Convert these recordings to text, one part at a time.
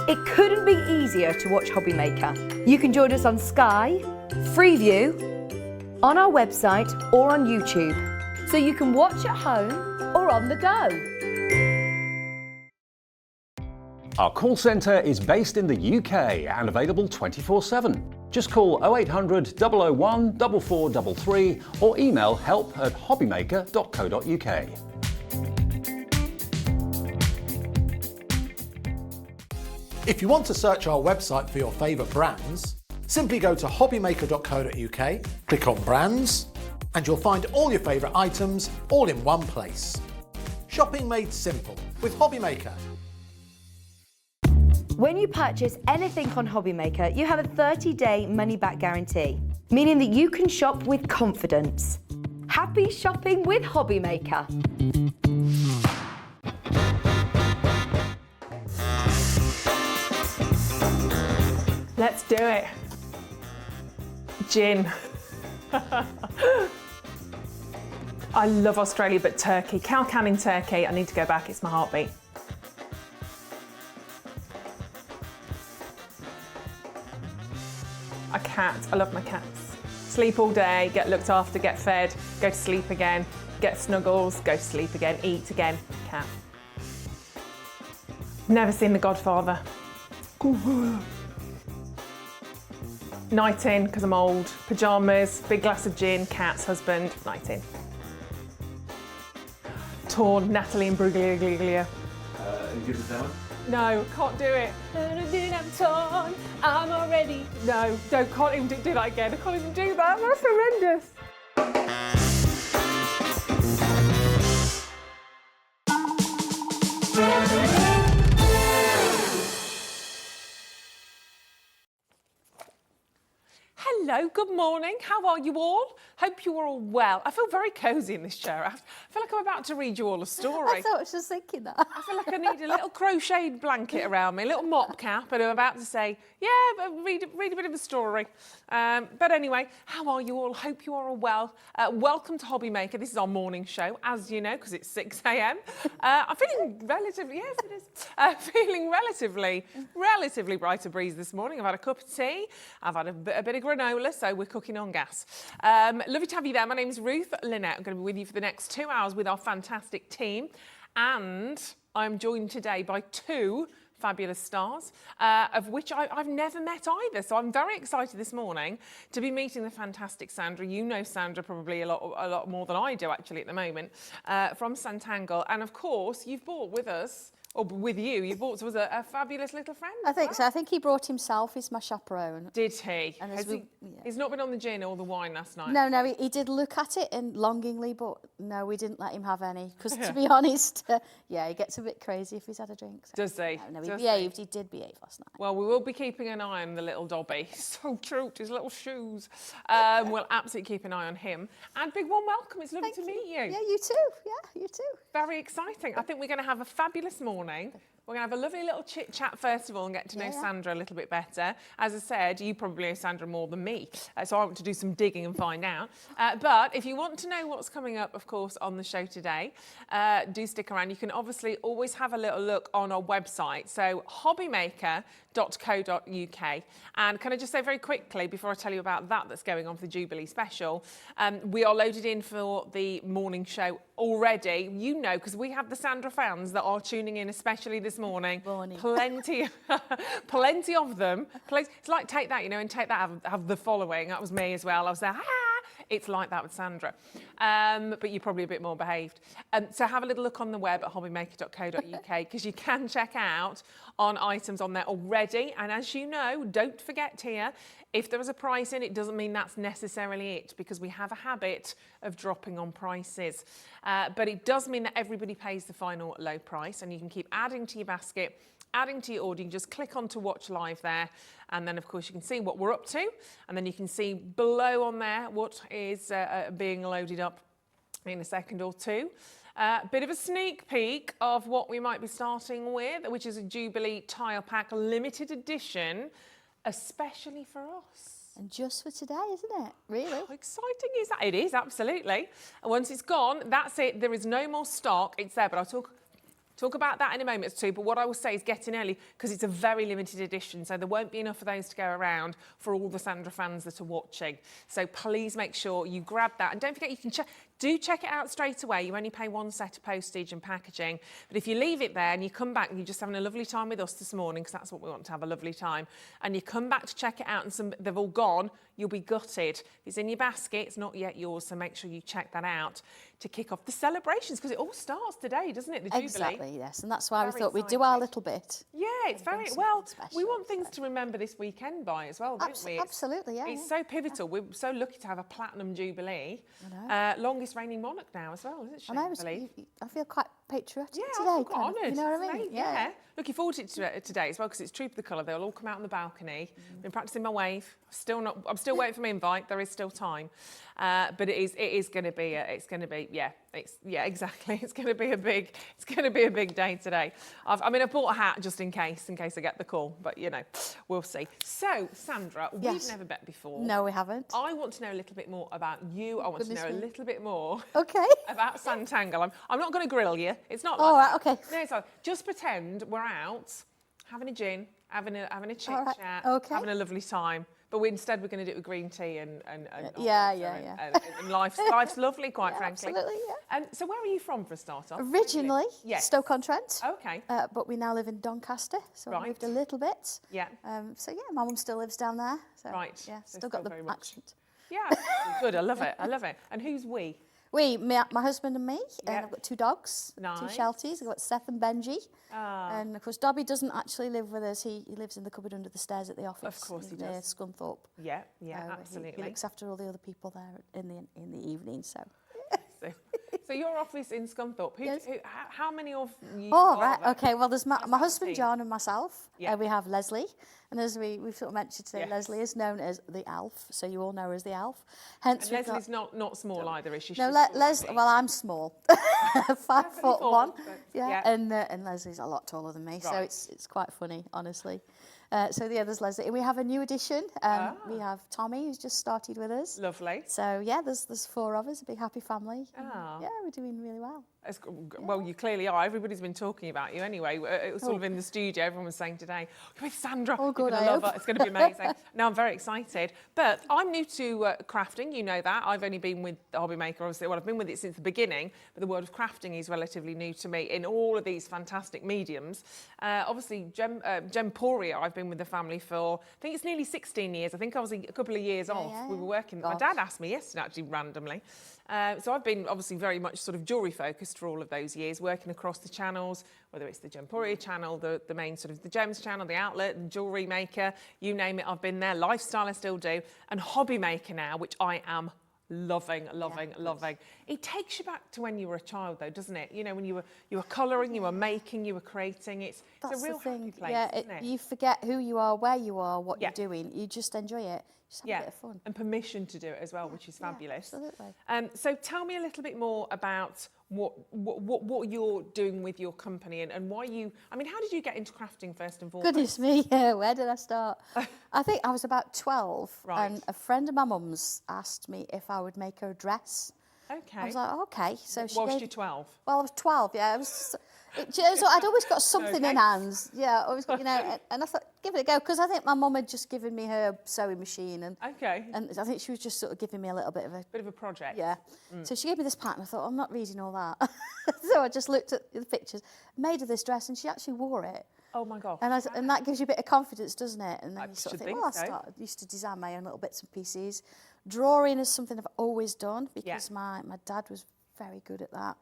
It couldn't be easier to watch Hobbymaker. You can join us on Sky, Freeview, on our website or on YouTube, so you can watch at home or on the go. Our call centre is based in the UK and available 24/7. Just call 0800 001 4433 or email help@hobbymaker.co.uk. If you want to search our website for your favourite brands, simply go to hobbymaker.co.uk, click on brands, and you'll find all your favourite items all in one place. Shopping made simple with Hobbymaker. When you purchase anything on Hobbymaker, you have a 30-day money-back guarantee, meaning that you can shop with confidence. Happy shopping with Hobbymaker. Let's do it. Gin. I love Australia, but Turkey. Cow Canning Turkey. I need to go back, it's my heartbeat. A cat, I love my cats. Sleep all day, get looked after, get fed, go to sleep again, get snuggles, go to sleep again, eat again, cat. Never seen The Godfather. Night in, because I'm old. Pyjamas, big glass of gin, cats, husband, night in. Torn, Natalie and Bruglia. Give us that one. No, can't do it. I'm torn, I'm already. No, can't even do that again. I can't even do that. That's horrendous. Hello, good morning. How are you all? Hope you are all well. I feel very cosy in this chair. I feel like I'm about to read you all a story. I thought I was just thinking that. I feel like I need a little crocheted blanket around me, a little mop cap, and I'm about to say, yeah, but read a bit of a story. But anyway, how are you all? Hope you are all well. Welcome to Hobbymaker. This is our morning show, as you know, because it's 6 a.m. I'm feeling relatively, yes, it is. Feeling relatively brighter breeze this morning. I've had a cup of tea. I've had a bit of granola, so we're cooking on gas. Lovely to have you there. My name is Ruth Lynette. I'm going to be with you for the next 2 hours with our fantastic team. And I'm joined today by two fabulous stars, of which I've never met either. So I'm very excited this morning to be meeting the fantastic Sandra. You know Sandra probably a lot more than I do actually at the moment, from Sanntangle. And of course, you've brought with us, or with you brought to us a fabulous little friend. I think so. I think he brought himself. He's my chaperone. Did he? And He's not been on the gin or the wine last night? No, he did look at it and longingly, but no, we didn't let him have any. Because to be honest, he gets a bit crazy if he's had a drink. So. Does he? No, he behaved. He did behave last night. Well, we will be keeping an eye on the little Dobby. So cute, his little shoes. We'll absolutely keep an eye on him. And big warm welcome. It's lovely to meet you. Yeah, you too. Yeah, you too. Very exciting. I think we're going to have a fabulous morning. We're going to have a lovely little chit chat first of all and get to know Sandra a little bit better. As I said, you probably know Sandra more than me, so I want to do some digging and find out. But if you want to know what's coming up, of course, on the show today, do stick around. You can obviously always have a little look on our website, so hobbymaker.co.uk. And can I just say very quickly, before I tell you about that's going on for the Jubilee special, we are loaded in for the morning show already. You know, because we have the Sandra fans that are tuning in, especially this morning. Plenty of them. It's like Take That, you know, and Take That have the following. That was me as well. I was there, It's like that with Sandra. But you're probably a bit more behaved. So have a little look on the web at hobbymaker.co.uk because you can check out on items on there already. And as you know, don't forget here, if there is a price in, it doesn't mean that's necessarily it because we have a habit of dropping on prices. But it does mean that everybody pays the final low price and you can keep adding to your basket, adding to your order. You can just click on to watch live there. And then, of course, you can see what we're up to. And then you can see below on there what is being loaded up in a second or two. Bit of a sneak peek of what we might be starting with, which is a Jubilee tile pack limited edition, especially for us. And just for today, isn't it? Really? How exciting is that? It is, absolutely. And once it's gone, that's it. There is no more stock. It's there, but I'll talk Talk about that in a moment too, but what I will say is get in early because it's a very limited edition, so there won't be enough of those to go around for all the Sandra fans that are watching. So please make sure you grab that, and don't forget you can check it out straight away. You only pay one set of postage and packaging, but if you leave it there and you come back and you're just having a lovely time with us this morning, because that's what we want to have, a lovely time, and you come back to check it out and they've all gone, you'll be gutted. If it's in your basket, it's not yet yours, so make sure you check that out to kick off the celebrations, because it all starts today, doesn't it, the Jubilee? Exactly, yes, and that's why we Very thought we'd do our little bit. Yeah, it's very, something well, special, we want things to remember this weekend by as well, don't we? Absolutely, yeah. It's so pivotal. We're so lucky to have a platinum Jubilee. I longest reigning monarch now as well, isn't it? I know, I feel quite patriotic Yeah, today. I feel quite kind of, honoured. you know what I It's mean? amazing, yeah. Looking forward to it today as well, because it's Troop of the Colour. They'll all come out on the balcony. Been practising my wave. I'm still waiting for my invite. There is still time, but it is going to be. Exactly. It's going to be a big day today. I've bought a hat just in case I get the call, but we'll see. So Sandra, we've never met before. No, we haven't. I want to know a little bit more about you. I want to know a little bit more. Okay. About Sanntangle. I'm not going to grill you. It's not like All right, that. okay. No, it's like, just pretend we're out having a gin, having a chit All right, chat, okay. having a lovely time. But instead we're going to do it with green tea and Yeah. And life's lovely, quite frankly. Absolutely, yeah. So where are you from for a start off? Originally, Yes. Stoke-on-Trent. Okay. But we now live in Doncaster, so I moved a little bit. Yeah. So yeah, my mum still lives down there. So, Right. Yeah, So still got still the very much. accent. Yeah. Good. I love it. And who's we? My husband and me, and Yeah. I've got two dogs, two Nice. Shelties. I've got Seth and Benji. Ah. And of course, Dobby doesn't actually live with us. He lives in the cupboard under the stairs at the office. Of course he near does. Scunthorpe. Yeah. He Absolutely. looks after all the other people there in the evening. So. So your office in Scunthorpe. Yes. How many of you? Oh, are right, there? okay. Well, there's my How's that husband, team? John, and myself. Yeah. We have Leslie. And as we've sort of mentioned today, Yes. Leslie is known as the Elf. So you all know her as the Elf. Hence, And we've Leslie's not small either, is she? No, She's Leslie. Well, I'm small, 5'1". but- Yeah, yeah. And Leslie's a lot taller than me, so Right. it's quite funny, honestly. So the other's Leslie, and we have a new addition. We have Tommy, who's just started with us. Lovely. So yeah, there's four of us, a big happy family. Ah. Yeah, we're doing really well. Well, you clearly are. Everybody's been talking about you anyway. It was sort of in the studio. Everyone was saying today, "Come with Sandra. Oh, good, You're I gonna love hope. her. It's going to be amazing." No, I'm very excited. But I'm new to crafting. You know that. I've only been with the Hobbymaker, obviously. Well, I've been with it since the beginning. But the world of crafting is relatively new to me in all of these fantastic mediums. Obviously, Gemporia, I've been with the family for, I think it's nearly 16 years. I think I was a couple of years off. yeah, We were yeah. working. My Gosh. dad asked me yesterday, actually, randomly. So I've been obviously very much sort of jewellery focused for all of those years, working across the channels, whether it's the Gemporia channel, the main sort of the Gems channel, the outlet, the Jewellery Maker, you name it, I've been there. Lifestyle I still do. And Hobbymaker now, which I am loving. It takes you back to when you were a child though, doesn't it? You know, when you were colouring, you were making, you were creating. It's a real happy place, isn't it? You forget who you are, where you are, what Yeah. you're doing. You just enjoy it. Just have a bit of fun. And permission to do it as well, which is fabulous. absolutely. So tell me a little bit more about what you're doing with your company and why you. I mean, how did you get into crafting first and foremost? Goodness me, yeah, where did I start? I think I was about 12, Right. and a friend of my mum's asked me if I would make her a dress. Okay. I was like, okay. So she Whilst gave, you're 12. Well, I was 12, yeah. I was just, so I'd always got something in hands, yeah. Always, and I thought, give it a go, because I think my mum had just given me her sewing machine, and Okay. I think she was just sort of giving me a little bit of a Bit of a project. yeah. So she gave me this pattern. I thought, I'm not reading all that. So I just looked at the pictures, made her this dress, and she actually wore it. Oh my God. And that gives you a bit of confidence, doesn't it? And then I you sort of should think, think well, so. I used to design my own little bits and pieces. Drawing is something I've always done because my dad was very good at that.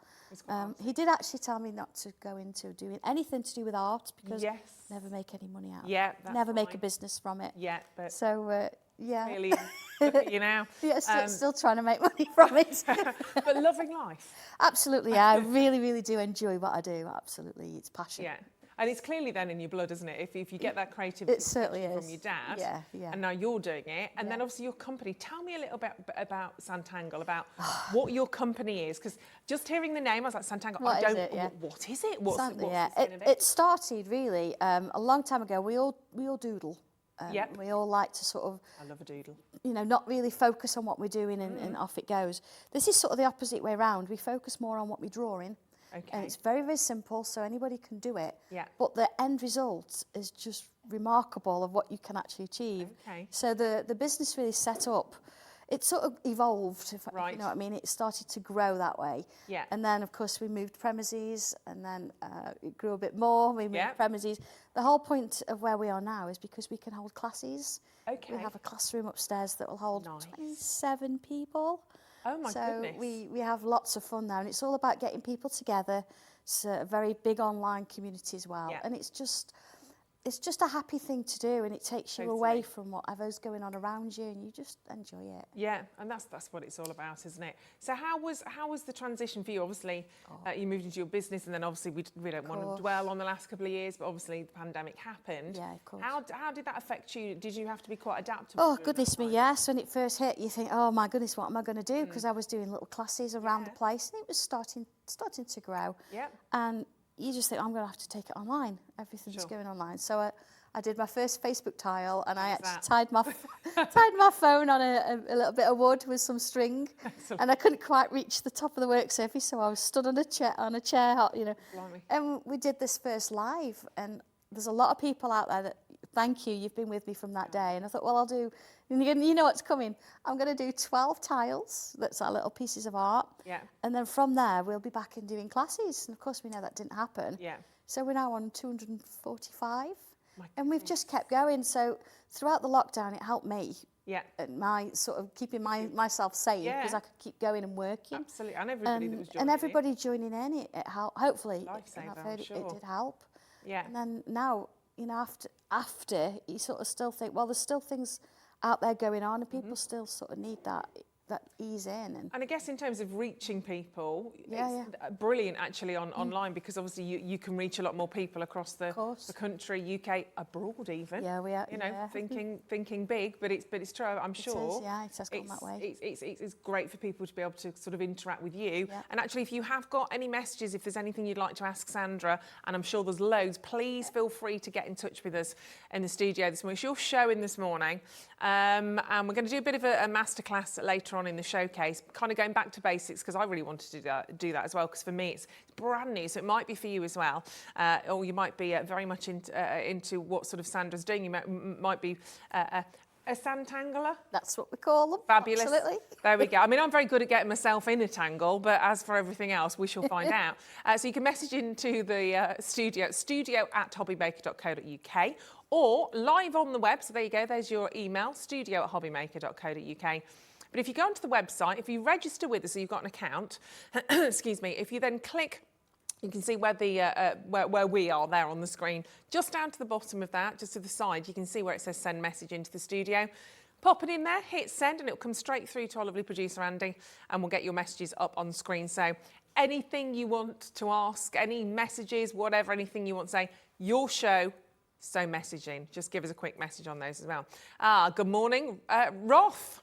He did actually tell me not to go into doing anything to do with art because Yes. never make any money out of Yeah, it. that's Never make a fine. business from it. Yeah, but So, yeah. clearly, look at you now. Yeah, still trying to make money from it. But loving life. Absolutely, yeah. I really, really do enjoy what I do. Absolutely, it's passion. Yeah. And it's clearly then in your blood, isn't it? If you get that creativity It certainly from is. your dad, Yeah. and now you're doing it, and then obviously your company. Tell me a little bit about Sanntangle, about what your company is, because just hearing the name, I was like, Sanntangle. What I is don't. it? Yeah. What is it? What's Something, what's yeah. this gonna be? It started really a long time ago. We all doodle. Yep. We all like to sort of, I love a doodle. not really focus on what we're doing and off it goes. This is sort of the opposite way round. We focus more on what we're drawing Okay. And it's very, very simple, so anybody can do it. Yeah. But the end result is just remarkable of what you can actually achieve. Okay. So the business really set up, it sort of evolved, if Right. you know what I mean. It started to grow that way. Yeah. And then, of course, we moved premises, and then it grew a bit more. We moved Yeah. premises. The whole point of where we are now is because we can hold classes. Okay. We have a classroom upstairs that will hold Nice. 27 people. Oh my so goodness. we have lots of fun now, and it's all about getting people together. It's a very big online community as well, Yeah. and it's just a happy thing to do, and it takes you away from whatever's going on around you, and you just enjoy it. Yeah, and that's what it's all about, isn't it? So how was the transition for you? Obviously, you moved into your business, and then obviously we don't want to dwell on the last couple of years, but obviously the pandemic happened. Yeah, of course. How did that affect you? Did you have to be quite adaptable? Oh, during goodness that me, time? yes. When it first hit, you think, oh, my goodness, what am I going to do? Because I was doing little classes around the place, and it was starting to grow. Yeah. And you just think, I'm going to have to take it online. Everything's going online. So I did my first Facebook tile, and I actually tied my phone on a little bit of wood with some string. Excellent. And I couldn't quite reach the top of the work surface, so I was stood on a chair, you know. Blimey. And we did this first live, and there's a lot of people out there that, thank you, you've been with me from that day. And I thought, well, I'll do, you know what's coming. I'm going to do 12 tiles, that's our little pieces of art. Yeah. And then from there, we'll be back and doing classes. And of course, we know that didn't happen. Yeah. So we're now on 245. My And we've just kept going. So throughout the lockdown, it helped me. Yeah. And my sort of keeping myself sane, because I could keep going and working. Absolutely. And everybody that was joining And everybody joining in, it helped. Hopefully, Lifesaver, and I've I'm heard sure. it did help. Yeah. And then now, you know, after you sort of still think, well, there's still things out there going on, and people still sort of need that ease in. And I guess in terms of reaching people, Yeah, it's brilliant actually online, because obviously you can reach a lot more people across the country, UK, abroad even. Yeah, we are. You know, thinking big, but it's true. I'm sure. It is, yeah, it has gone that way. It's great for people to be able to sort of interact with you. Yeah. And actually, if you have got any messages, if there's anything you'd like to ask Sandra, and I'm sure there's loads, please feel free to get in touch with us in the studio this morning. It's your show in this morning, and we're going to do a bit of a masterclass later on in the showcase, kind of going back to basics, because I really wanted to do that as well, because for me it's brand new, so it might be for you as well, or you might be very much into what sort of Sandra's doing. You might be a Sanntangler. That's what we call them. Fabulous. Absolutely. There we go. I mean, I'm very good at getting myself in a tangle, but as for everything else, we shall find out. So you can message into the studio@hobbymaker.co.uk, or live on the web. So there you go. There's your email, studio@hobbymaker.co.uk. But if you go onto the website, if you register with us, so you've got an account, excuse me, if you then click, you can see where where we are there on the screen. Just down to the bottom of that, just to the side, you can see where it says send message into the studio. Pop it in there, hit send, and it'll come straight through to our lovely producer, Andy, and we'll get your messages up on screen. So anything you want to ask, any messages, whatever, anything you want to say, your show, so messaging. Just give us a quick message on those as well. Good morning, Roth.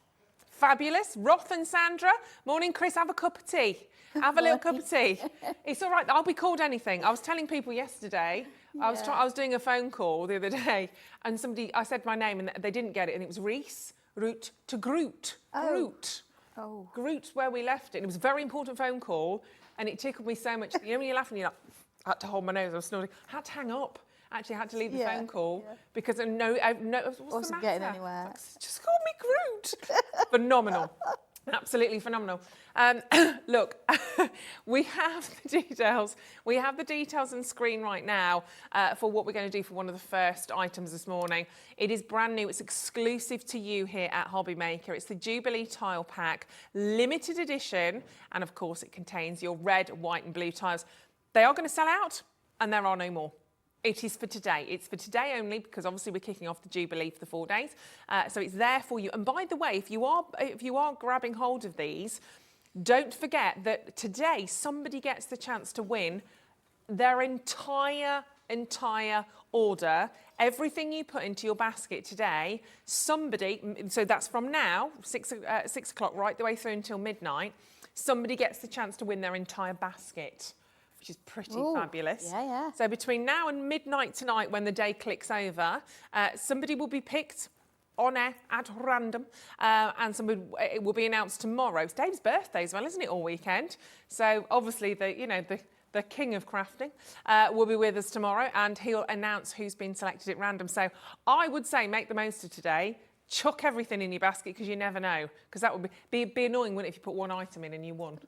Fabulous. Roth and Sandra. Morning, Chris. Have a cup of tea. Have a little cup of tea. It's all right. I'll be called anything. I was telling people yesterday, I was doing a phone call the other day, and I said my name and they didn't get it, and it was Reese, route to Groot. Groot. Oh. Groot, where we left it. And it was a very important phone call, and it tickled me so much. You know when you're laughing, you're like, I had to hold my nose, I was snorting. I had to hang up. Actually, I had to leave the phone call because I wasn't getting anywhere. Just call me Groot. Phenomenal. Absolutely phenomenal. Look, we have the details. We have the details on screen right now for what we're going to do for one of the first items this morning. It is brand new. It's exclusive to you here at Hobbymaker. It's the Jubilee tile pack, limited edition, and of course it contains your red, white, and blue tiles. They are going to sell out, and there are no more. It is for today. It's for today only, because obviously we're kicking off the Jubilee for the 4 days. So it's there for you. And by the way, if you are grabbing hold of these, don't forget that today somebody gets the chance to win their entire order. Everything you put into your basket today, somebody, so that's from now, 6 o'clock right the way through until midnight, somebody gets the chance to win their entire basket, which is pretty fabulous. Yeah. So between now and midnight tonight, when the day clicks over, somebody will be picked on air at random, and it will be announced tomorrow. It's Dave's birthday as well, isn't it? All weekend. So obviously the the king of crafting, will be with us tomorrow, and he'll announce who's been selected at random. So I would say make the most of today. Chuck everything in your basket because you never know. Because that would be annoying, wouldn't it, if you put one item in and you won?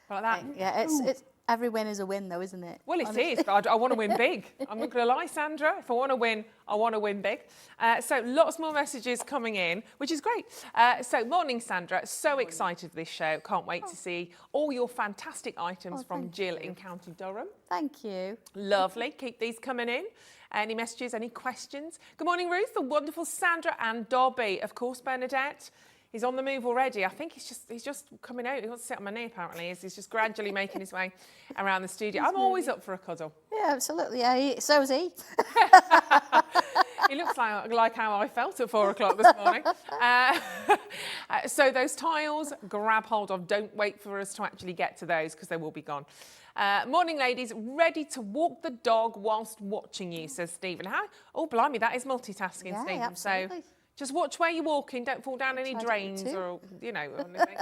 Like that. Yeah, it's every win is a win, though, isn't it? Well, it is, but I want to win big. I'm not going to lie, Sandra. If I want to win big. So lots more messages coming in, which is great. So morning, Sandra. So excited for this show. Can't wait to see all your fantastic items from Jill in County Durham. Thank you. Lovely. Keep these coming in. Any messages, any questions? Good morning, Ruth, the wonderful Sandra and Dobby. Of course, Bernadette. He's on the move already. I think he's just coming out. He wants to sit on my knee, apparently. He's just gradually making his way around the studio. I'm always up for a cuddle. Yeah, absolutely. Yeah, so is he. He looks like how I felt at 4 o'clock this morning. So those tiles, grab hold of. Don't wait for us to actually get to those because they will be gone. Morning, ladies. Ready to walk the dog whilst watching you, says Stephen. Oh, blimey, that is multitasking, Yeah, Stephen. absolutely. So just watch where you're walking. Don't fall down any drains or, you know, anything.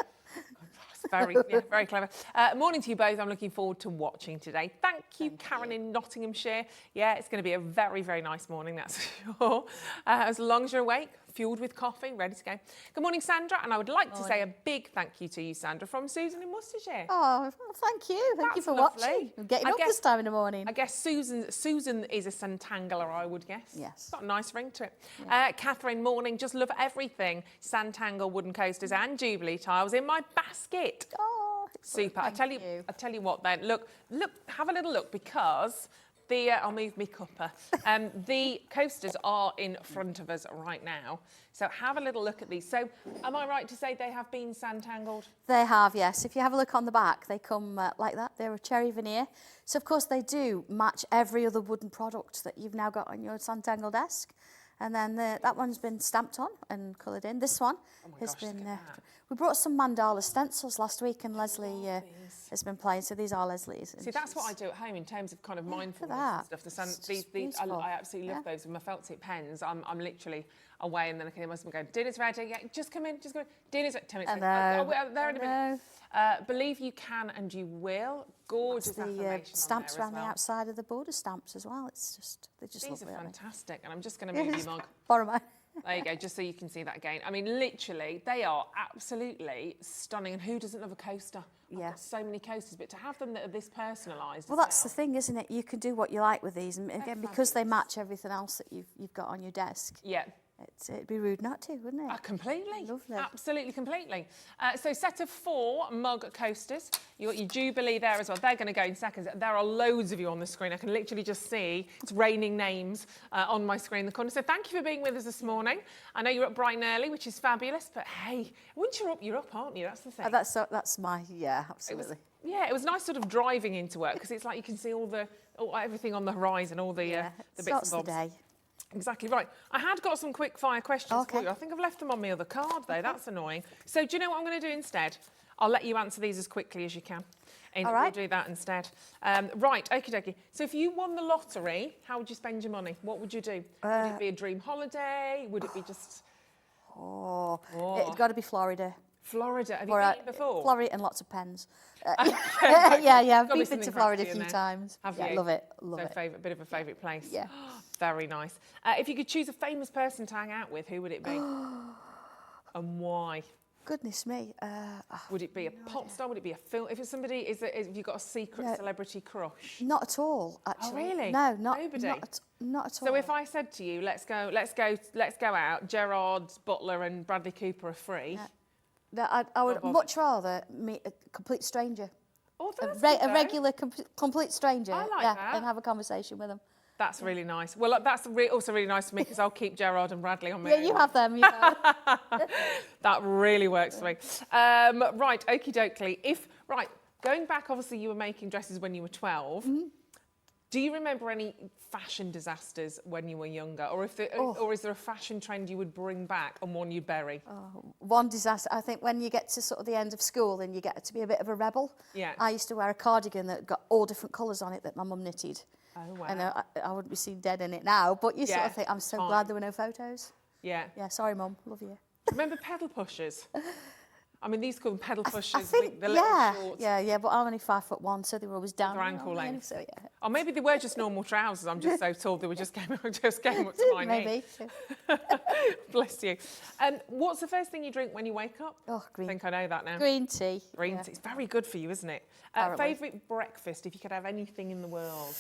Very clever. Morning to you both. I'm looking forward to watching today. Thank you, Karen in Nottinghamshire. Yeah, it's going to be a very, very nice morning, that's for sure. As long as you're awake, fueled with coffee, ready to go. Good morning, Sandra. And I would like to say a big thank you to you, Sandra, from Susan in Worcestershire. Oh, well, thank you. Thank you That's for lovely. watching. I'm getting up this time in the morning. I guess Susan is a Sanntangler, I would guess. Yes. It's got a nice ring to it. Catherine, morning. Just love everything. Sanntangle wooden coasters and Jubilee tiles in my basket. Oh, Super. I tell you what then. Look, have a little look because I'll move me cuppa. The coasters are in front of us right now. So have a little look at these. So am I right to say they have been Sanntangled? They have, yes. If you have a look on the back, they come like that. They're a cherry veneer. So, of course, they do match every other wooden product that you've now got on your Sanntangle desk. And then that one's been stamped on and coloured in. This one has been... we brought some mandala stencils last week and Leslie has been playing. So these are Leslie's. See, that's what I do at home in terms of kind of mindfulness and stuff. I absolutely love those. With my felt tip pens, I'm literally away and then I can hear my husband go, dinner's ready. Yeah, just come in, just go in. Dinner's at 10 minutes. We're there in a minute. Believe you can and you will. Gorgeous the stamps around the outside of the border stamps as well. It's just, they're just These lovely. are fantastic. And I'm just going to move your mug. Borrow mine. There you go, just so you can see that again. I mean, literally, they are absolutely stunning. And who doesn't love a coaster? I've got so many coasters, but to have them that are this personalised. Well, that's the thing, isn't it? You can do what you like with these. And again, because they match everything else that you've got on your desk. Yeah. It'd be rude not to, wouldn't it? Completely. Lovely. Absolutely, completely. So set of 4 mug coasters. You got your Jubilee there as well. They're going to go in seconds. There are loads of you on the screen. I can literally just see it's raining names on my screen in the corner. So thank you for being with us this morning. I know you're up bright and early, which is fabulous. But hey, once you're up, aren't you? That's the thing. That's my, absolutely. It was nice sort of driving into work because it's like you can see everything on the horizon, all the bits and bobs. The day. Exactly right. I had got some quick fire questions for you. I think I've left them on my other card though. That's annoying. So do you know what I'm going to do instead? I'll let you answer these as quickly as you can. And all right. We'll do that instead. Right, okie dokie. So if you won the lottery, how would you spend your money? What would you do? Would it be a dream holiday? Would it be just... It's got to be Florida. Florida. Have you been before? Florida and lots of pens. Yeah. I've been to Florida a few times. Have you? Love it. Love it. Bit of a favourite place. Yeah. Very nice. If you could choose a famous person to hang out with, who would it be? And why? Goodness me. Would it be a pop star? Would it be a film? If it's somebody, have you got a secret celebrity crush? Not at all, actually. Oh, really? No, not nobody. Not at all. So if I said to you, let's go out. Gerard Butler and Bradley Cooper are free. I would much rather meet a complete stranger. Oh, that's a regular, complete stranger. I like that. And have a conversation with them. That's really nice. Well, that's also really nice for me because I'll keep Gerard and Bradley on my own. You have them. You know. That really works for me. Right, okie dokie. Going back, obviously you were making dresses when you were 12. Mm-hmm. Do you remember any fashion disasters when you were younger? Or is there a fashion trend you would bring back and one you'd bury? One disaster. I think when you get to sort of the end of school and you get to be a bit of a rebel. Yeah. I used to wear a cardigan that got all different colours on it that my mum knitted. Oh, wow. And I wouldn't be seen dead in it now, but you sort of think, I'm so glad there were no photos. Yeah. Yeah, sorry, Mum. Love you. Remember pedal pushers? I mean, these called pedal pushers I think, with the little shorts. yeah, but I'm only 5'1", so they were always down. Their ankle length. So, yeah. Or maybe they were just normal trousers. I'm just so tall they were just getting up to my knee. Maybe. Bless you. What's the first thing you drink when you wake up? Oh, green. I think I know that now. Green tea. Green tea. It's very good for you, isn't it? Apparently. Favourite breakfast, if you could have anything in the world?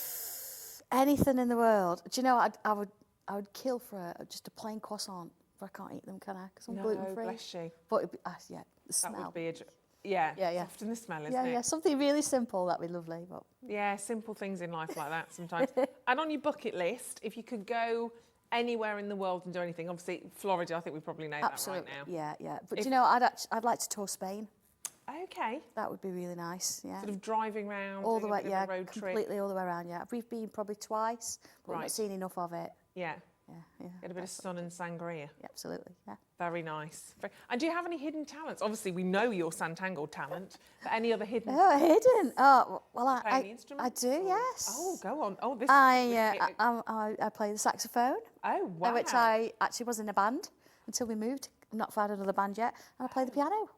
Anything in the world. Do you know, I would kill for just a plain croissant, but I can't eat them, can I? Because I'm gluten-free. Bless you. But it'd be, yeah, the smell. That would be yeah. Often the smell, isn't it? Yeah, something really simple, that'd be lovely. But yeah, simple things in life like that sometimes. And on your bucket list, if you could go anywhere in the world and do anything, obviously Florida, I think we probably know absolutely, that right now. Yeah. But you know, I'd like to tour Spain. Okay. That would be really nice. Yeah. Sort of driving around all the way, a road completely trip. all the way around. Yeah, we've been probably twice, but we've not seen enough of it. Yeah. Yeah. Get a bit of sun and sangria. Yeah, absolutely. Yeah. Very nice. And do you have any hidden talents? Obviously, we know your Sanntangle talent, but any other hidden? Oh, hidden. Oh, well, I do. Yes. Oh, go on. Oh, this. I play the saxophone. Oh, wow. Which I actually was in a band until we moved. I've not found another band yet, and I play the piano.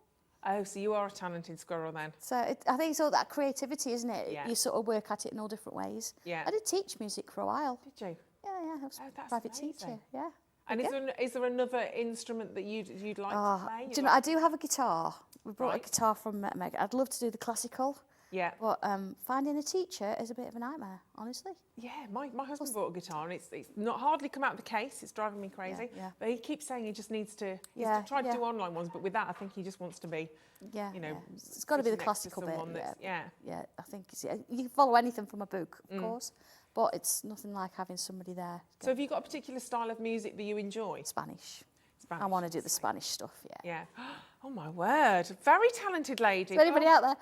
Oh, so you are a talented squirrel then. So I think it's all that creativity, isn't it? Yeah. You sort of work at it in all different ways. Yeah. I did teach music for a while. Did you? Yeah, I was a private teacher. Yeah. And is there another instrument that you'd like to play? Do you know, I do have a guitar. We brought a guitar from Meg. I'd love to do the classical. Yeah. But finding a teacher is a bit of a nightmare, honestly. Yeah, my husband bought a guitar and it's not hardly come out of the case. It's driving me crazy. Yeah. But he keeps saying he just needs to. He's Yeah, tried to yeah. do online ones, but with that, I think he just wants to be. Yeah. You know, It's got to be the sitting next to classical bit. someone that's- Yeah. Yeah, I think you can follow anything from a book, of course, but it's nothing like having somebody there. So have you got a particular style of music that you enjoy? Spanish. I want to do the Spanish stuff, Yeah. Oh my word! Very talented lady. Is anybody out there?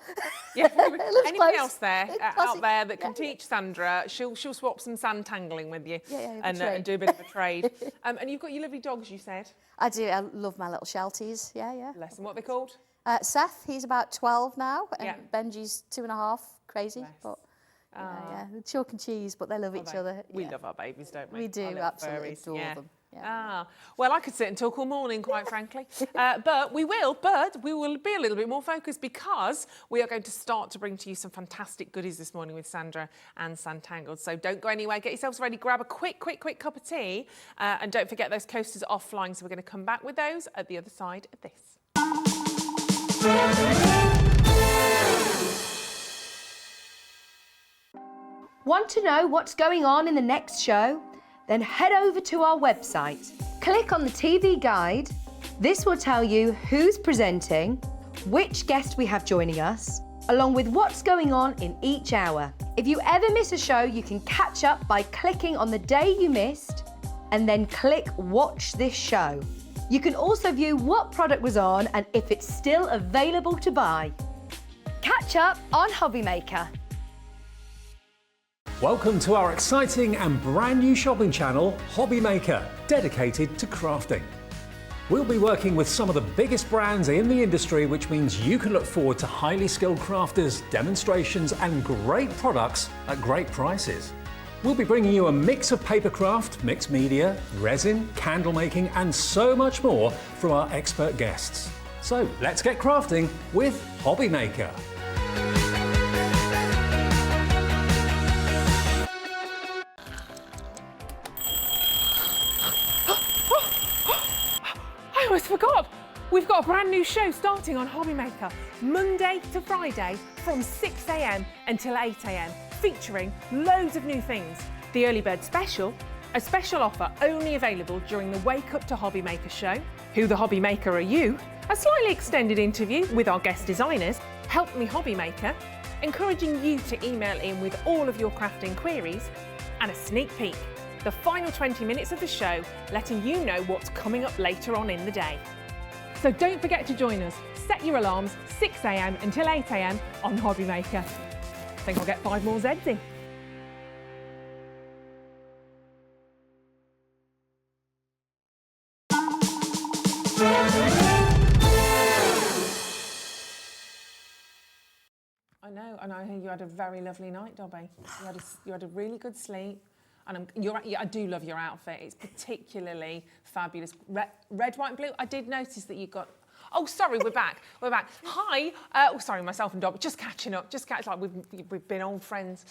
Yeah. looks Anybody close. else there Classic. out there that can teach Sandra? She'll swap some Sannttangling with you. And do a bit of a trade. And you've got your lovely dogs, you said. I do. I love my little Shelties. Yeah. Bless them. What are they called? Seth, he's about 12 now, and Yeah. Benji's 2.5. Crazy, Bless. but chalk and cheese. But they love each other. We yeah. love our babies, don't we? We do, Our little absolutely furries. adore them. Yeah. Well, I could sit and talk all morning, quite frankly. But we will be a little bit more focused because we are going to start to bring to you some fantastic goodies this morning with Sandra and Sanntangled. So don't go anywhere. Get yourselves ready. Grab a quick cup of tea. And don't forget those coasters are offline. So we're going to come back with those at the other side of this. Want to know what's going on in the next show? Then head over to our website. Click on the TV guide. This will tell you who's presenting, which guest we have joining us, along with what's going on in each hour. If you ever miss a show, you can catch up by clicking on the day you missed and then click Watch This Show. You can also view what product was on and if it's still available to buy. Catch up on Hobbymaker. Welcome to our exciting and brand new shopping channel, Hobbymaker, dedicated to crafting. We'll be working with some of the biggest brands in the industry, which means you can look forward to highly skilled crafters, demonstrations and great products at great prices. We'll be bringing you a mix of papercraft, mixed media, resin, candle making and so much more from our expert guests. So let's get crafting with Hobbymaker. I almost forgot. We've got a brand new show starting on Hobbymaker, Monday to Friday from 6 a.m. until 8 a.m, featuring loads of new things. The Early Bird Special, a special offer only available during the Wake Up to Hobbymaker show. Who the Hobbymaker Are You? A slightly extended interview with our guest designers, Help Me Hobbymaker, encouraging you to email in with all of your crafting queries, and a sneak peek. The final 20 minutes of the show, letting you know what's coming up later on in the day. So don't forget to join us. Set your alarms 6 a.m. until 8 a.m. on Hobbymaker. I think I'll get 5 more Zs in. I know, and I hear you had a very lovely night, Dobby. You had a really good sleep. And I do love your outfit. It's particularly fabulous. Red, white and blue. I did notice that you got... Oh, sorry, we're back. We're back. Hi. Sorry, myself and Dob, just catching up. Like we've been old friends.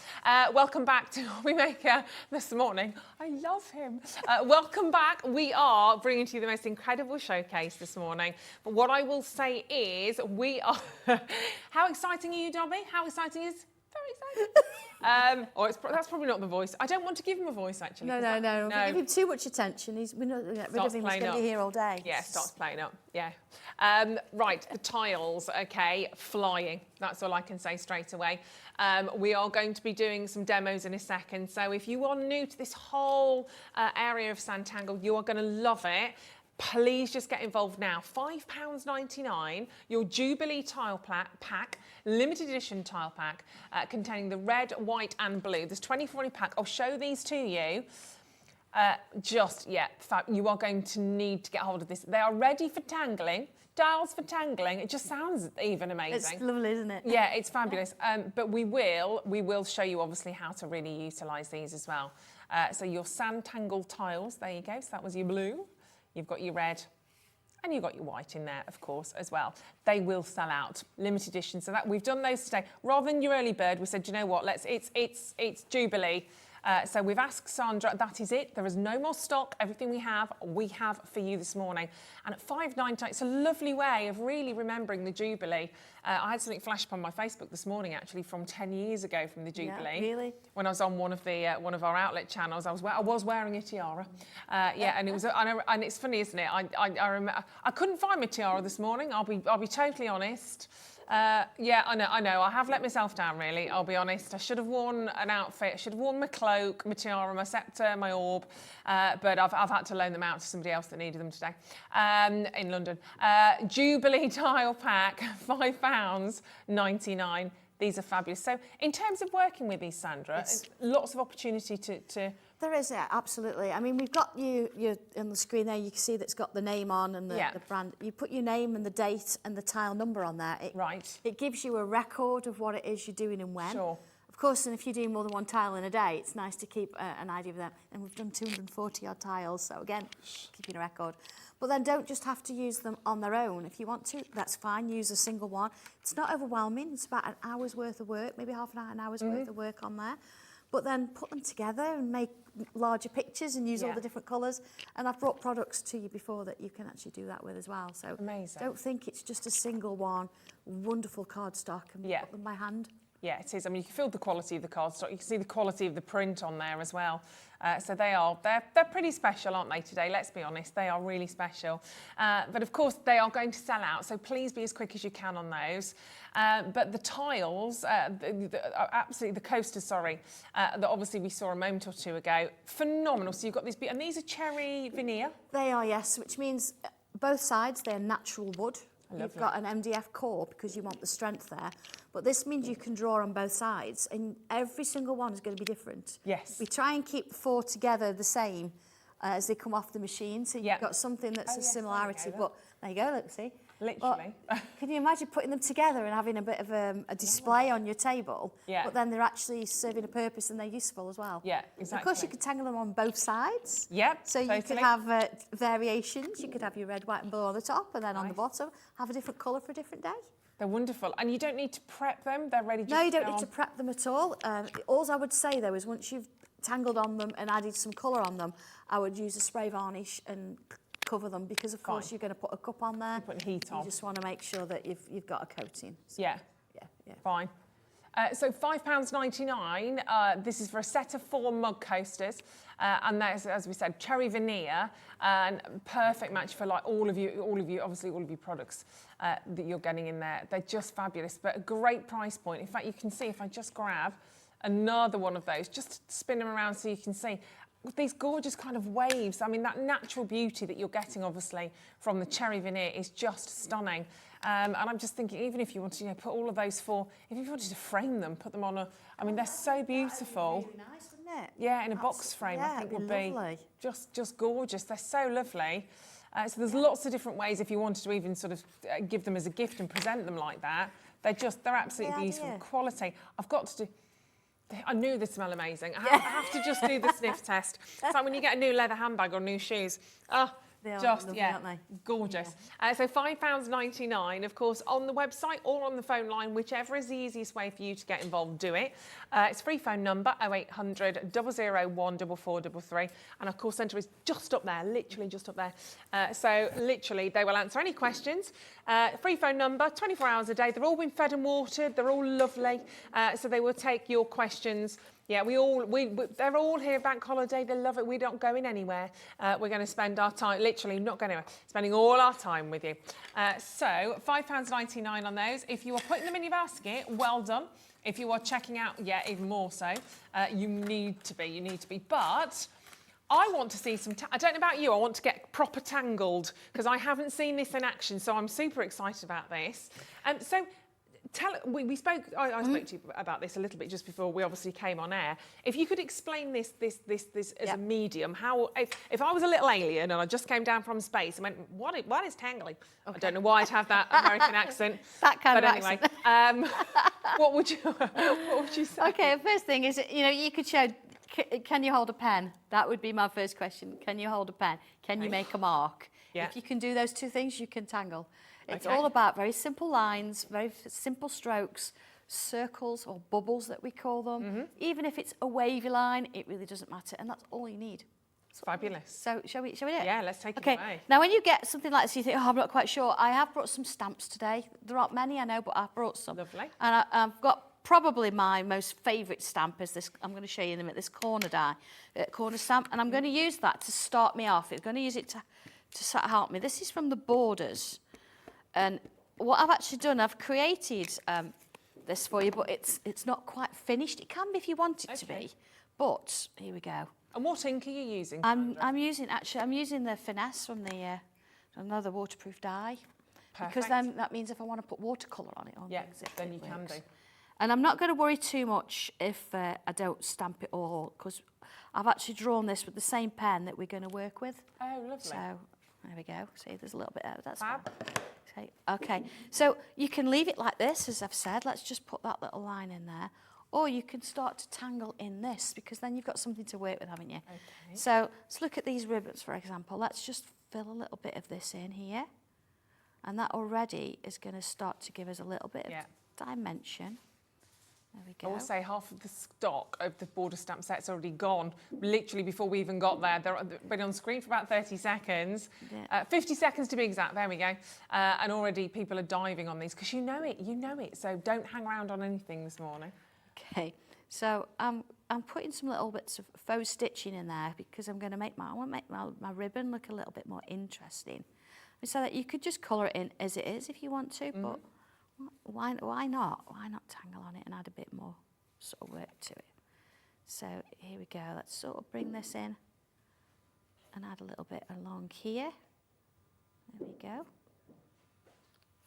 Welcome back to Hobbymaker this morning. I love him. Welcome back. We are bringing to you the most incredible showcase this morning. But what I will say is we are... How exciting are you, Dobby? How exciting is... Very exciting. That's probably not the voice. I don't want to give him a voice, actually. No. If we give him too much attention, we're not going to get rid of him. He's going to be here all day. Yeah, starts playing up. Yeah. Right, the tiles, okay, flying. That's all I can say straight away. We are going to be doing some demos in a second. So if you are new to this whole area of Sanntangle, you are going to love it. Please just get involved now. £5.99, your Jubilee tile pack, limited edition tile pack, containing the red, white and blue. There's 24 in a pack. I'll show these to you. You are going to need to get hold of this. They are ready for tangling. Dials for tangling. It just sounds even amazing. It's lovely, isn't it? Yeah, it's fabulous. But we will show you obviously how to really utilise these as well. So your Sanntangle tiles, there you go. So that was your blue. You've got your red and you've got your white in there, of course, as well. They will sell out, limited edition. So that we've done those today. Rather than your early bird, we said, you know what, it's Jubilee. So we've asked Sandra, that is it. There is no more stock. Everything we have for you this morning. And at £5.99, it's a lovely way of really remembering the Jubilee. I had something flash up on my Facebook this morning, actually, from 10 years ago from the Jubilee. Yeah, really? When I was on one of our outlet channels, I was wearing a tiara. And it was, and it's funny, isn't it? I remember, I couldn't find my tiara this morning. I'll be totally honest. I know. I have let myself down, really. I'll be honest. I should have worn an outfit. I should have worn my cloak, my tiara, my sceptre, my orb. But I've had to loan them out to somebody else that needed them today in London. Jubilee tile pack, £5.99. These are fabulous. So in terms of working with these, Sandra, lots of opportunity to... There is, yeah, absolutely. I mean, we've got you on the screen there. You can see that's got the name on and the brand. You put your name and the date and the tile number on there. It gives you a record of what it is you're doing and when. Sure. Of course, and if you're doing more than one tile in a day, it's nice to keep an idea of that. And we've done 240 odd tiles, so again, keeping a record. But then don't just have to use them on their own. If you want to, that's fine. Use a single one. It's not overwhelming. It's about an hour's worth of work, maybe half an hour's worth of work on there. But then put them together and make larger pictures and use all the different colours. And I've brought products to you before that you can actually do that with as well. So amazing. Don't think it's just a single one. Wonderful cardstock and put them by hand. Yeah, it is. I mean, you can feel the quality of the cardstock. You can see the quality of the print on there as well. So they're pretty special, aren't they, today? Let's be honest, they are really special. But of course, they are going to sell out, so please be as quick as you can on those. But the tiles, absolutely, the coasters, that obviously we saw a moment or two ago, phenomenal. So you've got these, and these are cherry veneer? They are, yes, which means both sides, they're natural wood. You've got an MDF core because you want the strength there. But this means you can draw on both sides and every single one is going to be different. Yes. We try and keep the four together the same as they come off the machine. So you've got something that's a similarity. But there you go, look, see? Literally. But can you imagine putting them together and having a bit of a display on your table? Yeah. But then they're actually serving a purpose and they're useful as well. Yeah, exactly. Of course, you could tangle them on both sides. Yep, So you could have variations. You could have your red, white and blue on the top and then on the bottom have a different colour for a different day. They're wonderful. And you don't need to prep them. They're ready to No, you don't need to prep them at all. All I would say, though, is once you've tangled on them and added some colour on them, I would use a spray varnish and cover them because, of course, you're going to put a cup on there. You're putting heat on. You just want to make sure that you've got a coating. So, yeah. Fine. So £5.99. This is for a set of 4 mug coasters, and that's, as we said, cherry veneer, and perfect match for like all of you, obviously all of your products that you're getting in there. They're just fabulous, but a great price point. In fact, you can see if I just grab another one of those, just spin them around so you can see. These gorgeous kind of waves. I mean, that natural beauty that you're getting, obviously, from the cherry veneer is just stunning. And I'm just thinking, even if you wanted to, put all of those 4, if you wanted to frame them, put them on I mean, they're so beautiful. Really nice, wouldn't it? Yeah, in a box frame, I think would be just gorgeous. They're so lovely. So there's lots of different ways if you wanted to even sort of give them as a gift and present them like that. They're absolutely beautiful. Quality. I've got to do... I knew they'd smell amazing. I have to just do the sniff test. It's like when you get a new leather handbag or new shoes. They are Just, lovely, yeah, aren't they? gorgeous. So £5.99, of course, on the website or on the phone line, whichever is the easiest way for you to get involved, do it. It's a free phone number, 0800 001 4433. And our call centre is just up there, literally just up there. So literally, they will answer any questions. Free phone number, 24 hours a day. They've all been fed and watered. They're all lovely. So they will take your questions. Yeah, they're all here bank holiday. They love it. We're not going anywhere. We're going to spend our time, literally not going anywhere, spending all our time with you. So £5.99 on those. If you are putting them in your basket, well done. If you are checking out, yeah, even more so. You need to be. But I want to see some, I don't know about you, I want to get proper tangled because I haven't seen this in action. So I'm super excited about this. So I spoke to you about this a little bit just before we obviously came on air. If you could explain this as a medium, how if I was a little alien and I just came down from space and went, what is tangling? Okay. I don't know why I'd have that American accent. That kind but of anyway, accent. what would you say? Okay, the first thing is, you could show, can you hold a pen? That would be my first question. Can you hold a pen? Can you make a mark? Yeah. If you can do those two things, you can tangle. It's Okay. all about very simple lines, very simple strokes, circles or bubbles that we call them. Even if it's a wavy line, it really doesn't matter, and that's all you need. Fabulous. So shall we do it? Yeah, let's take it Okay. away. Now, when you get something like this, you think, oh, I'm not quite sure. I have brought some stamps today. There aren't many, I know, but I've brought some. Lovely. And I've got probably my most favourite stamp is this. I'm going to show you in a minute. This corner stamp, and I'm going to use that to start me off. I'm going to use it to sort of help me. This is from the Borders. And what I've actually done, I've created this for you, but it's not quite finished. It can be if you want it to be. But here we go. And what ink are you using? I'm using the Finesse from another waterproof dye. Perfect. Because then that means if I want to put watercolour on it, then you can do. And I'm not going to worry too much if I don't stamp it all, because I've actually drawn this with the same pen that we're going to work with. Oh, lovely. So there we go. See, there's a little bit there. That's Fab. fine. Okay, so you can leave it like this, as I've said. Let's just put that little line in there. Or you can start to tangle in this, because then you've got something to work with, haven't you? Okay. So let's look at these ribbons, for example. Let's just fill a little bit of this in here. And that already is going to start to give us a little bit of dimension. There we go. I will say half of the stock of the border stamp set's already gone, literally before we even got there. They've been on screen for about 30 seconds, 50 seconds to be exact, there we go. And already people are diving on these, because you know it, so don't hang around on anything this morning. Okay, so I'm putting some little bits of faux stitching in there, because I want to make my ribbon look a little bit more interesting. So that you could just colour it in as it is if you want to, but why not? Why not tangle on it and add a bit more sort of work to it? So here we go. Let's sort of bring this in and add a little bit along here. There we go.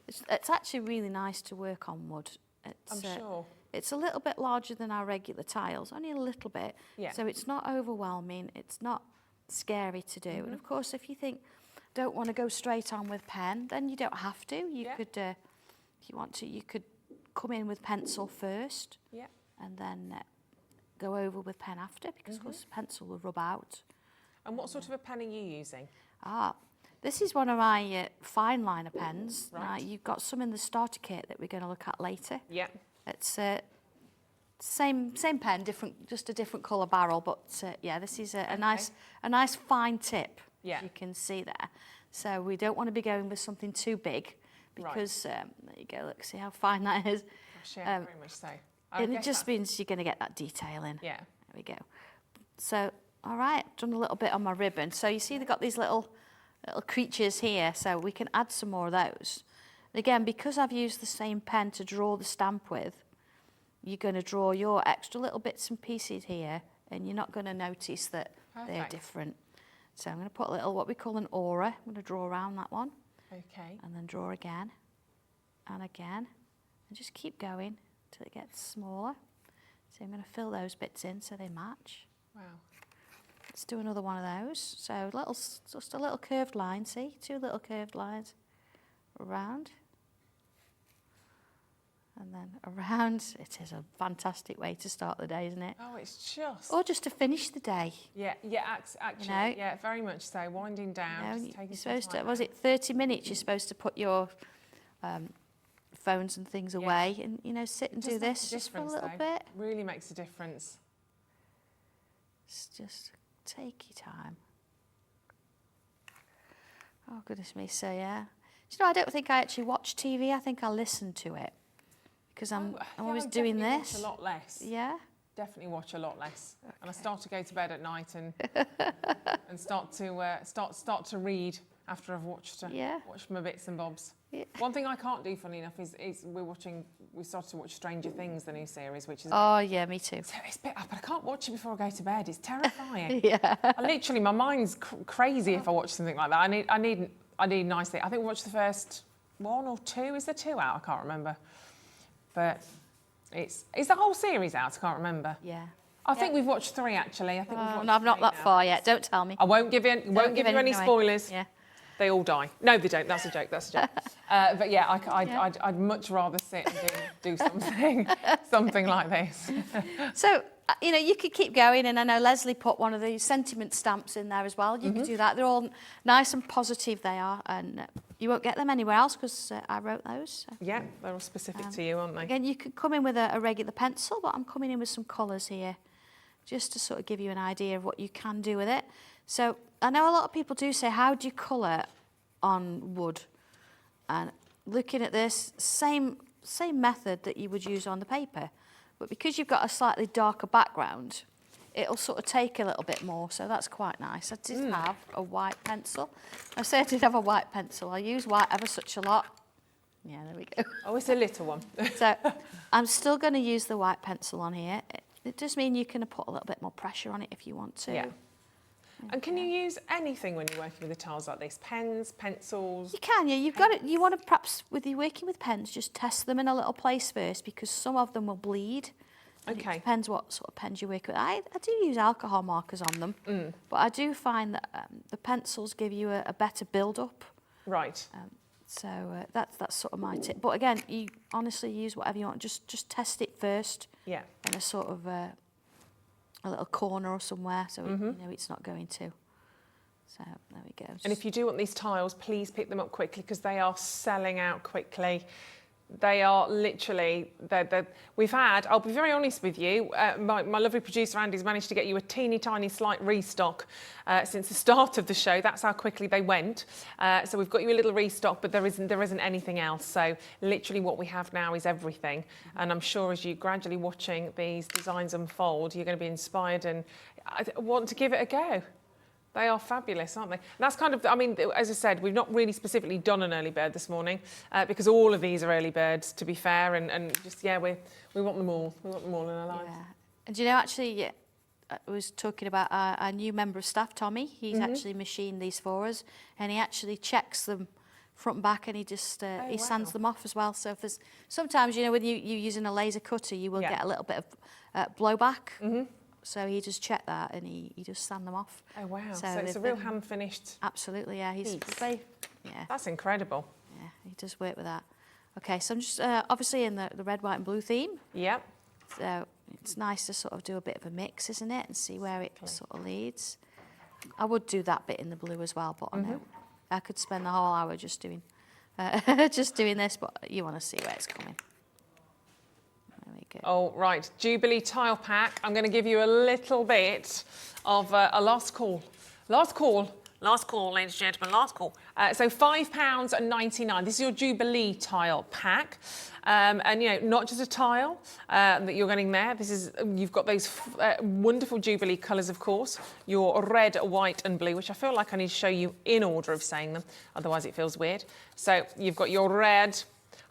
It's actually really nice to work on wood. I'm sure. It's a little bit larger than our regular tiles, only a little bit. Yeah. So it's not overwhelming. It's not scary to do. And of course, if you think, don't want to go straight on with pen, then you don't have to. You could, if you want to, you could come in with pencil first, and then go over with pen after, because of course pencil will rub out. And what sort of a pen are you using? This is one of my fine liner pens. Right. You've got some in the starter kit that we're going to look at later. Yeah. It's same pen, just a different colour barrel, but this is a nice fine tip. Yeah. You can see there. So we don't want to be going with something too big, because there you go. Look, see how fine that is. Very much so. And it just means you're going to get that detail in. Yeah. There we go. So, all right, done a little bit on my ribbon. So you see they've got these little creatures here, so we can add some more of those. And again, because I've used the same pen to draw the stamp with, you're going to draw your extra little bits and pieces here, and you're not going to notice that they're different. So I'm going to put a little, what we call an aura. I'm going to draw around that one. Okay. And then draw again, and again, and just keep going till it gets smaller. So I'm going to fill those bits in so they match. Wow. Let's do another one of those. So just a little curved line, see? 2 little curved lines around. and then around. It is a fantastic way to start the day, isn't it? Oh, it's just... Or just to finish the day. Yeah, actually, You know? yeah, very much so. Winding down, You know, just taking you're some supposed to, time was out. it 30 minutes you're supposed to put your phones and things away and, you know, sit and do Just makes this a just for a difference, little though. bit. Really makes a difference. Just take your time. Oh, goodness me. So, yeah. Do you know, I don't think I actually watch TV. I think I listen to it because I'm always doing this. Watch a lot less. Yeah. Definitely watch a lot less. Okay. And I start to go to bed at night and start to read after I've watched my bits and bobs. Yeah. One thing I can't do, funny enough, is we started to watch Stranger Things, the new series, which is... Oh, yeah, me too. So it's a bit, but I can't watch it before I go to bed. It's terrifying. Yeah. My mind's crazy if I watch something like that. I need nice thing. I think we watched the first one or two. Is there 2 out? I can't remember. But is the whole series out? I can't remember. Yeah. I think we've watched 3 actually. I think we've watched no, I'm not 3 that now. far yet. Don't tell me. I won't give you any away. spoilers. Yeah. They all die. No, they don't. That's a joke. That's a joke. But yeah, I'd much rather sit and do something like this. So, you know, you could keep going, and I know Leslie put one of the sentiment stamps in there as well. You could do that. They're all nice and positive, they are, and you won't get them anywhere else because I wrote those. So. Yeah, they're all specific to you, aren't they? Again, you could come in with a regular pencil, but I'm coming in with some colours here just to sort of give you an idea of what you can do with it. So I know a lot of people do say, how do you colour on wood? And looking at this, same method that you would use on the paper. But because you've got a slightly darker background, it'll sort of take a little bit more. So that's quite nice. I did have a white pencil. I say I did have a white pencil. I use white ever such a lot. Yeah, there we go. Oh, it's a little one. So I'm still going to use the white pencil on here. It does mean you can put a little bit more pressure on it if you want to. Yeah. And can you use anything when you're working with the tiles like this? Pens, pencils? You can, yeah. You've got it. You want to perhaps, with you working with pens, just test them in a little place first because some of them will bleed. And Okay. It depends what sort of pens you work with. I do use alcohol markers on them, but I do find that the pencils give you a better build-up. Right. So that's sort of my tip. But again, you honestly use whatever you want. Just test it first. Yeah. In a sort of a little corner or somewhere, so you know it's not going to. So there we go. And if you do want these tiles, please pick them up quickly because they are selling out quickly. They are literally, we've had, I'll be very honest with you, my lovely producer Andy's managed to get you a teeny tiny slight restock since the start of the show. That's how quickly they went. So we've got you a little restock, but there isn't anything else. So literally what we have now is everything. And I'm sure as you gradually watching these designs unfold, you're going to be inspired and want to give it a go. They are fabulous, aren't they? And that's kind of, I mean, as I said, we've not really specifically done an early bird this morning because all of these are early birds, to be fair, and just, yeah, we want them all. We want them all in our lives. Yeah. And you know, actually, I was talking about our new member of staff, Tommy. He's actually machined these for us, and he actually checks them front and back, and he just he sands them off as well. So if there's sometimes, you know, when you're using a laser cutter, you will get a little bit of blowback. So he just checked that and he just sand them off. Oh, wow. So it's a real hand-finished... Absolutely, yeah. He's very... Yeah. That's incredible. Yeah, he does work with that. Okay, so I'm just obviously in the red, white and blue theme. Yep. So it's nice to sort of do a bit of a mix, isn't it? And see where it sort of leads. I would do that bit in the blue as well, but I know I could spend the whole hour just doing this, but you want to see where it's coming. Oh, right, Jubilee tile pack. I'm going to give you a little bit of a last call. Last call, ladies and gentlemen, last call. So £5.99. This is your Jubilee tile pack. And, you know, not just a tile that you're getting there. You've got those wonderful Jubilee colours, of course. Your red, white and blue, which I feel like I need to show you in order of saying them. Otherwise it feels weird. So you've got your red.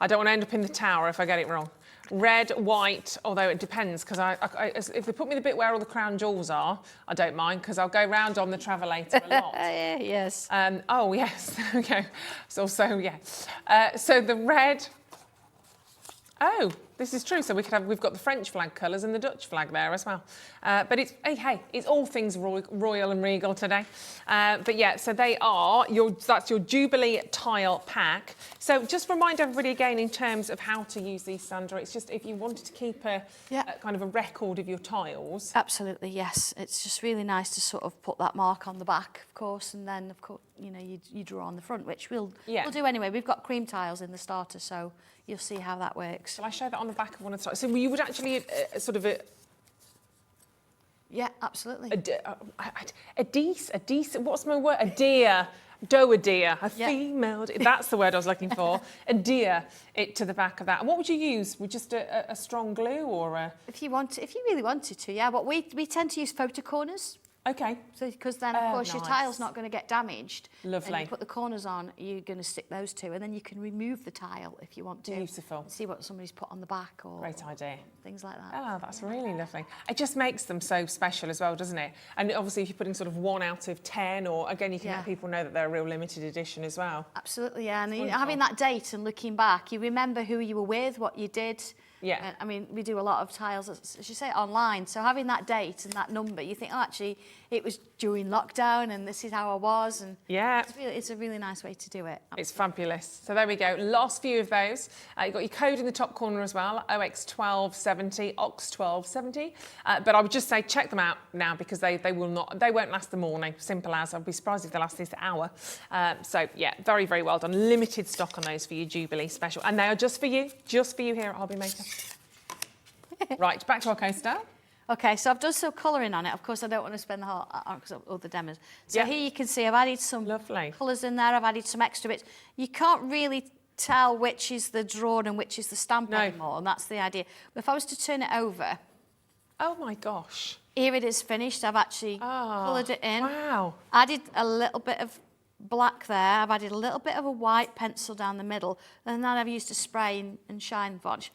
I don't want to end up in the tower if I get it wrong. Red, white, although it depends, because if they put me the bit where all the crown jewels are, I don't mind, because I'll go round on the Travelator a lot. Yes. Oh, yes, there we go. So yeah. So the red... Oh, This is true. So we've got the French flag colours and the Dutch flag there as well. But it's, hey, it's all things royal and regal today. But yeah, so that's your Jubilee tile pack. So just remind everybody again in terms of how to use these, Sandra. It's just if you wanted to keep a kind of a record of your tiles. Absolutely, yes. It's just really nice to sort of put that mark on the back, of course, and then, of course, you know, you draw on the front, which we'll do anyway. We've got cream tiles in the starter, so you'll see how that works. Shall I show that on the back of one of the tiles? So you would actually sort of yeah, absolutely. A decent, what's my word? A deer. A female, that's the word I was looking for. Adhere it to the back of that. And what would you use? Would just a strong glue or a... If you really wanted to, yeah. But we tend to use photo corners. Okay. So because then, of course, your tile's not going to get damaged. Lovely. And you put the corners on, you're going to stick those two, and then you can remove the tile if you want to. Beautiful. See what somebody's put on the back or... Great idea. Things like that. Oh, that's really lovely. It just makes them so special as well, doesn't it? And obviously, if you're putting sort of 1 out of 10, or again, you can let people know that they're a real limited edition as well. Absolutely, yeah. And having that date and looking back, you remember who you were with, what you did. Yeah. I mean, we do a lot of tiles, as you say, online. So having that date and that number, you think, oh, actually, it was during lockdown and this is how I was. And yeah. It's a really nice way to do it. Absolutely. It's fabulous. So there we go. Last few of those. You've got your code in the top corner as well, OX1270, OX1270. But I would just say check them out now because they won't last the morning. Simple as. I'd be surprised if they last this hour. So yeah, very, very well done. Limited stock on those for your Jubilee special. And they are just for you here at Hobbymaker. Right, back to our coaster. Okay, so I've done some colouring on it. Of course, I don't want to spend the whole because of all the demos. So here you can see I've added some colours in there. I've added some extra bits. You can't really tell which is the drawn and which is the stamp anymore, and that's the idea. But if I was to turn it over... Oh, my gosh. Here it is finished. I've actually coloured it in. Wow. Added a little bit of black there. I've added a little bit of a white pencil down the middle, and then I've used a spray and shine varnish.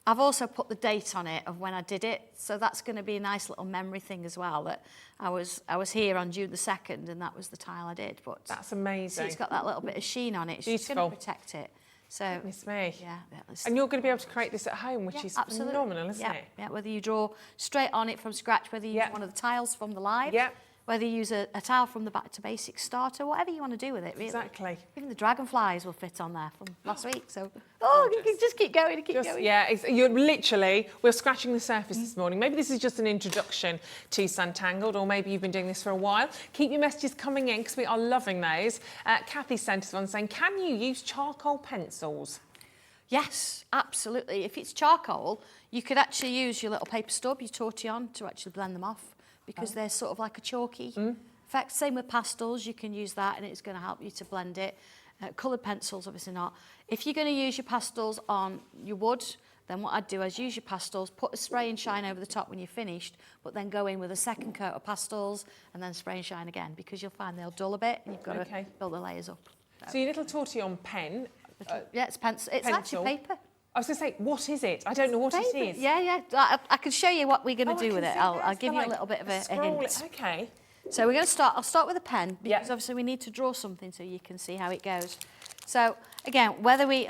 I've also put the date on it of when I did it, so that's going to be a nice little memory thing as well, that I was here on June the 2nd and that was the tile I did. But that's amazing. See, it's got that little bit of sheen on it. It's Beautiful. just going to protect it. So, goodness me. Yeah. And you're going to be able to create this at home, which is phenomenal, isn't it? Yeah, whether you draw straight on it from scratch, whether you use one of the tiles from the live, whether you use a tile from the Back to Basics starter, whatever you want to do with it, really. Exactly. Even the dragonflies will fit on there from last week. So, you can just keep going and keep going. Yeah, we're scratching the surface this morning. Maybe this is just an introduction to Sanntangled, or maybe you've been doing this for a while. Keep your messages coming in because we are loving those. Kathy sent us one saying, can you use charcoal pencils? Yes, absolutely. If it's charcoal, you could actually use your little paper stub, your tortillon, to actually blend them off. Because they're sort of like a chalky effect. Same with pastels, you can use that and it's going to help you to blend it. Coloured pencils, obviously not. If you're going to use your pastels on your wood, then what I'd do is use your pastels, put a spray and shine over the top when you're finished, but then go in with a second coat of pastels and then spray and shine again, because you'll find they'll dull a bit and you've got to build the layers up. So your little tortillon pen... yeah, it's pencil. It's actually paper. I was going to say, what is it? I don't know what it is. Yeah. I can show you what we're going to do with it. I'll give you a little bit of a hint. Okay. So we're going to start. I'll start with a pen because obviously we need to draw something so you can see how it goes. So again, whether we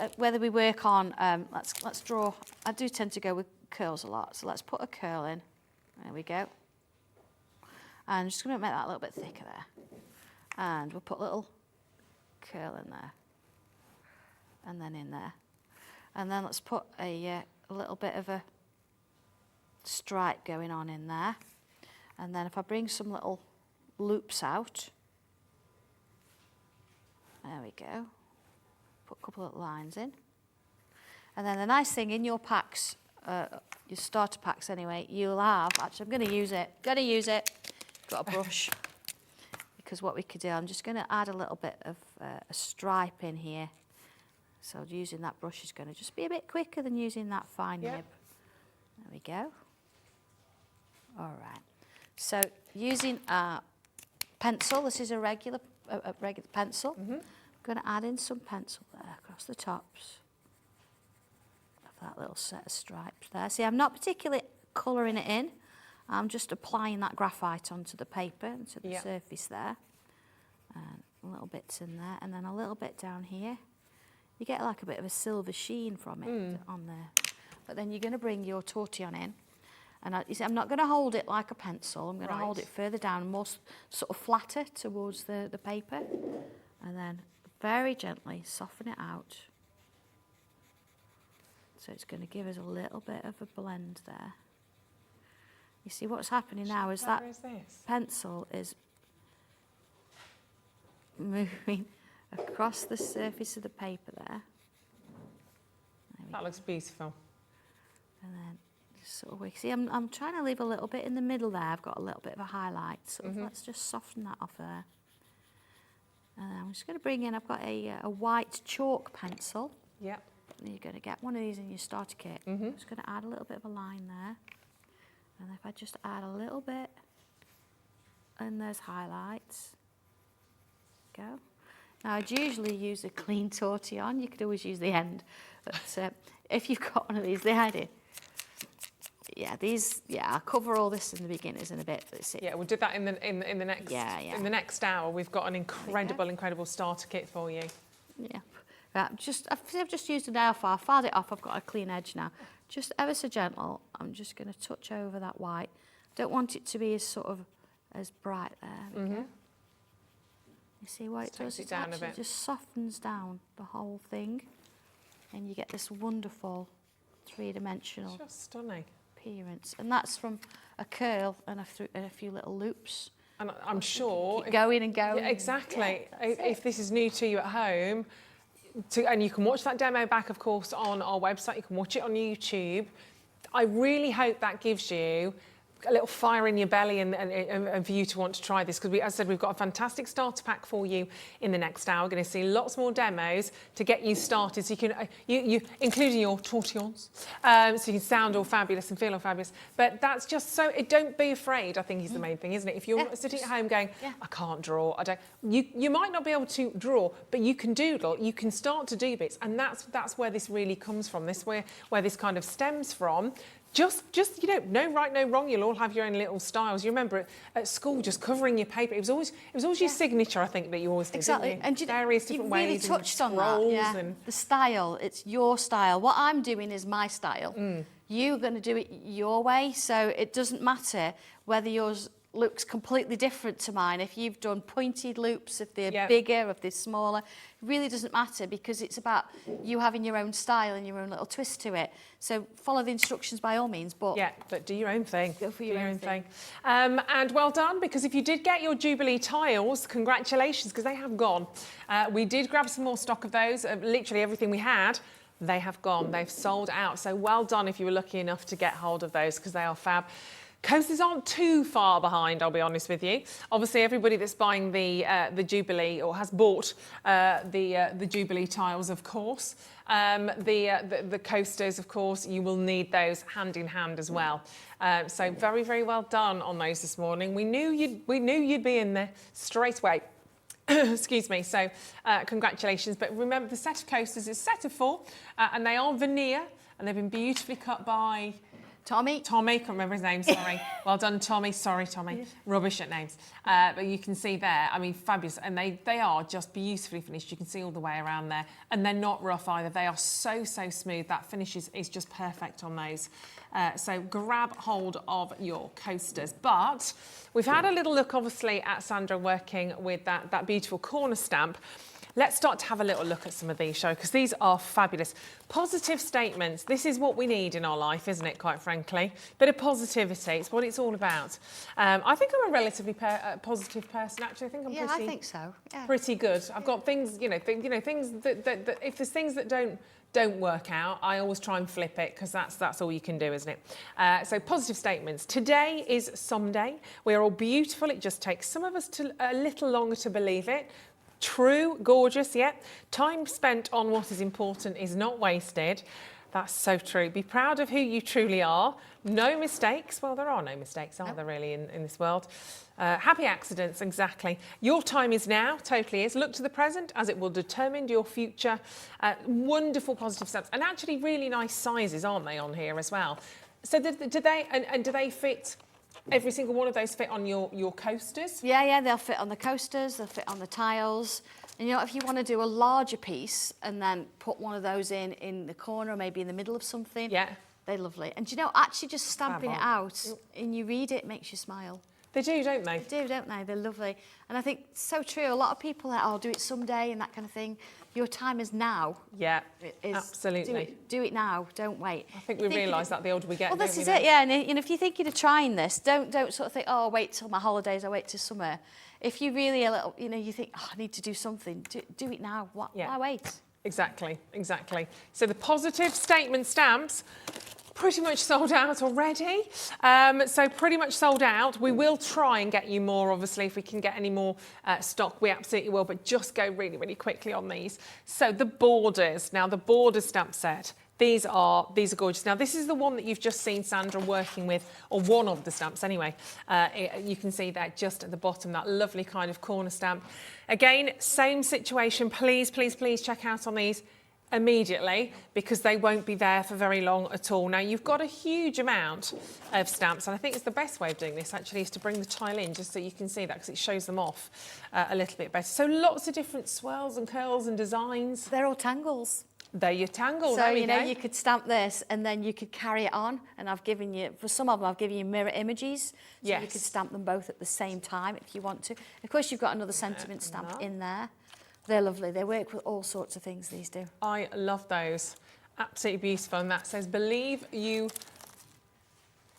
work on, let's draw. I do tend to go with curls a lot. So let's put a curl in. There we go. And I'm just going to make that a little bit thicker there. And we'll put a little curl in there. And then in there. And then let's put a little bit of a stripe going on in there. And then if I bring some little loops out, there we go. Put a couple of lines in. And then the nice thing in your packs, your starter packs anyway, you'll have, actually I'm going to use it, got a brush. Because what we could do, I'm just going to add a little bit of a stripe in here. So using that brush is going to just be a bit quicker than using that fine nib. There we go. All right. So using a pencil, this is a regular pencil. I'm going to add in some pencil there across the tops of that little set of stripes there. See, I'm not particularly colouring it in. I'm just applying that graphite onto the paper and to the surface there. And a little bits in there, and then a little bit down here. You get like a bit of a silver sheen from it on there. But then you're going to bring your tortillon in. And you see, I'm not going to hold it like a pencil. I'm going to hold it further down, more sort of flatter towards the paper. And then very gently soften it out. So it's going to give us a little bit of a blend there. You see what's happening now is that pencil is moving across the surface of the paper there. That looks beautiful. And then just sort of, see, I'm trying to leave a little bit in the middle there. I've got a little bit of a highlight. So let's just soften that off there. And then I'm just going to bring in, I've got a white chalk pencil. Yep. You're going to get one of these in your starter kit. I'm just going to add a little bit of a line there. And if I just add a little bit, and there's highlights. Go. Now, I'd usually use a clean tortillon. You could always use the end. But if you've got one of these, the idea. Yeah, I'll cover all this in the beginners in a bit. But yeah, we'll do that in the next in the next hour. We've got an incredible starter kit for you. Yeah. I've just used a nail file, filed it off. I've got a clean edge now. Just ever so gentle. I'm just going to touch over that white. Don't want it to be as bright there. There we go. You see what it does? It down a bit. Just softens down the whole thing, and you get this wonderful three-dimensional. Just stunning appearance. And that's from a curl and a few little loops. And I'm sure keep going and going. Yeah, exactly. Yeah, if this is new to you at home. And you can watch that demo back, of course, on our website. You can watch it on YouTube. I really hope that gives you a little fire in your belly and for you to want to try this, because as I said, we've got a fantastic starter pack for you in the next hour. We're going to see lots more demos to get you started, so you can, including your tortillons, so you can sound all fabulous and feel all fabulous. But that's just so, don't be afraid, I think is the main thing, isn't it? If you're sitting at home going, I can't draw, you might not be able to draw, but you can doodle, you can start to do bits, and that's where this really comes from, where this kind of stems from. Just no right, no wrong. You'll all have your own little styles. You remember at school, just covering your paper. It was always your signature, I think, that you always did. Exactly, didn't you? and various different you really ways. touched on that. Yeah. And the style. It's your style. What I'm doing is my style. You're going to do it your way, so it doesn't matter whether yours looks completely different to mine. If you've done pointed loops, if they're bigger, if they're smaller, it really doesn't matter, because it's about you having your own style and your own little twist to it. So follow the instructions by all means, but do your own thing. Go for your own thing. And well done, because if you did get your Jubilee tiles, congratulations, because they have gone. We did grab some more stock of those, literally everything we had. They have gone, they've sold out. So well done if you were lucky enough to get hold of those, because they are fab. Coasters aren't too far behind, I'll be honest with you. Obviously, everybody that's buying the Jubilee or has bought the Jubilee tiles, of course, the coasters, of course, you will need those hand in hand as well. So very, very well done on those this morning. We knew you'd be in there straight away. Excuse me. So congratulations. But remember, the set of coasters is a set of 4, and they are veneer, and they've been beautifully cut by Tommy, can't remember his name, sorry. Well done, Tommy. Sorry, Tommy. Rubbish at names. But you can see there, I mean, fabulous. And they are just beautifully finished. You can see all the way around there. And they're not rough either. They are so smooth. That finish is just perfect on those. So grab hold of your coasters. But we've had a little look, obviously, at Sandra working with that beautiful corner stamp. Let's start to have a little look at some of these, shall we? Because these are fabulous. Positive statements. This is what we need in our life, isn't it, quite frankly? Bit of positivity. It's what it's all about. I think I'm a relatively positive person, actually. I think I'm I think so. Yeah. Pretty good. I've got things, things that if there's things that don't work out, I always try and flip it, because that's all you can do, isn't it? So positive statements. Today is someday. We are all beautiful. It just takes some of us a little longer to believe it. True, gorgeous, yeah. Time spent on what is important is not wasted. That's so true. Be proud of who you truly are. No mistakes. Well, there are no mistakes, are there really, in this world? Happy accidents, exactly. Your time is now, totally is. Look to the present, as it will determine your future. Wonderful positive steps. And actually really nice sizes, aren't they, on here as well? So do they fit... Every single one of those fit on your coasters? Yeah, they'll fit on the coasters, they'll fit on the tiles. And if you want to do a larger piece and then put one of those in the corner, or maybe in the middle of something, They're lovely. And do you know, actually just stamping it out and you read it makes you smile. They do, don't they? They do, don't they? They're lovely. And I think it's so true. A lot of people are, I'll do it someday and that kind of thing. Your time is now. Yeah, absolutely. Do it now, don't wait. I think we realise that the older we get, well, this is it, yeah. And if you're thinking of trying this, don't sort of think, oh, I'll wait till my holidays, I'll wait till summer. If you really, you think, oh, I need to do something, do it now. Why wait? Exactly. So the positive statement stamps, pretty much sold out already. So pretty much sold out. We will try and get you more, obviously, if we can get any more stock, we absolutely will, but just go really, really quickly on these. So the borders, now the border stamp set, these are gorgeous. Now, this is the one that you've just seen Sandra working with, or one of the stamps anyway. You can see there just at the bottom, that lovely kind of corner stamp. Again, same situation. Please, please, please check out on these immediately, because they won't be there for very long at all. Now, you've got a huge amount of stamps, and I think it's the best way of doing this actually is to bring the tile in just so you can see that, because it shows them off a little bit better. So lots of different swirls and curls and designs. They're all tangles. They're your tangles. So, you could stamp this and then you could carry it on, and I've given you, for some of them, I've given you mirror images, so you could stamp them both at the same time if you want to. Of course, you've got another sentiment stamp in there. They're lovely. They work with all sorts of things, these do. I love those. Absolutely beautiful. And that says, believe you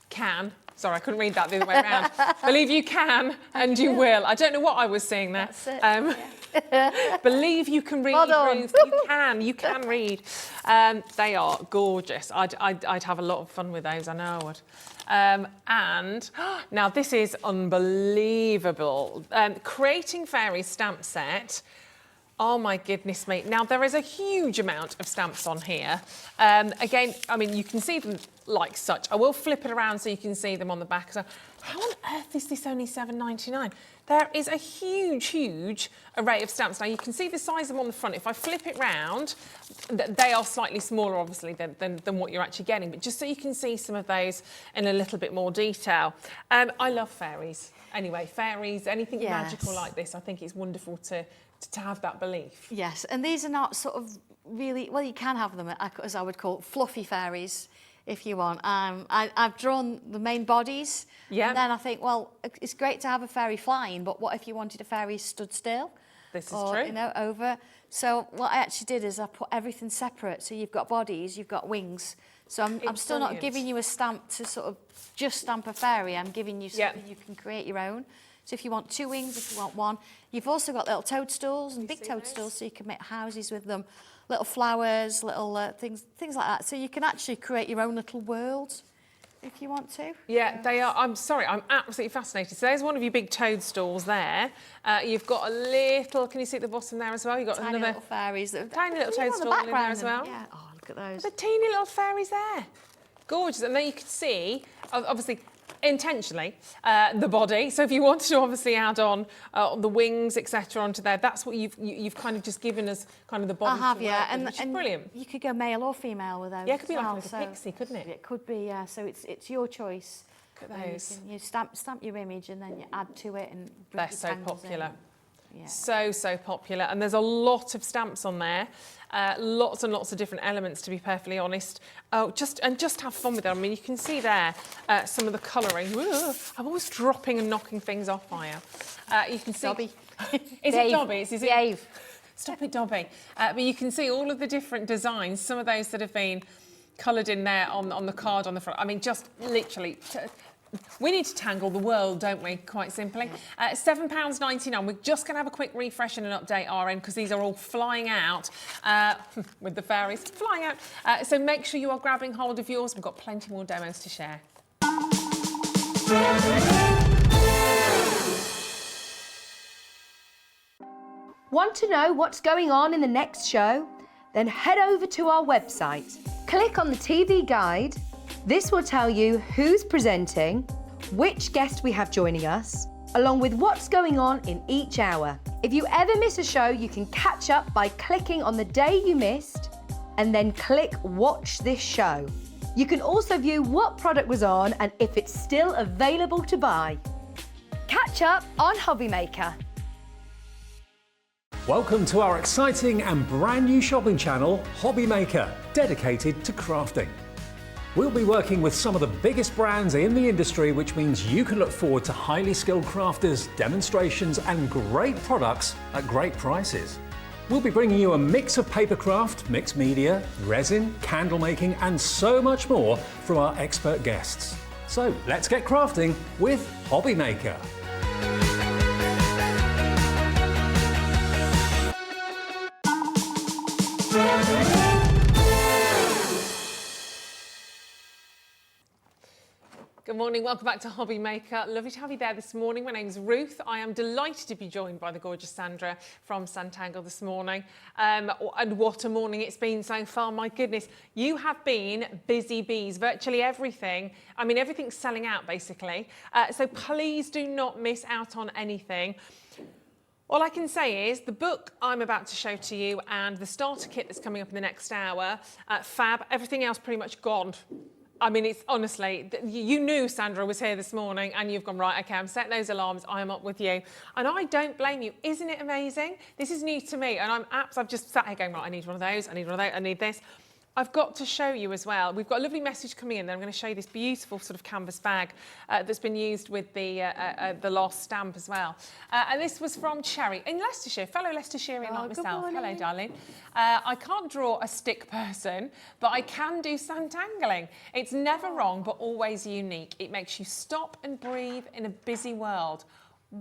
can. Sorry, I couldn't read that the other way around. Believe you can and you will. I don't know what I was saying there. That's it. Believe you can read, Ruth. You can read. They are gorgeous. I'd have a lot of fun with those, I know I would. And now this is unbelievable. Creating Fairies stamp set. Oh my goodness me. Now there is a huge amount of stamps on here. Again, I mean, you can see them like such. I will flip it around so you can see them on the back. So how on earth is this only £7.99? There is a huge, huge array of stamps. Now you can see the size of them on the front. If I flip it round, they are slightly smaller, obviously, than what you're actually getting. But just so you can see some of those in a little bit more detail. I love fairies. Anyway, fairies, anything magical like this, I think it's wonderful to have that belief. Yes, and these are not sort of really, well, you can have them as I would call fluffy fairies if you want. I've drawn the main bodies, and then I think, well, it's great to have a fairy flying, but what if you wanted a fairy stood still? This is true. Over. So what I actually did is I put everything separate. So you've got bodies, you've got wings. So I'm still not giving you a stamp to sort of just stamp a fairy. I'm giving you something you can create your own. So if you want two wings, if you want one. You've also got little toadstools and big toadstools, so you can make houses with them. Little flowers, little things like that. So you can actually create your own little world if you want to. Yeah, they are. I'm sorry, I'm absolutely fascinated. So there's one of your big toadstools there. You've got a little, can you see at the bottom there as well? You've got tiny another little fairies. Tiny little toadstool in there as well. Yeah, oh, look at those. The teeny little fairies there. Gorgeous. And then you can see, obviously, intentionally, the body. So if you wanted to obviously add on the wings, etc., onto there, that's what you've kind of just given us, kind of the body. I have, to yeah, work with, which is brilliant. You could go male or female with those. Yeah, it could be like a little pixie, couldn't it? It could be, yeah. So it's your choice. Look at those. You stamp your image and then you add to it and. They're so popular. Yeah. So popular, and there's a lot of stamps on there, lots and lots of different elements, to be perfectly honest. Just have fun with it. I mean, you can see there some of the colouring. I'm always dropping and knocking things off, Maya. You can see. Dobby. Is it Dobby's? Is it? Dave. Stop it, Dobby. But you can see all of the different designs. Some of those that have been coloured in there on the card on the front. I mean, just literally. We need to tangle the world, don't we, quite simply. £7.99. We're just going to have a quick refresh and an update our end, because these are all flying out with the fairies flying out. So make sure you are grabbing hold of yours. We've got plenty more demos to share. Want to know what's going on in the next show? Then head over to our website. Click on the TV guide. This will tell you who's presenting, which guest we have joining us, along with what's going on in each hour. If you ever miss a show, you can catch up by clicking on the day you missed and then click Watch This Show. You can also view what product was on and if it's still available to buy. Catch up on Hobbymaker. Welcome to our exciting and brand new shopping channel, Hobbymaker, dedicated to crafting. We'll be working with some of the biggest brands in the industry, which means you can look forward to highly skilled crafters, demonstrations and great products at great prices. We'll be bringing you a mix of papercraft, mixed media, resin, candle making and so much more from our expert guests. So let's get crafting with Hobbymaker. Good morning, welcome back to Hobbymaker. Lovely to have you there this morning. My name's Ruth. I am delighted to be joined by the gorgeous Sandra from Sanntangle this morning. And what a morning it's been so far, my goodness. You have been busy bees, virtually everything. I mean, everything's selling out basically. So please do not miss out on anything. All I can say is the book I'm about to show to you and the starter kit that's coming up in the next hour, fab, everything else pretty much gone. I mean, it's honestly, you knew Sandra was here this morning and you've gone, right, okay, I'm setting those alarms, I'm up with you. And I don't blame you. Isn't it amazing? This is new to me and I've just sat here going, right, I need one of those, I need one of those, I need this. I've got to show you as well. We've got a lovely message coming in. I'm going to show you this beautiful sort of canvas bag that's been used with the last stamp as well. And this was from Cherry in Leicestershire, fellow Leicestershirean like myself. Hello, darling. I can't draw a stick person, but I can do Sanntangling. It's never wrong, but always unique. It makes you stop and breathe in a busy world.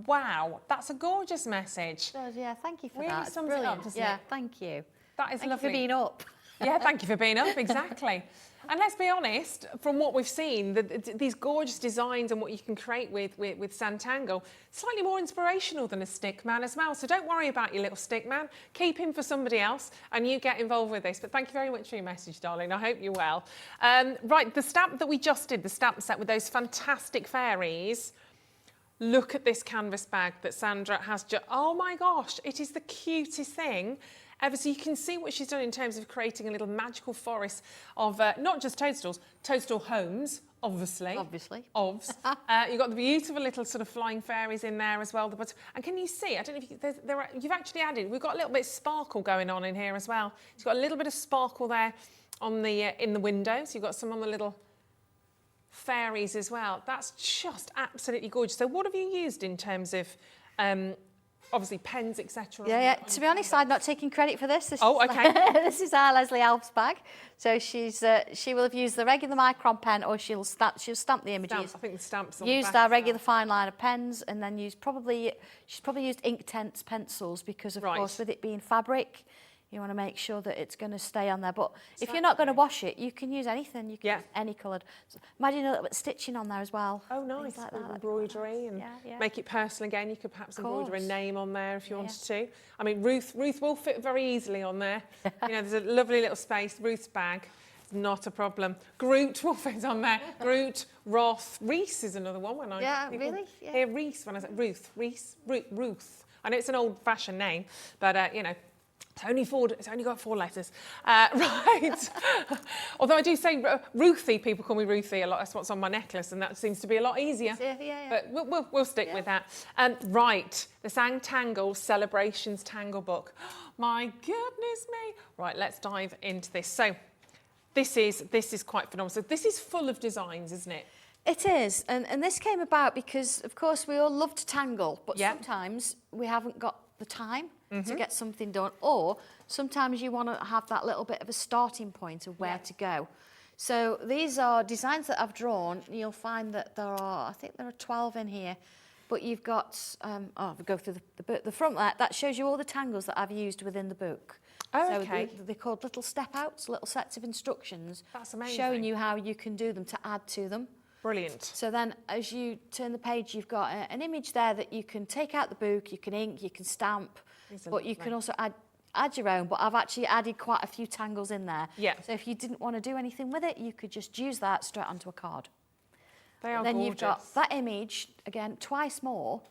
Wow, that's a gorgeous message. Yeah, thank you for really that. Sums it up, doesn't yeah, it? thank you. That is Thank lovely. you for being up. Yeah, thank you for being up, exactly. And let's be honest, from what we've seen, these gorgeous designs and what you can create with Sanntangle, slightly more inspirational than a stick man as well. So don't worry about your little stick man. Keep him for somebody else and you get involved with this. But thank you very much for your message, darling. I hope you're well. Right, the stamp that we just did, the stamp set with those fantastic fairies. Look at this canvas bag that Sandra has just, oh my gosh, it is the cutest thing ever. So you can see what she's done in terms of creating a little magical forest of not just toadstools, toadstool homes, obviously. Obviously. Ovs. You've got the beautiful little sort of flying fairies in there as well. And can you see, I don't know if you've actually added, we've got a little bit of sparkle going on in here as well. It's got a little bit of sparkle there on the in the windows. You've got some on the little fairies as well. That's just absolutely gorgeous. So what have you used in terms of obviously pens, etc.? Yeah. To be honest, I'm not taking credit for this. Okay. This is our Leslie Alf's bag. So she will have used the regular micron pen, or she'll stamp the images. I think the stamps on used the back our regular fine liner pens, and then she's probably used Inktense pencils because, of course, with it being fabric, you want to make sure that it's going to stay on there. But if you're not going to wash it, you can use anything. You can use any coloured. So imagine a little bit of stitching on there as well. Oh, nice. Like With embroidery and make it personal again. You could perhaps embroider a name on there if you wanted to. I mean, Ruth will fit very easily on there. You know, there's a lovely little space. Ruth's bag, not a problem. Groot will fit on there. Groot, Roth, Reese is another one. Hear Reese when I say Ruth. Ruth. I know it's an old-fashioned name, but you know. It's only got 4 letters. Right. Although I do say Ruthie, people call me Ruthie a lot. That's what's on my necklace, and that seems to be a lot easier. Yeah. But we'll stick with that. Right, the Sanntangle Celebrations Tangle book. My goodness me. Right, let's dive into this. So this is quite phenomenal. So this is full of designs, isn't it? It is, and this came about because, of course, we all love to tangle, but sometimes we haven't got the time to get something done, or sometimes you want to have that little bit of a starting point of where to go. So these are designs that I've drawn. You'll find that I think there are 12 in here, but you've got, we go through the front there, that shows you all the tangles that I've used within the book. Oh, okay. So they're called little step outs, little sets of instructions. That's amazing. Showing you how you can do them to add to them. Brilliant. So then as you turn the page, you've got an image there that you can take out the book, you can ink, you can stamp, but you can also add your own. But I've actually added quite a few tangles in there. Yeah. So if you didn't want to do anything with it, you could just use that straight onto a card. They are then gorgeous. You've got that image, again, twice more,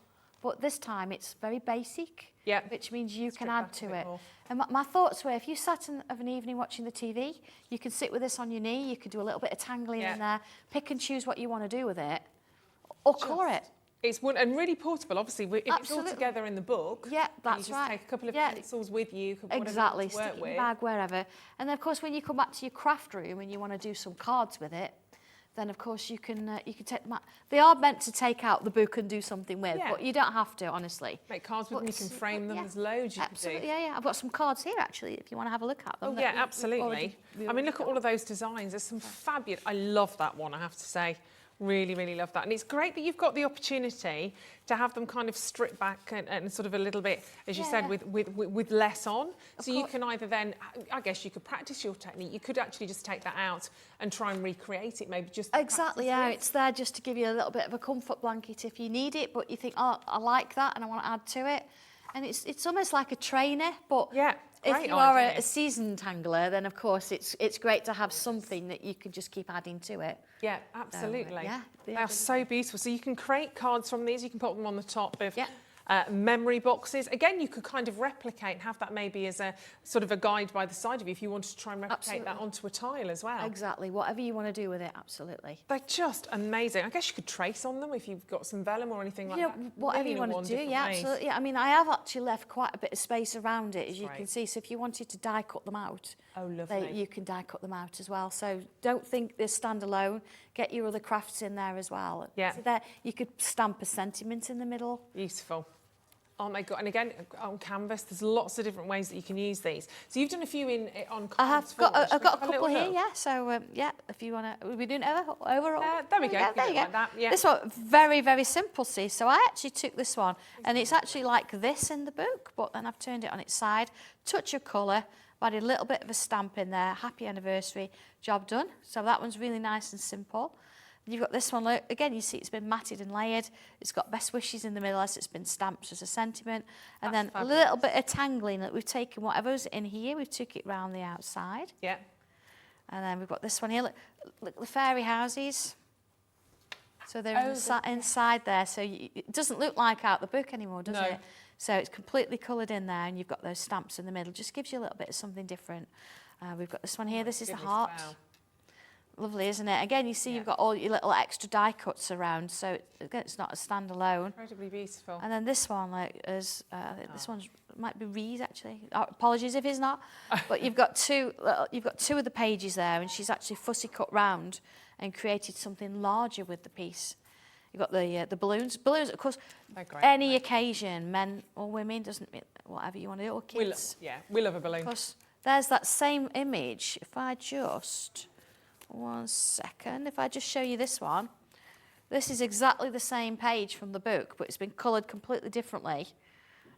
but this time it's very basic, which means you can add to it. And my thoughts were, if you sat of an evening watching the TV, you could sit with this on your knee, you could do a little bit of tangling in there, pick and choose what you want to do with it, or colour it. It's one and really portable. Obviously, if it's all Absolutely. together in the book, Yeah, that's you just right. take a couple of Yeah. pencils with you, whatever Exactly, you want to work stick it in with. your bag wherever. And then, of course, when you come back to your craft room and you want to do some cards with it, then of course you can take them out. They are meant to take out the book and do something with, Yeah. but you don't have to, honestly. Make cards with them, you can frame them. Yeah. There's loads you Absolutely, can do. yeah. I've got some cards here actually, if you want to have a look at them. Oh that yeah, we've absolutely. we've I mean, look got. at all of those designs. There's some fabulous. I love that one, I have to say. Really, really love that. And it's great that you've got the opportunity to have them kind of stripped back and sort of a little bit, as you said, with less on. So you can either then, I guess you could practice your technique. You could actually just take that out and try and recreate it, maybe just Exactly, yeah. It's there just to give you a little bit of a comfort blanket if you need it, but you think, oh, I like that and I want to add to it. And it's almost like a trainer, but Yeah, if great you are idea. a seasoned tangler, then of course it's great to have something that you can just keep adding to it. Yeah, absolutely. yeah, They are so beautiful. So you can create cards from these. You can put them on the top of Yeah. memory boxes. Again, you could kind of replicate and have that maybe as a sort of a guide by the side of you if you wanted to try and replicate that onto a tile as well. Exactly, whatever you want to do with it, absolutely. They're just amazing. I guess you could trace on them if you've got some vellum or anything like that. Whatever Million you and want one to do, different yeah, ways. absolutely. I mean, I have actually left quite a bit of space around it, as you Right. can see. So if you wanted to die cut them out, Oh, lovely. you can die cut them out as well. So don't think they're standalone. Get your other crafts in there as well. Yeah. So there, you could stamp a sentiment in the middle. Beautiful. Oh my God. And again, on canvas, there's lots of different ways that you can use these. So you've done a few on cards. I have got, for us. I've got a Shall we have couple here, little yeah. So yeah, if you want to, we're doing overall. There we go. Yeah, Give there it you go. like that, yeah. This one, very, very simple, see. So I actually took this one, and it's actually like this in the book, but then I've turned it on its side. Touch of colour, added a little bit of a stamp in there. Happy anniversary, job done. So that one's really nice and simple. You've got this one, look, again, you see it's been matted and layered. It's got best wishes in the middle as it's been stamped as a sentiment. And That's then fabulous. a little bit of tangling that we've taken whatever's in here, we've took it round the outside. Yeah. And then we've got this one here, look the fairy houses. So they're inside there, so it doesn't look like out the book anymore, does No. it? So it's completely coloured in there, and you've got those stamps in the middle. Just gives you a little bit of something different. We've got this one here, this is the Goodness, heart. wow. Lovely, isn't it? Again, you see you've got all your little extra die cuts around, so again, it's not a standalone. Incredibly beautiful. And then this one, like, is this one's might be Reed actually. Apologies if it's not. But you've got two of the pages there, and she's actually fussy cut round and created something larger with the piece. You've got the balloons. Balloons, of course, They're great, any occasion, men or women, doesn't whatever you want to do, or kids. We love a balloon. Of course, there's that same image. If I just 1 second, if I just show you this one, this is exactly the same page from the book, but it's been coloured completely differently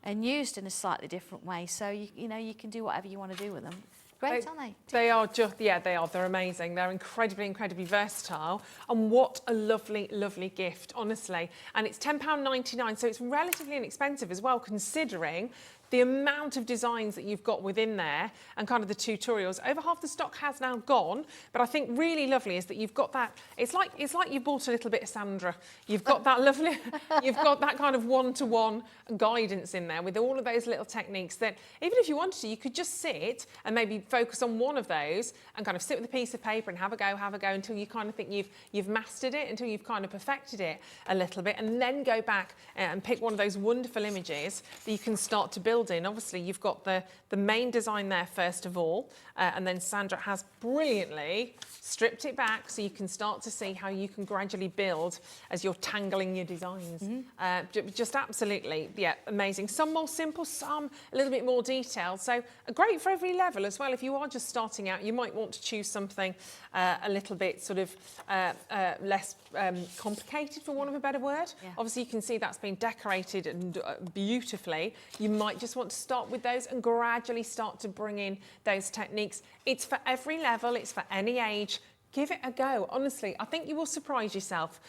and used in a slightly different way. So you know you can do whatever you want to do with them. Great, aren't they? They are just, yeah, they are. They're amazing. They're incredibly, incredibly versatile. And what a lovely, lovely gift, honestly. And it's £10.99, so it's relatively inexpensive as well, considering the amount of designs that you've got within there and kind of the tutorials. Over half the stock has now gone, but I think really lovely is that you've got that. It's like you've bought a little bit of Sandra. You've got that lovely, you've got that kind of one-to-one guidance in there with all of those little techniques that even if you wanted to, you could just sit and maybe focus on one of those and kind of sit with a piece of paper and have a go until you kind of think you've mastered it, until you've kind of perfected it a little bit, and then go back and pick one of those wonderful images that you can start to build in. Obviously, you've got the main design there first of all, and then Sandra has brilliantly stripped it back so you can start to see how you can gradually build as you're tangling your designs. Just absolutely, yeah, amazing. Some more simple, some a little bit more detailed. So great for every level as well. If you are just starting out, you might want to choose something a little bit sort of less complicated, for want of a better word. Yeah. Obviously, you can see that's been decorated and beautifully. You might just want to start with those and gradually start to bring in those techniques. It's for every level, it's for any age. Give it a go. Honestly, I think you will surprise yourself.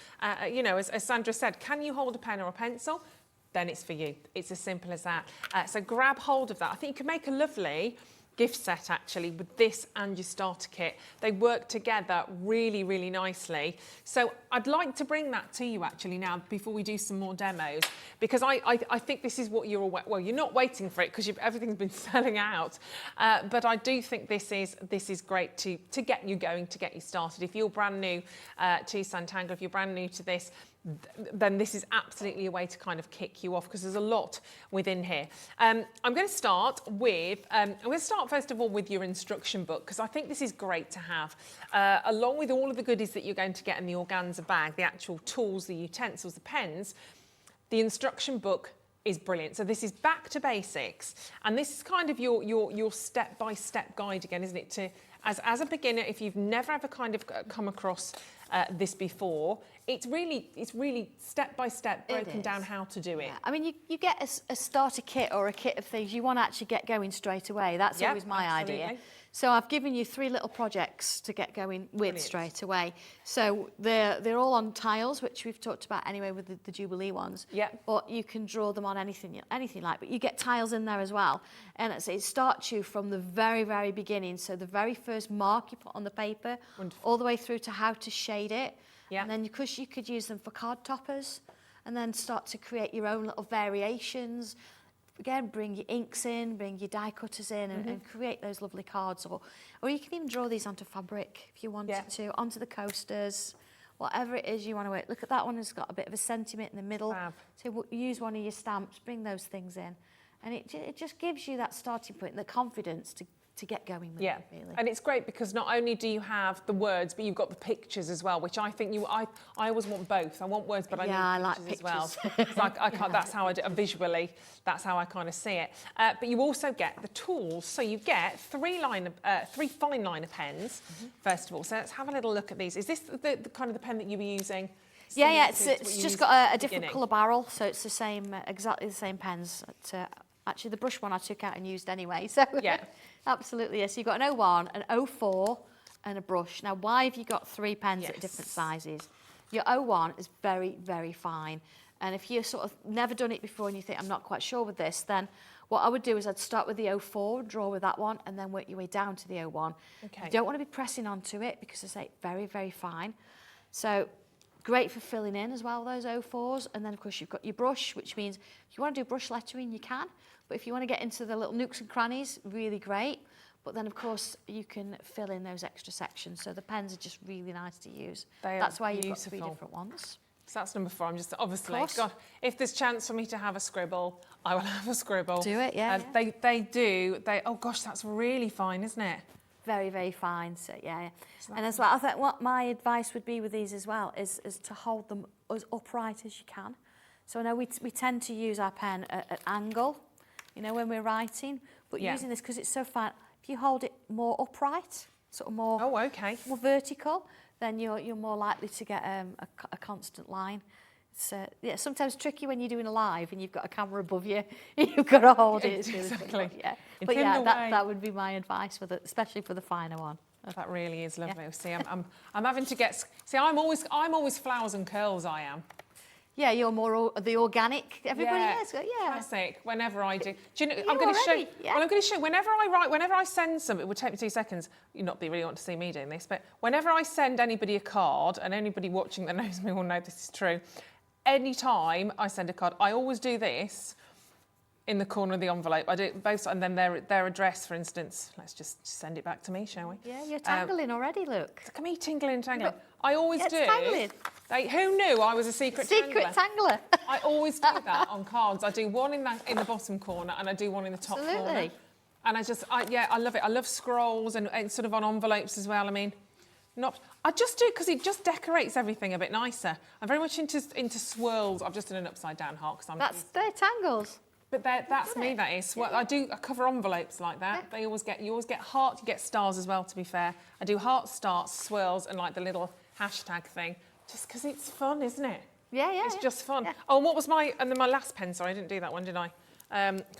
You know, as Sandra said, can you hold a pen or a pencil? Then it's for you. It's as simple as that. So grab hold of that. I think you can make a lovely gift set actually with this and your starter kit. They work together really, really nicely. So I'd like to bring that to you actually now before we do some more demos, because I think this is what you're, well, you're not waiting for it because everything's been selling out, but I do think this is great to get you going, to get you started. If you're brand new to Sanntangle, if you're brand new to this, then this is absolutely a way to kind of kick you off, because there's a lot within here. I'm going to start with, first of all with your instruction book, because I think this is great to have, along with all of the goodies that you're going to get in the organza bag, the actual tools, the utensils, the pens. The instruction book is brilliant. So this is back to basics, and this is kind of your step-by-step guide again, isn't it? To as a beginner, if you've never ever kind of come across this before, it's really step by step broken down how to do it. Yeah. I mean, you get a starter kit or a kit of things you want to actually get going straight away. That's always my idea. So I've given you 3 little projects to get going with straight away. So they're all on tiles, which we've talked about anyway with the Jubilee ones. Yeah. But you can draw them on anything like. But you get tiles in there as well, and it starts you from the very, very beginning. So the very first mark you put on the paper, all the way through to how to shade it. Yeah. And then you could use them for card toppers, and then start to create your own little variations. Again, bring your inks in, bring your die cutters in, and create those lovely cards. Or you can even draw these onto fabric if you wanted to, onto the coasters, whatever it is you want to work. Look at that one, it's got a bit of a sentiment in the middle. Fab. So use one of your stamps, bring those things in. And it just gives you that starting point, the confidence to get going with it, really. And it's great because not only do you have the words, but you've got the pictures as well, which I think I always want both. I want words, but I need pictures as well. I can't, that's how I do it visually. That's how I kind of see it. But you also get the tools. So you get 3 fine liner pens, first of all. So let's have a little look at these. Is this the kind of the pen that you were using? Yeah, it's just got a different colour barrel, so it's the same, exactly the same pens. Actually, the brush one I took out and used anyway. So yeah, absolutely. Yes, you've got an 01, an 04, and a brush. Now, why have you got 3 pens at different sizes? Your 01 is very, very fine. And if you've sort of never done it before and you think, I'm not quite sure with this, then what I would do is I'd start with the 04, draw with that one, and then work your way down to the 01. Okay. You don't want to be pressing onto it because I say very, very fine. So great for filling in as well, those 04s. And then, of course, you've got your brush, which means if you want to do brush lettering, you can. But if you want to get into the little nooks and crannies, really great. But then, of course, you can fill in those extra sections. So the pens are just really nice to use. That's why you've got 3 different ones. So that's number 4. I'm just obviously, God, if there's chance for me to have a scribble, I will have a scribble. Do it, yeah. They do. Oh gosh, that's really fine, isn't it? Very, very fine. So yeah. And as well, I think what my advice would be with these as well is to hold them as upright as you can. So I know we tend to use our pen at angle, you know, when we're writing, but using this because it's so fine. If you hold it more upright, sort of more more vertical, then you're more likely to get a constant line. It's sometimes tricky when you're doing a live and you've got a camera above you. You've got to hold it. It's really exactly. But yeah, that would be my advice for especially for the finer one. That really is lovely. Yeah. See, I'm having to get. See, I'm always flowers and curls. I am. Yeah, you're more the organic. Everybody is. Yeah. Classic. Whenever I do. Do you know? I'm going to show. Yeah. Well, I'm going to show. Whenever I write, whenever I send some, it would take me 2 seconds. You'd not really want to see me doing this, but whenever I send anybody a card, and anybody watching that knows me will know this is true. Any time I send a card, I always do this in the corner of the envelope. I do it both, and then their address, for instance. Let's just send it back to me, shall we? Yeah, you're tangling already. Look. Look at me tingling and tangling. I always do. Tangling. Who knew I was a secret tangler? I always do that on cards. I do one in the bottom corner, and I do one in the top corner. And I love it. I love scrolls and sort of on envelopes as well. I mean, I just do it because it just decorates everything a bit nicer. I'm very much into swirls. I've just done an upside down heart because they're tangles. But that's me. That is. Well, I cover envelopes like that. Yeah. You always get heart. You get stars as well. To be fair, I do heart, stars, swirls, and like the little hashtag thing, just because it's fun, isn't it? Yeah. It's just fun. Yeah. Oh, and what was my last pen? Sorry, I didn't do that one, did I?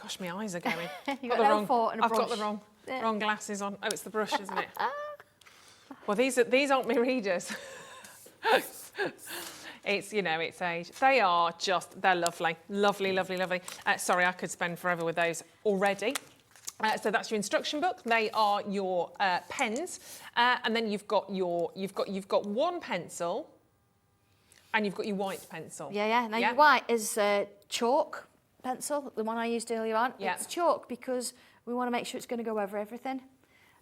Gosh, my eyes are going. You've got the wrong. I've got the wrong glasses on. Oh, it's the brush, isn't it? Well, these aren't my readers. It's age. They're lovely. Lovely. Sorry, I could spend forever with those already. So that's your instruction book. They are your pens, and then you've got one pencil, and you've got your white pencil. Yeah. Now your white is chalk pencil, the one I used earlier on. Yeah. It's chalk because we want to make sure it's going to go over everything.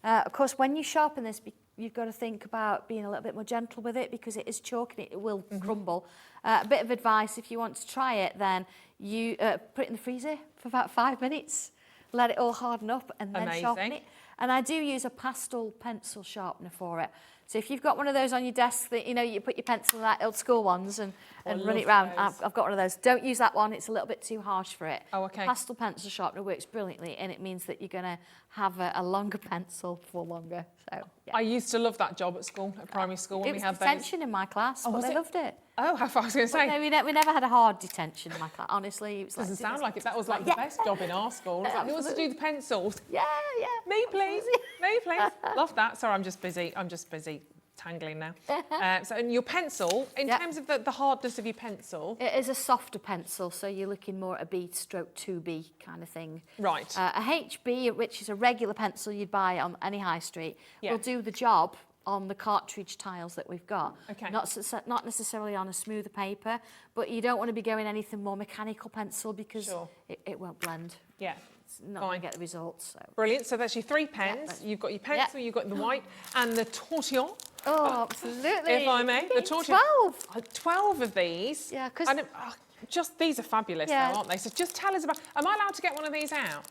Of course, when you sharpen this, you've got to think about being a little bit more gentle with it because it is chalk and it will crumble. A bit of advice, if you want to try it, then you put it in the freezer for about 5 minutes, let it all harden up and then sharpen it. And I do use a pastel pencil sharpener for it. So if you've got one of those on your desk that, you put your pencil in that old school ones and run it round, I've got one of those. Don't use that one, it's a little bit too harsh for it. Oh, okay. The pastel pencil sharpener works brilliantly and it means that you're going to have a longer pencil for longer. So, yeah. I used to love that job at school, at primary school. When It we was had detention in my class, but they loved it. Oh, how far I was going to say. No, we never had a hard detention in my class, honestly. It was Doesn't sound like it. That was like the best job in our school. It was like, who wants to do the pencils? Yeah. Me, please. Me, please. Love that. Sorry, I'm just busy tangling now. So, and your pencil, in terms of the hardness of your pencil. It is a softer pencil, so you're looking more at a B stroke 2B kind of thing. Right. A HB, which is a regular pencil you'd buy on any high street, will do the job on the cartridge tiles that we've got. Okay. Not necessarily on a smoother paper, but you don't want to be going anything more mechanical pencil because it won't blend. Yeah. It's not going to get the results. So. Brilliant. So that's your 3 pens. You've got your pencil, you've got the white, and the tortillon. Oh, absolutely. If I may. The tortillon. 12. 12 of these. Yeah, because... just these are fabulous though, aren't they? So just tell us about... Am I allowed to get one of these out?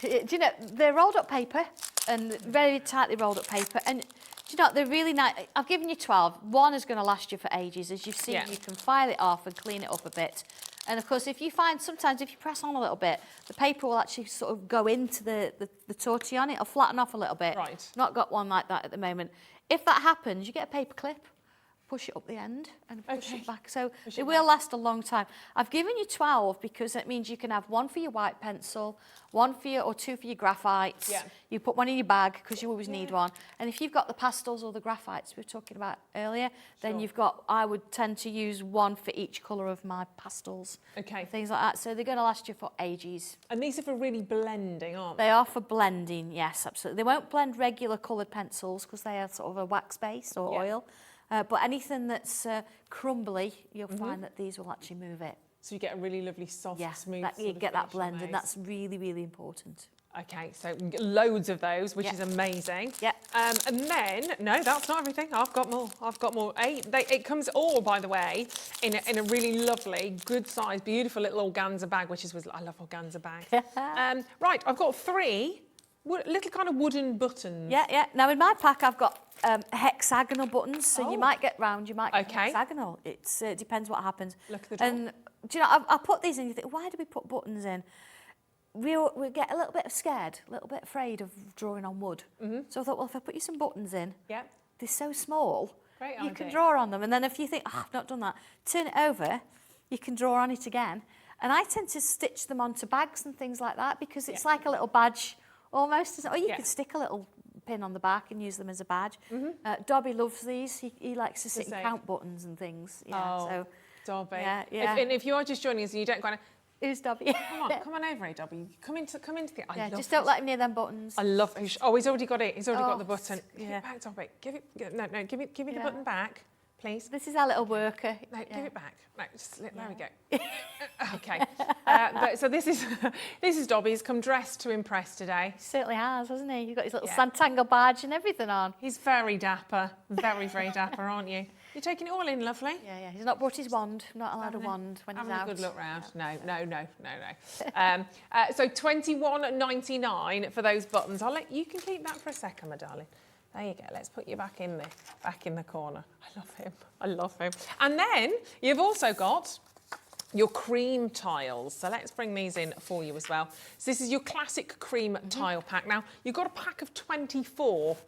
Do you know, they're rolled up paper and very tightly rolled up paper. And do you know, they're really nice. I've given you 12. One is going to last you for ages. As you've seen, you can file it off and clean it up a bit. And of course, if you find sometimes if you press on a little bit, the paper will actually sort of go into the tortillon. It'll flatten off a little bit. Right. Not got one like that at the moment. If that happens, you get a paper clip, push it up the end and push it back. So it will last a long time. I've given you 12 because it means you can have one for your white pencil, one for your, or 2 for your graphites. Yeah. You put one in your bag because you always need one. And if you've got the pastels or the graphites we were talking about earlier, then you've got, I would tend to use one for each colour of my pastels. Okay. Things like that. So they're going to last you for ages. And these are for really blending, aren't they? They are for blending, yes, absolutely. They won't blend regular coloured pencils because they are sort of a wax base or oil. But anything that's crumbly, you'll find that these will actually move it. So you get a really lovely, soft, smooth you get that blend, and that's really, really important. Okay, so we get loads of those, which is amazing. Yeah. And then, no, that's not everything. I've got more. I've got more. It comes all, by the way, in a really lovely, good size, beautiful little organza bag, I love organza bags. Right, I've got 3 little kind of wooden buttons. Yeah. Now in my pack, I've got hexagonal buttons, so you might get round, you might get hexagonal. It depends what happens. Look at the door. And do you know, I put these in, you think, why do we put buttons in? We get a little bit scared, a little bit afraid of drawing on wood. So I thought, well, if I put you some buttons in, they're so small, you can draw on them. And then if you think, I've not done that, turn it over, you can draw on it again. And I tend to stitch them onto bags and things like that because it's like a little badge almost. Or you could stick a little pin on the back and use them as a badge. Dobby loves these. He likes to sit and count buttons and things. So Dobby. Yeah. And if you are just joining us and you don't kind of... Who's Dobby? Come on over here, Dobby. Come into the... just don't let him near them buttons. I love... Oh, he's already got it. He's already got the button. Give it back, Dobby. Give me the button back, please. This is our little worker. No, give it back. No, there we go. Okay. So this is Dobby. He's come dressed to impress today. He certainly has, hasn't he? He's got his little Sanntangle badge and everything on. He's very dapper. Very, very dapper, aren't you? You're taking it all in, lovely. Yeah. He's not brought his wand. Not allowed a wand when he's out. Having a good look round. No. So $21.99 for those buttons. You can keep that for a second, my darling. There you go. Let's put you back in the corner. I love him. And then you've also got your cream tiles. So let's bring these in for you as well. So this is your classic cream tile pack. Now, you've got a pack of 24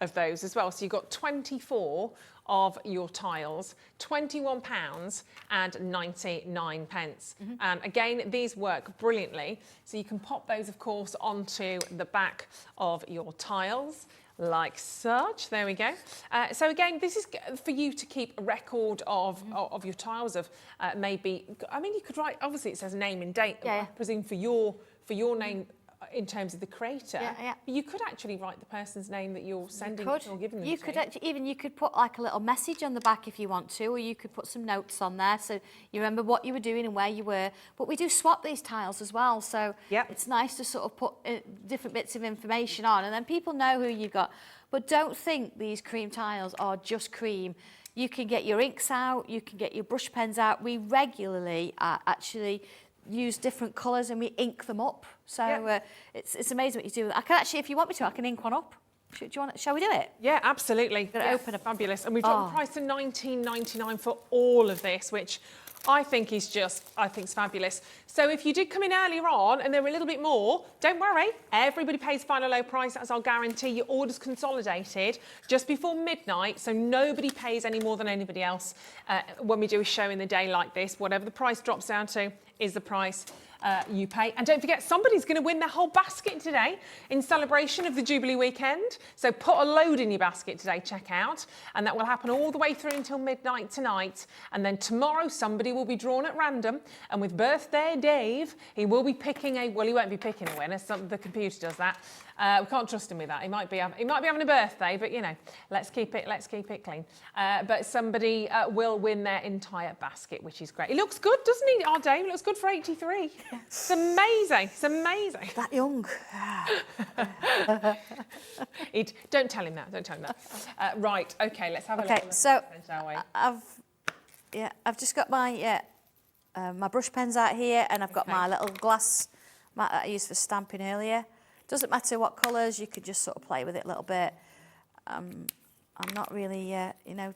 of those as well. So you've got 24 of your tiles, £21.99. And again, these work brilliantly. So you can pop those, of course, onto the back of your tiles, like such. There we go. So again, this is for you to keep a record of your tiles, of maybe, I mean, you could write, obviously it says name and date, I presume for your name in terms of the creator. Yeah. But you could actually write the person's name that you're sending Could. or giving them You to. could actually, you could put like a little message on the back if you want to, or you could put some notes on there so you remember what you were doing and where you were. But we do swap these tiles as well, so it's nice to sort of put different bits of information on, and then people know who you've got. But don't think these cream tiles are just cream. You can get your inks out, you can get your brush pens out. We regularly actually use different colours and we ink them up. So it's amazing what you do with it. I can actually, if you want me to, I can ink one up. Do you want? Shall we do it? Yeah, absolutely. Open up. Fabulous. And we've got the price of $19.99 for all of this, which I think is it's fabulous. So if you did come in earlier on and there were a little bit more, don't worry. Everybody pays final low price. That's our guarantee. Your order's consolidated just before midnight, so nobody pays any more than anybody else when we do a show in the day like this. Whatever the price drops down to is the price you pay. And don't forget, somebody's going to win their whole basket today in celebration of the Jubilee weekend. So put a load in your basket today, check out. And that will happen all the way through until midnight tonight. And then tomorrow, somebody will be drawn at random. And with birthday Dave, he will be picking well, he won't be picking a winner. The computer does that. We can't trust him with that. He might be having a birthday, but you know, let's keep it clean. But somebody will win their entire basket, which is great. He looks good, doesn't he? Our Dave looks good for 83. It's amazing. It's amazing. That young. Don't tell him that. Don't tell him that. Right. Okay. Let's have a look. Okay. So shall we? I've just got my my brush pens out here, and I've got my little glass mat that I used for stamping earlier. Doesn't matter what colours, you could just sort of play with it a little bit. I'm not really,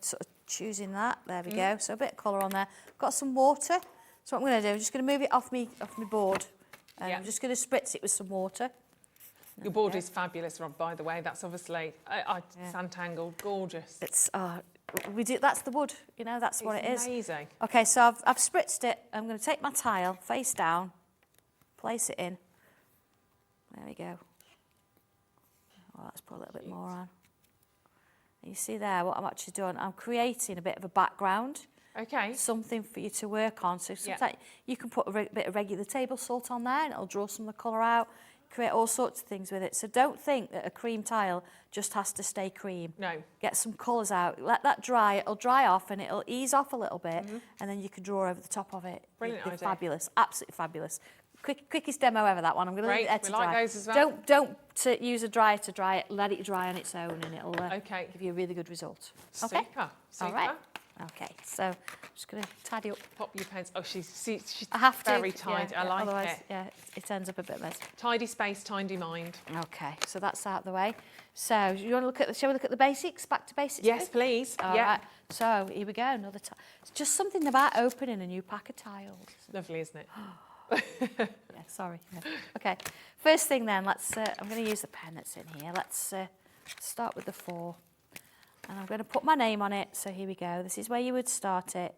sort of choosing that. There we go. So a bit of colour on there. Got some water. So what I'm going to do, I'm just going to move it off my board. And I'm just going to spritz it with some water. Your board is fabulous, Rob, by the way. That's obviously Sanntangle, gorgeous. It's we do. That's the wood. You know, that's what it is. Amazing. Okay, so I've spritzed it. I'm going to take my tile face down, place it in. There we go. Oh, let's put a little bit more on. You see there what I'm actually doing? I'm creating a bit of a background. Okay. Something for you to work on. So sometimes you can put a bit of regular table salt on there and it'll draw some of the colour out. Create all sorts of things with it. So don't think that a cream tile just has to stay cream. No. Get some colours out. Let that dry. It'll dry off and it'll ease off a little bit and then you can draw over the top of it. Brilliant idea. Fabulous. Absolutely fabulous. Quickest demo ever, that one. I'm going to leave it there to dry. dry. Those as well. Don't use a dryer to dry it. Let it dry on its own and it'll give you a really good result. Okay? Super. All right. Okay, so I'm just going to tidy up. Pop your pens. Oh, she's I have to. very tidy. I like otherwise, it. Yeah, it ends up a bit messy. Tidy space, tidy mind. Okay, so that's out of the way. So you want to look at shall we look at the basics? Back to basics. Yes, please. All right. So here we go. Another tile. It's just something about opening a new pack of tiles. Lovely, isn't it? Yeah, sorry. Yeah. Okay. First thing then, let's. I'm going to use the pen that's in here. Let's start with the 4. And I'm going to put my name on it. So here we go. This is where you would start it.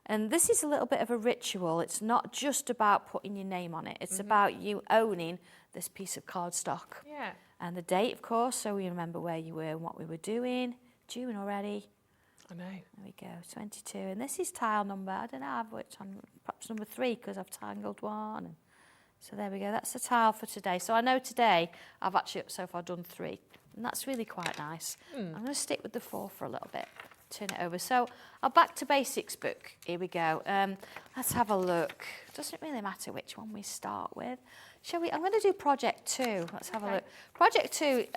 And this is a little bit of a ritual. It's not just about putting your name on it. It's about you owning this piece of cardstock. Yeah. And the date, of course, so we remember where you were and what we were doing. June already. I know. There we go, 22. And this is tile number, I don't know, I've worked on perhaps number 3 because I've tangled one. And so there we go, that's the tile for today. So I know today I've actually so far done 3. And that's really quite nice. I'm going to stick with the 4 for a little bit. Turn it over. So our Back to Basics book. Here we go. Let's have a look. Doesn't really matter which one we start with. Shall we? I'm going to do Project 2. Let's have a look. Project 2,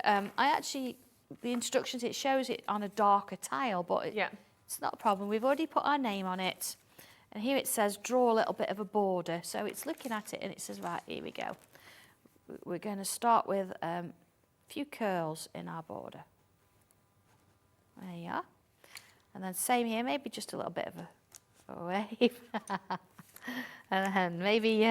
the instructions, it shows it on a darker tile, but it's not a problem. We've already put our name on it. And here it says, draw a little bit of a border. So it's looking at it and it says, right, here we go. We're going to start with a few curls in our border. There you are. And then same here, maybe just a little bit of a wave. And then maybe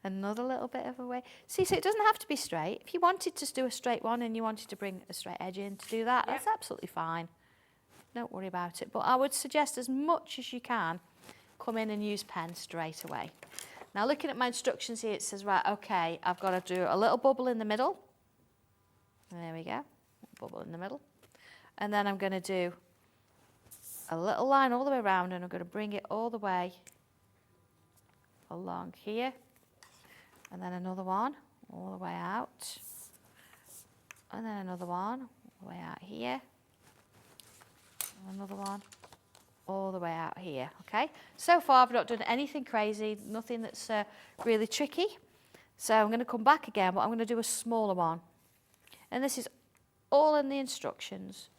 another little bit of a wave. See, so it doesn't have to be straight. If you wanted to do a straight one and you wanted to bring a straight edge in to do that, that's absolutely fine. Don't worry about it. But I would suggest as much as you can, come in and use pen straight away. Now looking at my instructions here, it says, right, okay, I've got to do a little bubble in the middle. There we go, bubble in the middle. And then I'm going to do a little line all the way around and I'm going to bring it all the way along here. And then another one all the way out. And then another one, all the way out here. And another one, all the way out here, okay? So far I've not done anything crazy, nothing that's really tricky. So I'm going to come back again, but I'm going to do a smaller one. And this is all in the instructions.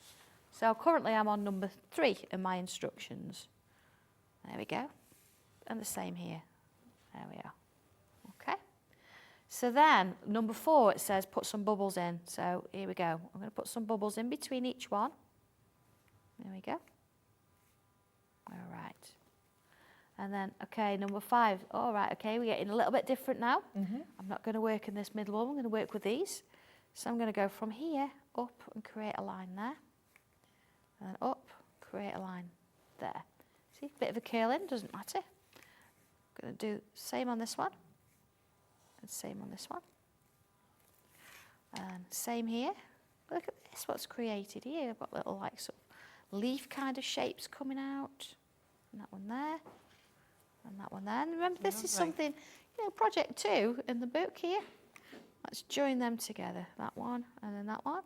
So currently I'm on number 3 in my instructions. There we go. And the same here. There we are. Okay. So then, number 4, it says put some bubbles in. So here we go. I'm going to put some bubbles in between each one. There we go. All right. And then, okay, number 5. All right, okay, we're getting a little bit different now. I'm not going to work in this middle one. I'm going to work with these. So I'm going to go from here up and create a line there. And then up, create a line there. See, a bit of a curl in, doesn't matter. I'm going to do same on this one. And same on this one. And same here. Look at this, what's created here. I've got little like sort of leaf kind of shapes coming out. And that one there. And that one there. And remember, this is something, you know, project 2 in the book here. Let's join them together. That one and then that one.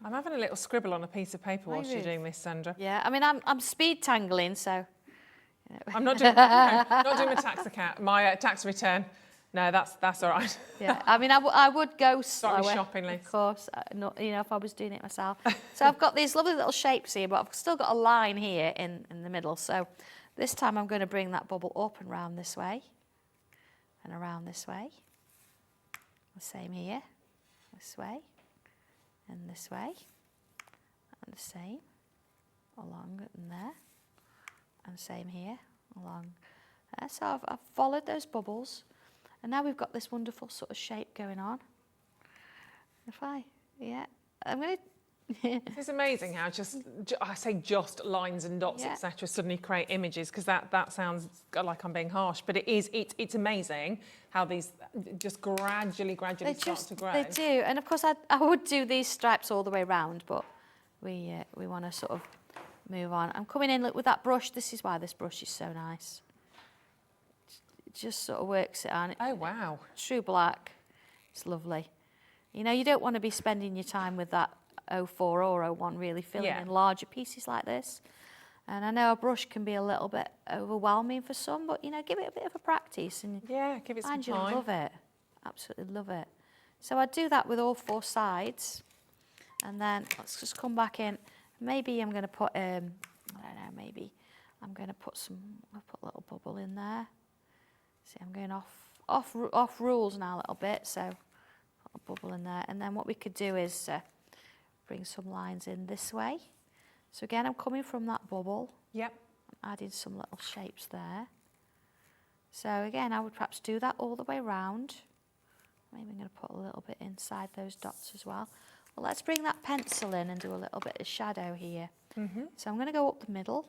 I'm having a little scribble on a piece of paper whilst you're doing this, Sandra. Yeah, I mean, I'm speed tangling, so. You know. I'm not doing, not doing my tax account, my tax return. No, that's all right. Yeah, I mean, I would go slower. Start my shopping list. Of course, not, you know, if I was doing it myself. So I've got these lovely little shapes here, but I've still got a line here in the middle. So this time I'm going to bring that bubble up and round this way. And around this way. The same here. This way. And this way. And the same. Along and there. And same here. Along there. So I've followed those bubbles. And now we've got this wonderful sort of shape going on. I'm going to... It's amazing how I say just lines and dots, etc. suddenly create images, because that sounds like I'm being harsh, but it's amazing how these just gradually start to grow. They do, and of course I would do these stripes all the way around, but we want to sort of move on. I'm coming in, look, with that brush. This is why this brush is so nice. It just sort of works it on. Oh wow! True black. It's lovely. You know, you don't want to be spending your time with that 04 or 01 really filling in larger pieces like this. And I know a brush can be a little bit overwhelming for some, but you know, give it a bit of a practice and give it some time. You'll love it. Absolutely love it. So I do that with all 4 sides, and then let's just come back in. Maybe I'm going to put I don't know, maybe I'm going to put I'll put a little bubble in there. See, I'm going off rules now a little bit, so put a bubble in there. And then what we could do is bring some lines in this way. So again, I'm coming from that bubble. Yep. I'm adding some little shapes there. So again, I would perhaps do that all the way around. Maybe I'm going to put a little bit inside those dots as well. Well, let's bring that pencil in and do a little bit of shadow here. So I'm going to go up the middle.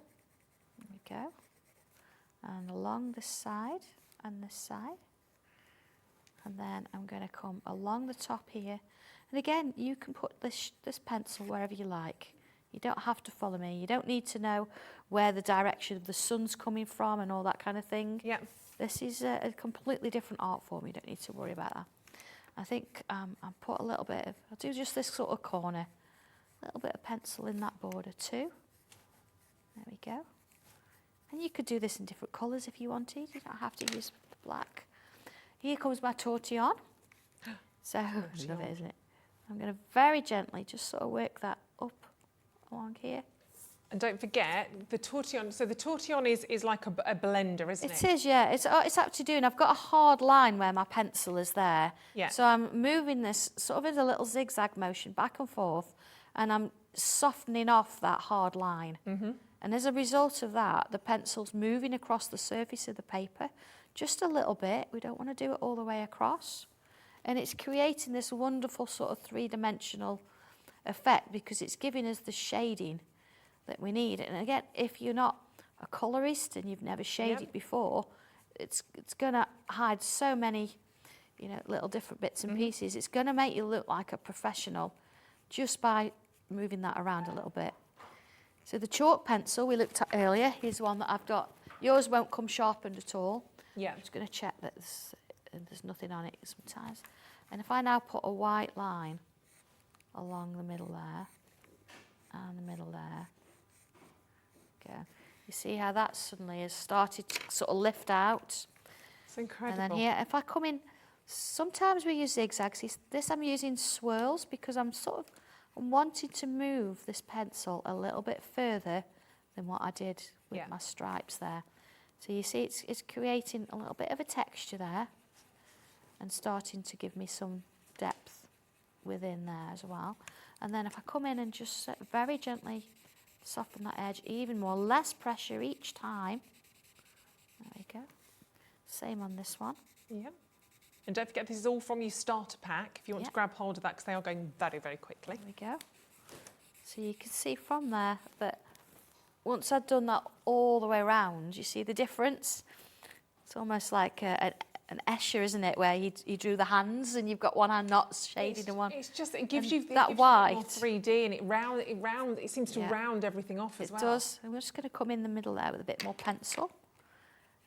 There we go. And along this side and this side. And then I'm going to come along the top here. And again, you can put this pencil wherever you like. You don't have to follow me. You don't need to know where the direction of the sun's coming from and all that kind of thing. Yeah. This is a completely different art form. You don't need to worry about that. I think I'll put a little bit of, I'll do just this sort of corner. A little bit of pencil in that border too. There we go. And you could do this in different colours if you wanted. You don't have to use the black. Here comes my tortillon. So, love it, isn't it? I'm going to very gently just sort of work that up along here. And don't forget the tortillon. So the tortillon is like a blender, isn't it? It is, yeah. It's actually doing. I've got a hard line where my pencil is there. Yeah. So I'm moving this sort of in a little zigzag motion back and forth, and I'm softening off that hard line. And as a result of that, the pencil's moving across the surface of the paper just a little bit. We don't want to do it all the way across. And it's creating this wonderful sort of three-dimensional effect because it's giving us the shading that we need. And again, if you're not a colorist and you've never shaded before, it's going to hide so many, you know, little different bits and pieces. It's going to make you look like a professional just by moving that around a little bit. So the chalk pencil we looked at earlier, here's one that I've got. Yours won't come sharpened at all. Yeah. I'm just going to check that and there's nothing on it sometimes. And if I now put a white line along the middle there, and the middle there, okay, you see how that suddenly has started to sort of lift out. It's incredible. And then here, if I come in, sometimes we use zigzags. This I'm using swirls because I'm wanting to move this pencil a little bit further than what I did with my stripes there. So you see it's creating a little bit of a texture there and starting to give me some depth within there as well. And then if I come in and just very gently soften that edge even more, less pressure each time. There we go. Same on this one. Yeah. And don't forget, this is all from your starter pack, if you want to grab hold of that, because they are going very, very quickly. There we go. So you can see from there that once I've done that all the way around, you see the difference? It's almost like an Escher, isn't it, where you drew the hands and you've got one hand not shaded and one. It's just, it gives you that white. More 3D, and it seems to round everything off as well. It does. And we're just going to come in the middle there with a bit more pencil.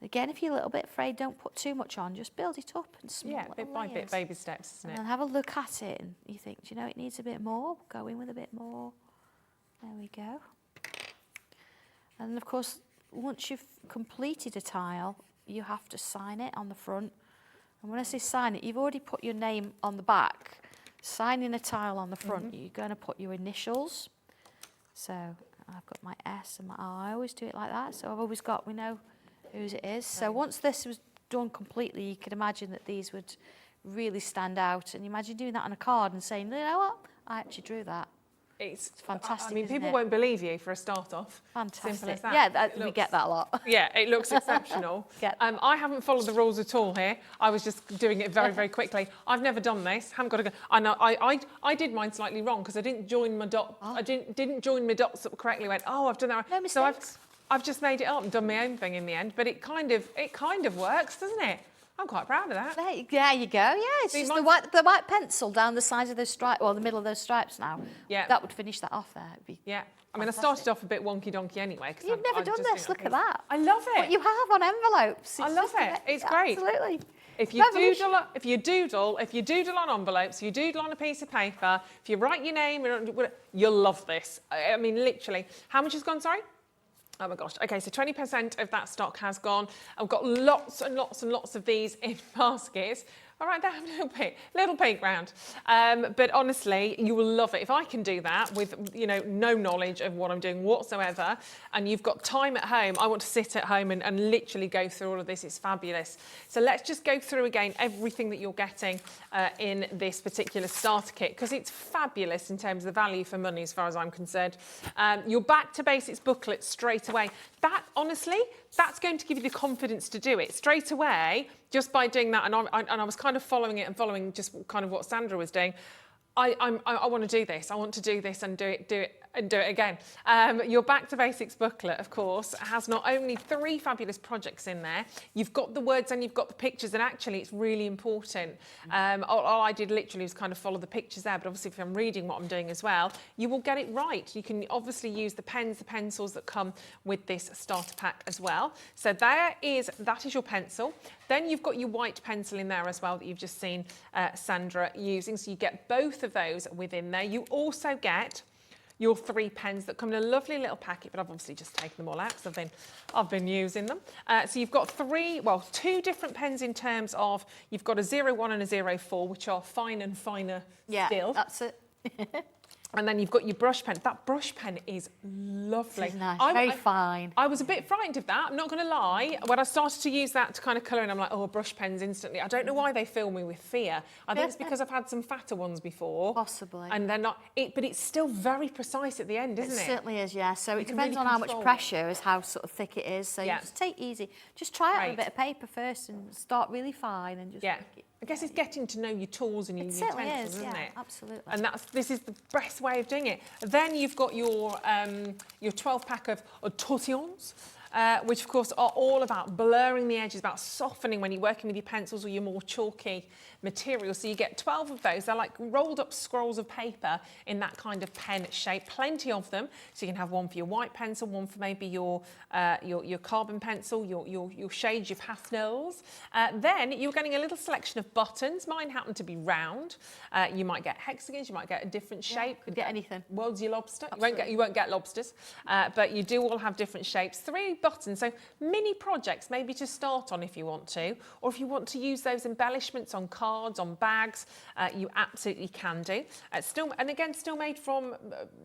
Again, if you're a little bit afraid, don't put too much on. Just build it up and small little bit by bit, baby steps, isn't it? And then have a look at it and you think, do you know, it needs a bit more. Go in with a bit more. There we go. And of course, once you've completed a tile, you have to sign it on the front. And when I say sign it, you've already put your name on the back. Signing a tile on the front, you're going to put your initials. So I've got my S and my R. I always do it like that. So I've always got, we know whose it is. So once this was done completely, you could imagine that these would really stand out. And imagine doing that on a card and saying, you know what, I actually drew that. It's fantastic. I mean, people won't believe you for a start off. Fantastic. Simple as that. Yeah, we get that a lot. Yeah, it looks exceptional. I haven't followed the rules at all here. I was just doing it very, very quickly. I've never done this. Haven't got to go. I know. I did mine slightly wrong because I didn't join my dot. I didn't join my dots up correctly. Went, oh, I've done that. No mistakes. So I've just made it up and done my own thing in the end. But it kind of works, doesn't it? I'm quite proud of that. There you go. Yeah, it's just the white pencil down the sides of those stripes, or the middle of those stripes now. Yeah. That would finish that off there. It'd be I mean, I started off a bit wonky donkey anyway. You've never done this. Look at that. I love it. What you have on envelopes. I love it. It's great. Absolutely. If you doodle on envelopes, you doodle on a piece of paper, if you write your name, you'll love this. I mean, literally. How much has gone, sorry? Oh my gosh. Okay, so 20% of that stock has gone. I've got lots and lots and lots of these in baskets. All right, they have a little peek round. But honestly, you will love it. If I can do that with, no knowledge of what I'm doing whatsoever, and you've got time at home, I want to sit at home and literally go through all of this. It's fabulous. So let's just go through again everything that you're getting in this particular starter kit, because it's fabulous in terms of the value for money as far as I'm concerned. Your Back to Basics booklet straight away. That, honestly, that's going to give you the confidence to do it straight away, just by doing that. And I was kind of following it and following just kind of what Sandra was doing. I want to do this. I want to do this and do it again. Your Back to Basics booklet, of course, has not only 3 fabulous projects in there, you've got the words and you've got the pictures, and actually it's really important. All I did literally was kind of follow the pictures there, but obviously if I'm reading what I'm doing as well, you will get it right. You can obviously use the pens, the pencils that come with this starter pack as well. So that is your pencil. Then you've got your white pencil in there as well that you've just seen Sandra using. So you get both of those within there. You also get your 3 pens that come in a lovely little packet, but I've obviously just taken them all out because I've been using them. So you've got 2 different pens in terms of, you've got a 01 and a 04, which are fine and finer still. That's it. And then you've got your brush pen. That brush pen is lovely. It's nice, very fine. I was a bit frightened of that, I'm not going to lie. When I started to use that to kind of colour in, I'm like, oh, brush pens instantly. I don't know why they fill me with fear. I think it's because I've had some fatter ones before. Possibly. And they're not, but it's still very precise at the end, isn't it? It certainly is, yeah. So it depends on how much pressure is how sort of thick it is. So you just take easy. Just try it on a bit of paper first and start really fine and just make it. I guess it's getting to know your tools and your utensils, isn't it? Absolutely. And this is the best way of doing it. Then you've got your 12-pack of tortillons. which of course are all about blurring the edges, about softening when you're working with your pencils or your more chalky material. So you get 12 of those. They're like rolled up scrolls of paper in that kind of pen shape, plenty of them. So you can have one for your white pencil, one for maybe your carbon pencil, your shades, your pastels. Then you're getting a little selection of buttons. Mine happen to be round. You might get hexagons, you might get a different shape. Could get anything. World's your lobster. Absolutely. You won't get lobsters, but you do all have different shapes. 3 buttons, so mini projects maybe to start on if you want to, or if you want to use those embellishments on cards, on bags, you absolutely can do. Still made from.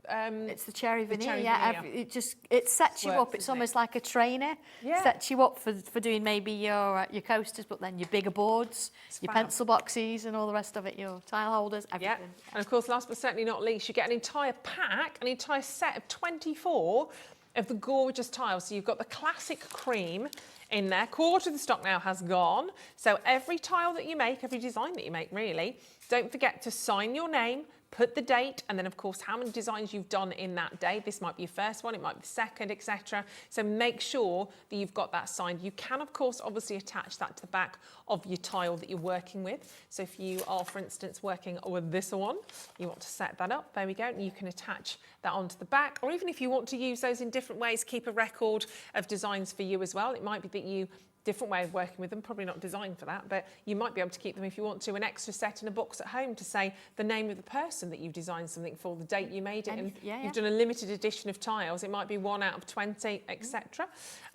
It's the cherry veneer. cherry Yeah, veneer. it sets you Works, up. It's doesn't it? almost like a trainer. Yeah. Sets you up for doing maybe your coasters, but then your bigger boards, your fab. pencil boxes, and all the rest of it. Your tile holders, Yeah, everything. and of course, last but certainly not least, you get an entire pack, an entire set of 24 of the gorgeous tiles. So you've got the classic cream in there. Quarter of the stock now has gone. So every tile that you make, every design that you make really, don't forget to sign your name, put the date, and then of course how many designs you've done in that day. This might be your first one, it might be the second, etc. So make sure that you've got that signed. You can of course obviously attach that to the back of your tile that you're working with. So if you are, for instance, working with this one, you want to set that up, there we go, and you can attach that onto the back. Or even if you want to use those in different ways, keep a record of designs for you as well. It might be that you different way of working with them, probably not designed for that, but you might be able to keep them if you want to, an extra set in a box at home to say the name of the person that you've designed something for, the date you made it, and you've done a limited edition of tiles. It might be 1 out of 20, etc.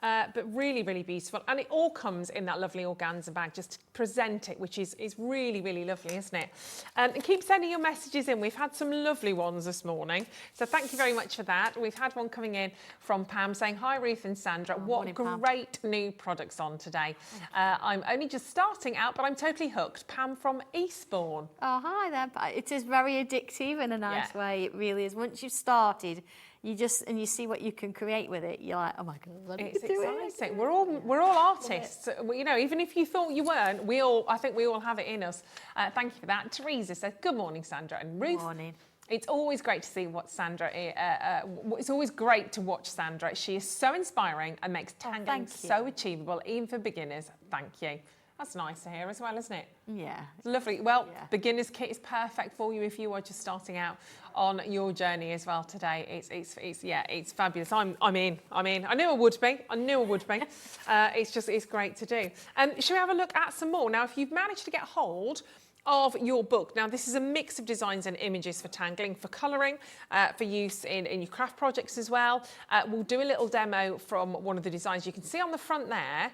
But really, really beautiful. And it all comes in that lovely organza bag, just to present it, which is really, really lovely, isn't it? And keep sending your messages in. We've had some lovely ones this morning. So thank you very much for that. We've had one coming in from Pam saying, hi, Ruth and Sandra. What great new products on today. I'm only just starting out, but I'm totally hooked. Pam from Eastbourne. Oh, hi there. It is very addictive in a nice way. It really is. Once you've started, you see what you can create with it. You're like, oh my God, it's exciting. We're all artists. You know, even if you thought you weren't, I think we all have it in us. Thank you for that. Teresa says, good morning, Sandra and Ruth. Good morning. It's always great to see what Sandra. It's always great to watch Sandra. She is so inspiring and makes tangling so achievable, even for beginners. Thank you. That's nice to hear as well, isn't it? Yeah. It's lovely. Well, beginner's kit is perfect for you if you are just starting out on your journey as well today. It's fabulous. I'm in. I knew I would be. It's great to do. Shall we have a look at some more? Now, if you've managed to get hold of your book. Now, this is a mix of designs and images for tangling, for colouring, for use in your craft projects as well. We'll do a little demo from one of the designs. You can see on the front there,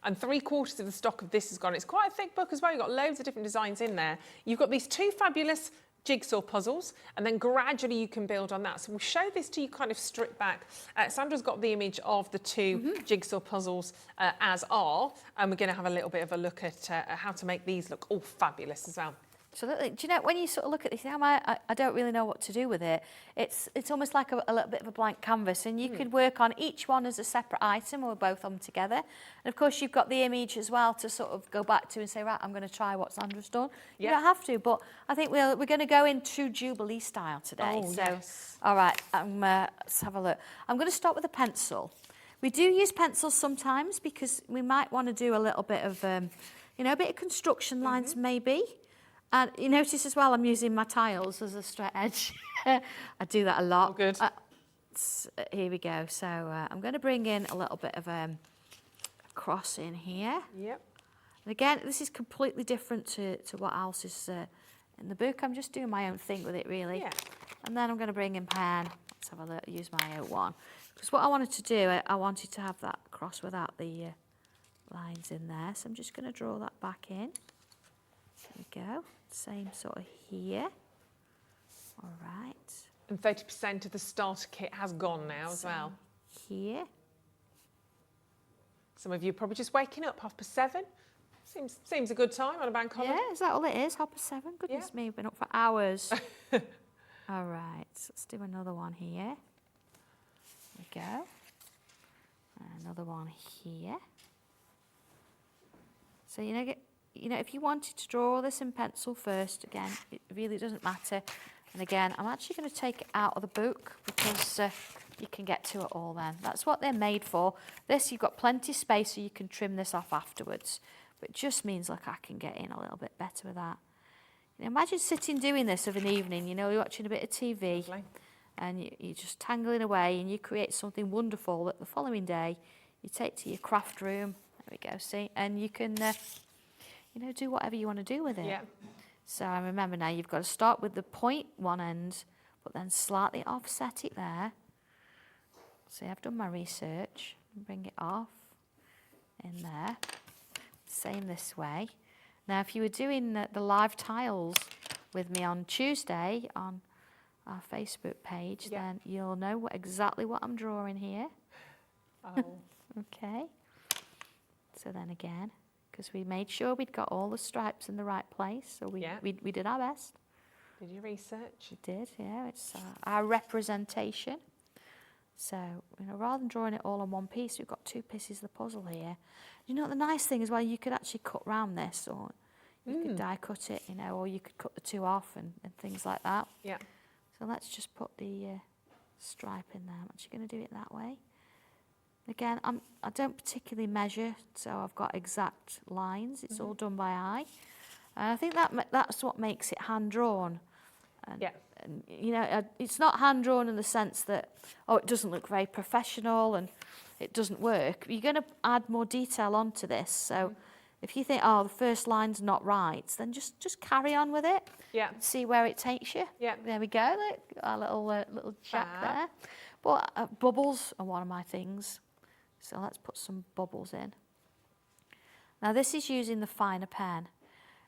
and 3/4 of the stock of this is gone. It's quite a thick book as well. You've got loads of different designs in there. You've got these 2 fabulous jigsaw puzzles, and then gradually you can build on that. So we'll show this to you kind of stripped back. Sandra's got the image of the 2 jigsaw puzzles as are, and we're going to have a little bit of a look at how to make these look all fabulous as well. Absolutely. Do you know, when you sort of look at this, I don't really know what to do with it. It's almost like a little bit of a blank canvas, and you could work on each one as a separate item or both of them together. And of course, you've got the image as well to sort of go back to and say, right, I'm going to try what Sandra's done. You don't have to, but I think we're going to go in true Jubilee style today. Oh, so, yes. All right, let's have a look. I'm going to start with a pencil. We do use pencils sometimes because we might want to do a little bit of, a bit of construction lines maybe. And you notice as well, I'm using my tiles as a straight edge. I do that a lot. Oh, good. Here we go. So I'm going to bring in a little bit of a cross in here. Yep. And again, this is completely different to what else is in the book. I'm just doing my own thing with it, really. Yeah. And then I'm going to bring in pen. Let's have a look. Use my own one. Because what I wanted to do, I wanted to have that cross without the lines in there. So I'm just going to draw that back in. There we go. Same sort of here. All right. And 30% of the starter kit has gone now as well. Here. Some of you are probably just waking up, 7:30. Seems a good time on a bank holiday. Yeah, is that all it is? 7:30? Goodness me, we've been up for hours. All right, so let's do another one here. There we go. Another one here. So, if you wanted to draw this in pencil first, again, it really doesn't matter. And again, I'm actually going to take it out of the book because you can get to it all then. That's what they're made for. This, you've got plenty of space so you can trim this off afterwards. But it just means, look, I can get in a little bit better with that. You know, imagine sitting doing this of an evening, you know, you're watching a bit of TV and you're just tangling away and you create something wonderful that the following day you take to your craft room. There we go, see? And you can, you know, do whatever you want to do with it. Yeah. So remember now, you've got to start with the point one end, but then slightly offset it there. See, I've done my research. Bring it off in there. Same this way. Now, if you were doing the live tiles with me on Tuesday on our Facebook page, then you'll know exactly what I'm drawing here. Oh. Okay. So then again, because we made sure we'd got all the stripes in the right place, so we did our best. Did you research? We did, yeah. It's our representation. So, you know, rather than drawing it all on one piece, we've got two pieces of the puzzle here. You know, the nice thing is, well, you could actually cut round this, or you could die cut it, you know, or you could cut the two off and things like that. Yeah. So let's just put the stripe in there. I'm actually going to do it that way. Again, I don't particularly measure, so I've got exact lines. It's all done by eye. And I think that's what makes it hand-drawn. And, and, you know, it's not hand-drawn in the sense that, oh, it doesn't look very professional and it doesn't work. You're going to add more detail onto this. So if you think, oh, the first line's not right, then just carry on with it. Yeah. See where it takes you. Yeah. There we go. Look, our little jack there. But bubbles are one of my things. So let's put some bubbles in. Now this is using the finer pen.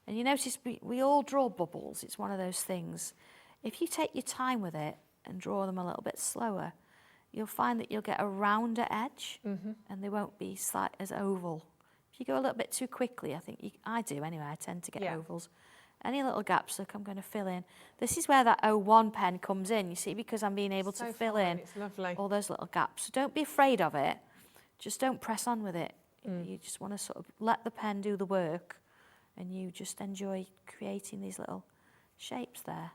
And you notice we all draw bubbles. It's one of those things. If you take your time with it and draw them a little bit slower, you'll find that you'll get a rounder edge and they won't be as oval. If you go a little bit too quickly, I think I do anyway, I tend to get ovals. Any little gaps, look, I'm going to fill in. This is where that 01 pen comes in, you see, because I'm being able to fill in all those little gaps. So don't be afraid of it. Just don't press on with it. You just want to sort of let the pen do the work and you just enjoy creating these little shapes there.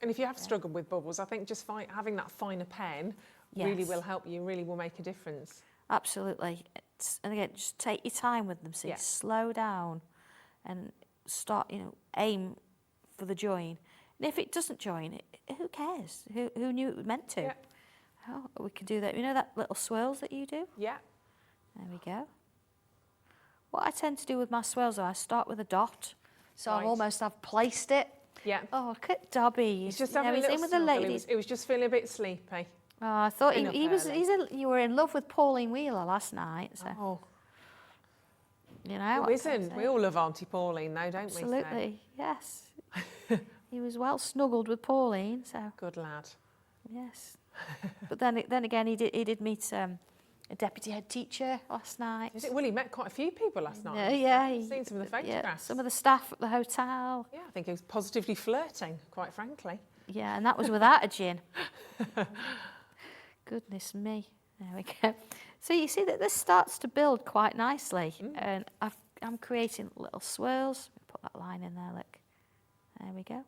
And if you have struggled with bubbles, I think just having that finer pen really will help you, really will make a difference. Absolutely. And again, just take your time with them. So slow down and start, you know, aim for the join. And if it doesn't join, who cares? Who knew it was meant to? Oh, we can do that. You know that little swirls that you do? Yeah. There we go. What I tend to do with my swirls, I start with a dot. So I've placed it. Yeah. Oh, look at Dobby. He's just having a little in with the ladies. He was just feeling a bit sleepy. Oh, I thought you were in love with Pauline Wheeler last night. So. Oh. You know. Who isn't? We all love Auntie Pauline, though, don't we? Absolutely, yes. He was well snuggled with Pauline, so. Good lad. Yes. But then again, he did meet a deputy head teacher last night. Is it? Well, he met quite a few people last night. Yeah. I've seen some of the photographs. Yeah, some of the staff at the hotel. Yeah, I think he was positively flirting, quite frankly. Yeah, and that was without a gin. Goodness me. There we go. So you see that this starts to build quite nicely. And I'm creating little swirls. Put that line in there, look. There we go.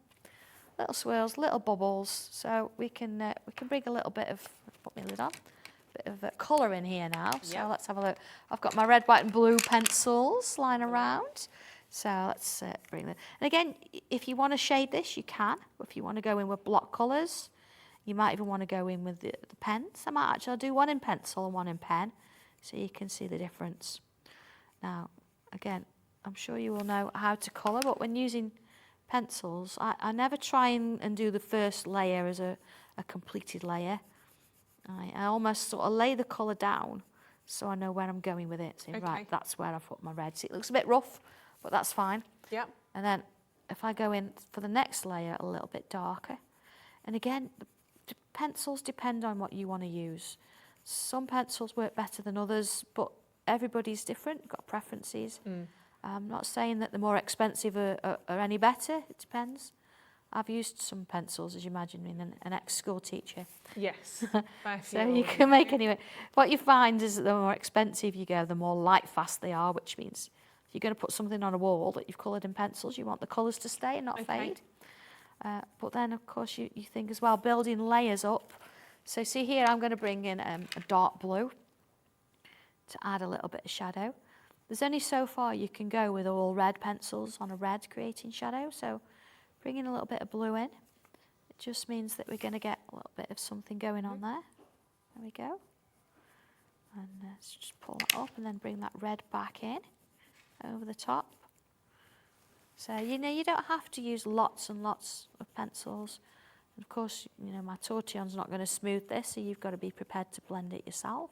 Little swirls, little bubbles. So we can bring a little bit of, put my lid on, bit of colour in here now. So let's have a look. I've got my red, white and blue pencils lying around. So let's bring that. And again, if you want to shade this, you can. If you want to go in with block colours, you might even want to go in with the pens. I'll do one in pencil and one in pen, so you can see the difference. Now, again, I'm sure you will know how to colour, but when using pencils, I never try and do the first layer as a completed layer. I almost sort of lay the colour down so I know where I'm going with it. So, right, that's where I've put my red. So it looks a bit rough, but that's fine. Yeah. And then if I go in for the next layer a little bit darker, and again, the pencils depend on what you want to use. Some pencils work better than others, but everybody's different, got preferences. I'm not saying that the more expensive are any better, it depends. I've used some pencils, as you imagine, being an ex-school teacher. Yes. So you can make anyway. What you find is that the more expensive you go, the more light fast they are, which means if you're going to put something on a wall that you've coloured in pencils, you want the colours to stay and not fade. But then, of course, you think as well, building layers up So see here, I'm going to bring in a dark blue to add a little bit of shadow. There's only so far you can go with all red pencils on a red creating shadow, so bring in a little bit of blue in. It just means that we're going to get a little bit of something going on there. There we go. And let's just pull that up and then bring that red back in over the top. So, you know, you don't have to use lots and lots of pencils. And of course, you know, my tortillon's not going to smooth this, so you've got to be prepared to blend it yourself.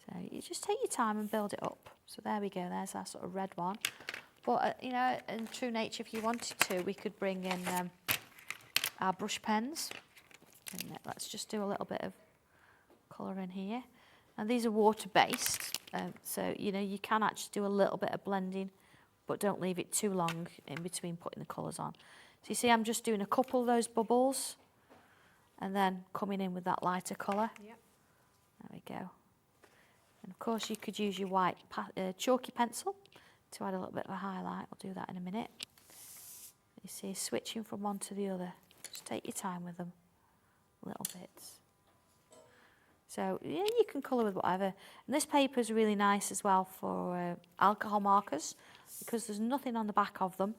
So you just take your time and build it up. So there we go, there's our sort of red one. But, you know, in true nature, if you wanted to, we could bring in our brush pens. And let's just do a little bit of colour in here. And these are water-based, so, you know, you can actually do a little bit of blending, but don't leave it too long in between putting the colours on. So you see I'm just doing a couple of those bubbles and then coming in with that lighter colour. Yep. There we go. And of course you could use your white chalky pencil to add a little bit of a highlight. I'll do that in a minute. You see, switching from one to the other. Just take your time with them, little bits. So yeah, you can colour with whatever. And this paper is really nice as well for alcohol markers because there's nothing on the back of them.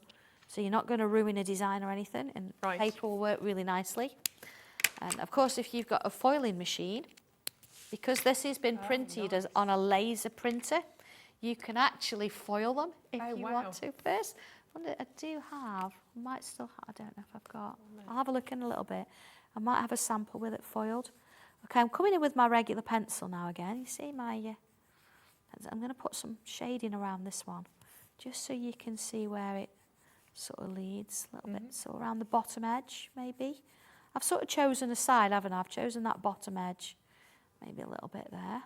So you're not going to ruin a design or anything, and right. paper will work really nicely. And of course, if you've got a foiling machine, because this has been printed as on a laser printer, you can actually foil them if you want to first. I do have, I might still have, I don't know if I've got, I'll have a look in a little bit. I might have a sample with it foiled. Okay, I'm coming in with my regular pencil now again. You see my, I'm going to put some shading around this one, just so you can see where it sort of leads a little bit. So around the bottom edge, maybe. I've sort of chosen a side, haven't I? I've chosen that bottom edge, maybe a little bit there.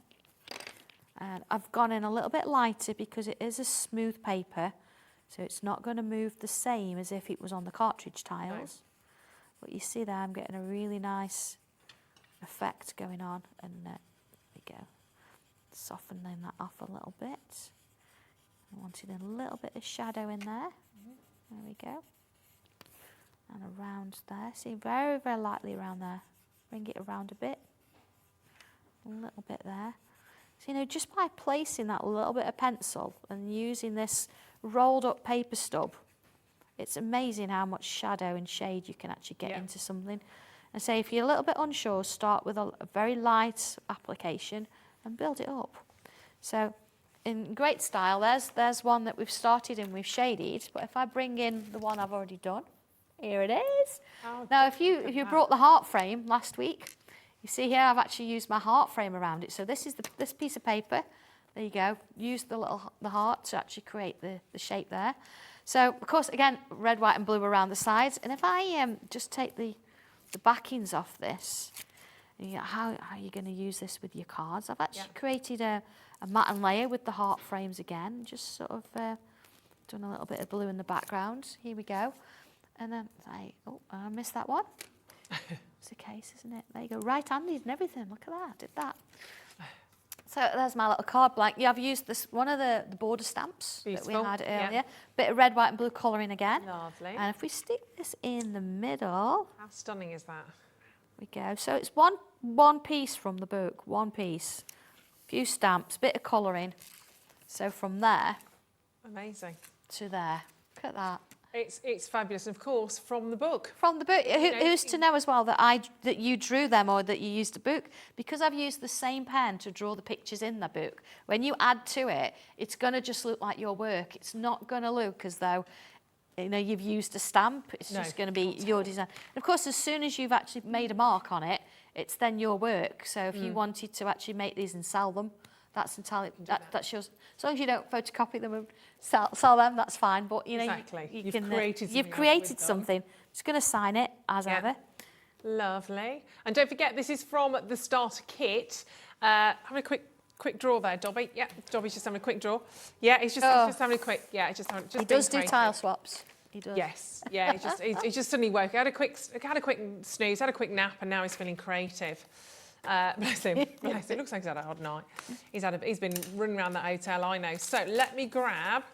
And I've gone in a little bit lighter because it is a smooth paper, so it's not going to move the same as if it was on the cartridge tiles. Right. But you see there, I'm getting a really nice effect going on, and there we go. Softening that off a little bit. I wanted a little bit of shadow in there. There we go. And around there. See, very, very lightly around there. Bring it around a bit. A little bit there. So, you know, just by placing that little bit of pencil and using this rolled up paper stub, it's amazing how much shadow and shade you can actually get into something. And say if you're a little bit unsure, start with a very light application and build it up. So in great style, there's one that we've started and we've shaded, but if I bring in the one I've already done, here it is. Oh, now if you brought the heart frame last week, you see here I've actually used my heart frame around it. So this is this piece of paper. There you go. Use the heart to actually create the shape there. So of course again, red, white and blue around the sides. And if I just take the backings off this, you know, how are you going to use this with your cards? I've actually created a matte and layer with the heart frames again, just sort of done a little bit of blue in the background. Here we go. And then I missed that one. It's the case, isn't it? There you go, right-handed and everything. Look at that, did that. So there's my little card blank. Yeah, I've used this one of the border stamps that we had earlier. Bit of red, white and blue colouring again. Lovely. And if we stick this in the middle. How stunning is that? We go. So it's one piece from the book, one piece. Few stamps, bit of colouring. So from there. Amazing. To there. Look at that. It's fabulous, and of course, from the book. From the book. Who's to know as well that you drew them or that you used the book? Because I've used the same pen to draw the pictures in the book. When you add to it, it's going to just look like your work. It's not going to look as though, you know, you've used a stamp. It's just going to be your design. And of course, as soon as you've actually made a mark on it, it's then your work. So if you wanted to actually make these and sell them, that's entirely that's yours. As long as you don't photocopy them and sell them, that's fine. But you know, you've created something. Just going to sign it as ever. Lovely. And don't forget, this is from the starter kit. Having a quick draw there, Dobby. Yeah, Dobby's just having a quick draw. Yeah, he's just having a quick. Yeah, he's just having. He does do tile swaps. He does. Yes. Yeah. He's just suddenly woke. He had a quick snooze, had a quick nap, and now he's feeling creative. Bless him. Bless him. It looks like he's had a hard night. He's been running around the hotel, I know. So let me grab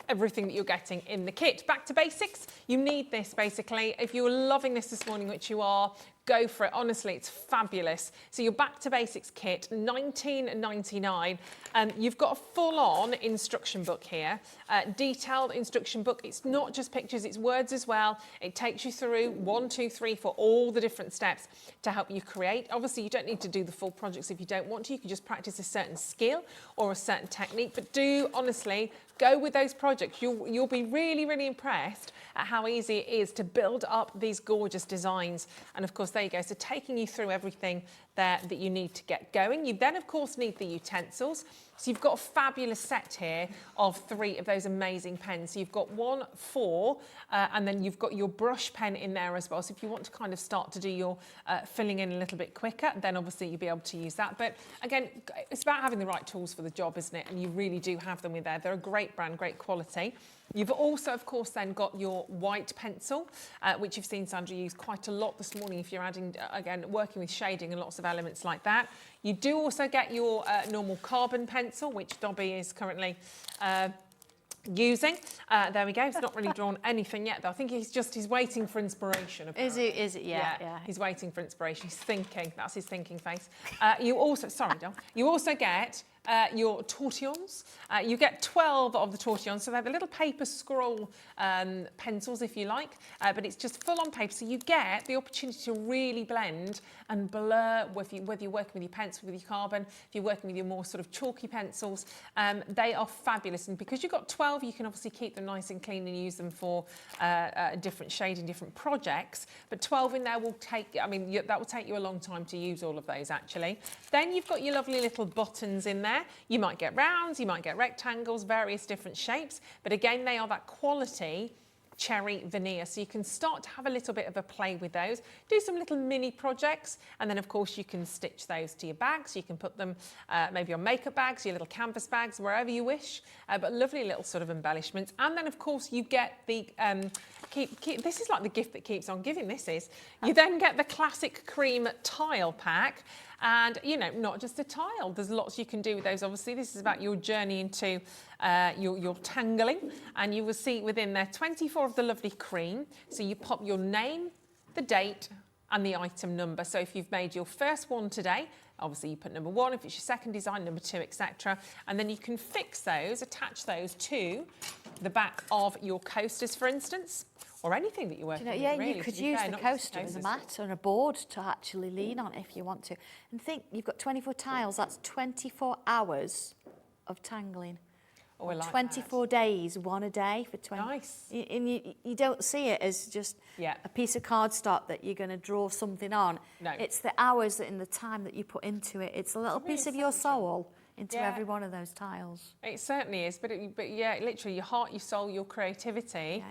everything that you're getting in the kit. Back to basics. You need this basically. If you're loving this morning, which you are, go for it. Honestly, it's fabulous. So your Back to Basics kit, $19.99. You've got a full-on instruction book here, detailed instruction book. It's not just pictures, it's words as well. It takes you through 1, 2, 3, 4, all the different steps to help you create. Obviously, you don't need to do the full projects if you don't want to. You can just practice a certain skill or a certain technique, but do honestly go with those projects. You'll be really, really impressed at how easy it is to build up these gorgeous designs. And of course, there you go. So taking you through everything there that you need to get going. You then, of course, need the utensils. So you've got a fabulous set here of 3 of those amazing pens. So you've got 1, 4, and then you've got your brush pen in there as well. So if you want to kind of start to do your filling in a little bit quicker, then obviously you'll be able to use that. But again, it's about having the right tools for the job, isn't it? And you really do have them in there. They're a great brand, great quality. You've also, of course, then got your white pencil, which you've seen Sandra use quite a lot this morning if you're adding, again, working with shading and lots of elements like that. You do also get your normal carbon pencil, which Dobby is currently using. There we go. He's not really drawn anything yet, though. I think he's waiting for inspiration. Apparently. Is it? Yeah. He's waiting for inspiration. He's thinking. That's his thinking face. You also, sorry, Dom. You also get your tortillons. You get 12 of the tortillons, so they're the little paper scroll pencils, if you like, but it's just full on paper, so you get the opportunity to really blend and blur, whether you're working with your pencil, with your carbon, if you're working with your more sort of chalky pencils. They are fabulous, and because you've got 12, you can obviously keep them nice and clean and use them for different shading, different projects, but 12 in there will take, that will take you a long time to use all of those, actually. Then you've got your lovely little buttons in there. You might get rounds, you might get rectangles, various different shapes, but again, they are that quality cherry veneer, so you can start to have a little bit of a play with those, do some little mini projects, and then of course you can stitch those to your bags. You can put them maybe on makeup bags, your little canvas bags, wherever you wish, but lovely little sort of embellishments. And then of course you get the this is like the gift that keeps on giving. This is, you then get the classic cream tile pack. And, you know, not just a tile, there's lots you can do with those. Obviously, this is about your journey into your tangling. And you will see within there 24 of the lovely cream. So you pop your name, the date, and the item number. So if you've made your first one today, obviously you put number 1, if it's your second design, number 2, etc. And then you can fix those, attach those to the back of your coasters, for instance, or anything that you're working with. Yeah, really, you could use the coaster as a mat on a board to actually lean on if you want to. And think, you've got 24 tiles, that's 24 hours of tangling. Oh, I like 24 days, one a day for 20. Nice. And you don't see it as just a piece of cardstock that you're going to draw something on. No. It's the hours and the time that you put into it. It's a little piece of your soul into every one of those tiles. It certainly is, but yeah, literally your heart, your soul, your creativity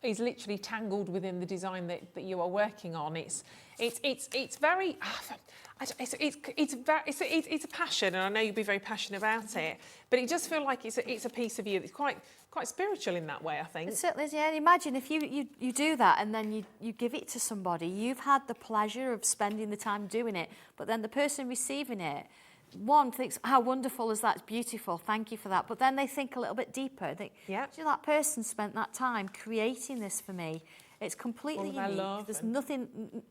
is literally tangled within the design that you are working on. It's very, it's a passion, and I know you'll be very passionate about it, but it does feel like it's a piece of you that's quite spiritual in that way, I think. It certainly is, yeah. And imagine if you do that and then you give it to somebody. You've had the pleasure of spending the time doing it, but then the person receiving it, one thinks, how wonderful is that, it's beautiful, thank you for that. But then they think a little bit deeper. They think, that person spent that time creating this for me. It's completely unique. There's nothing,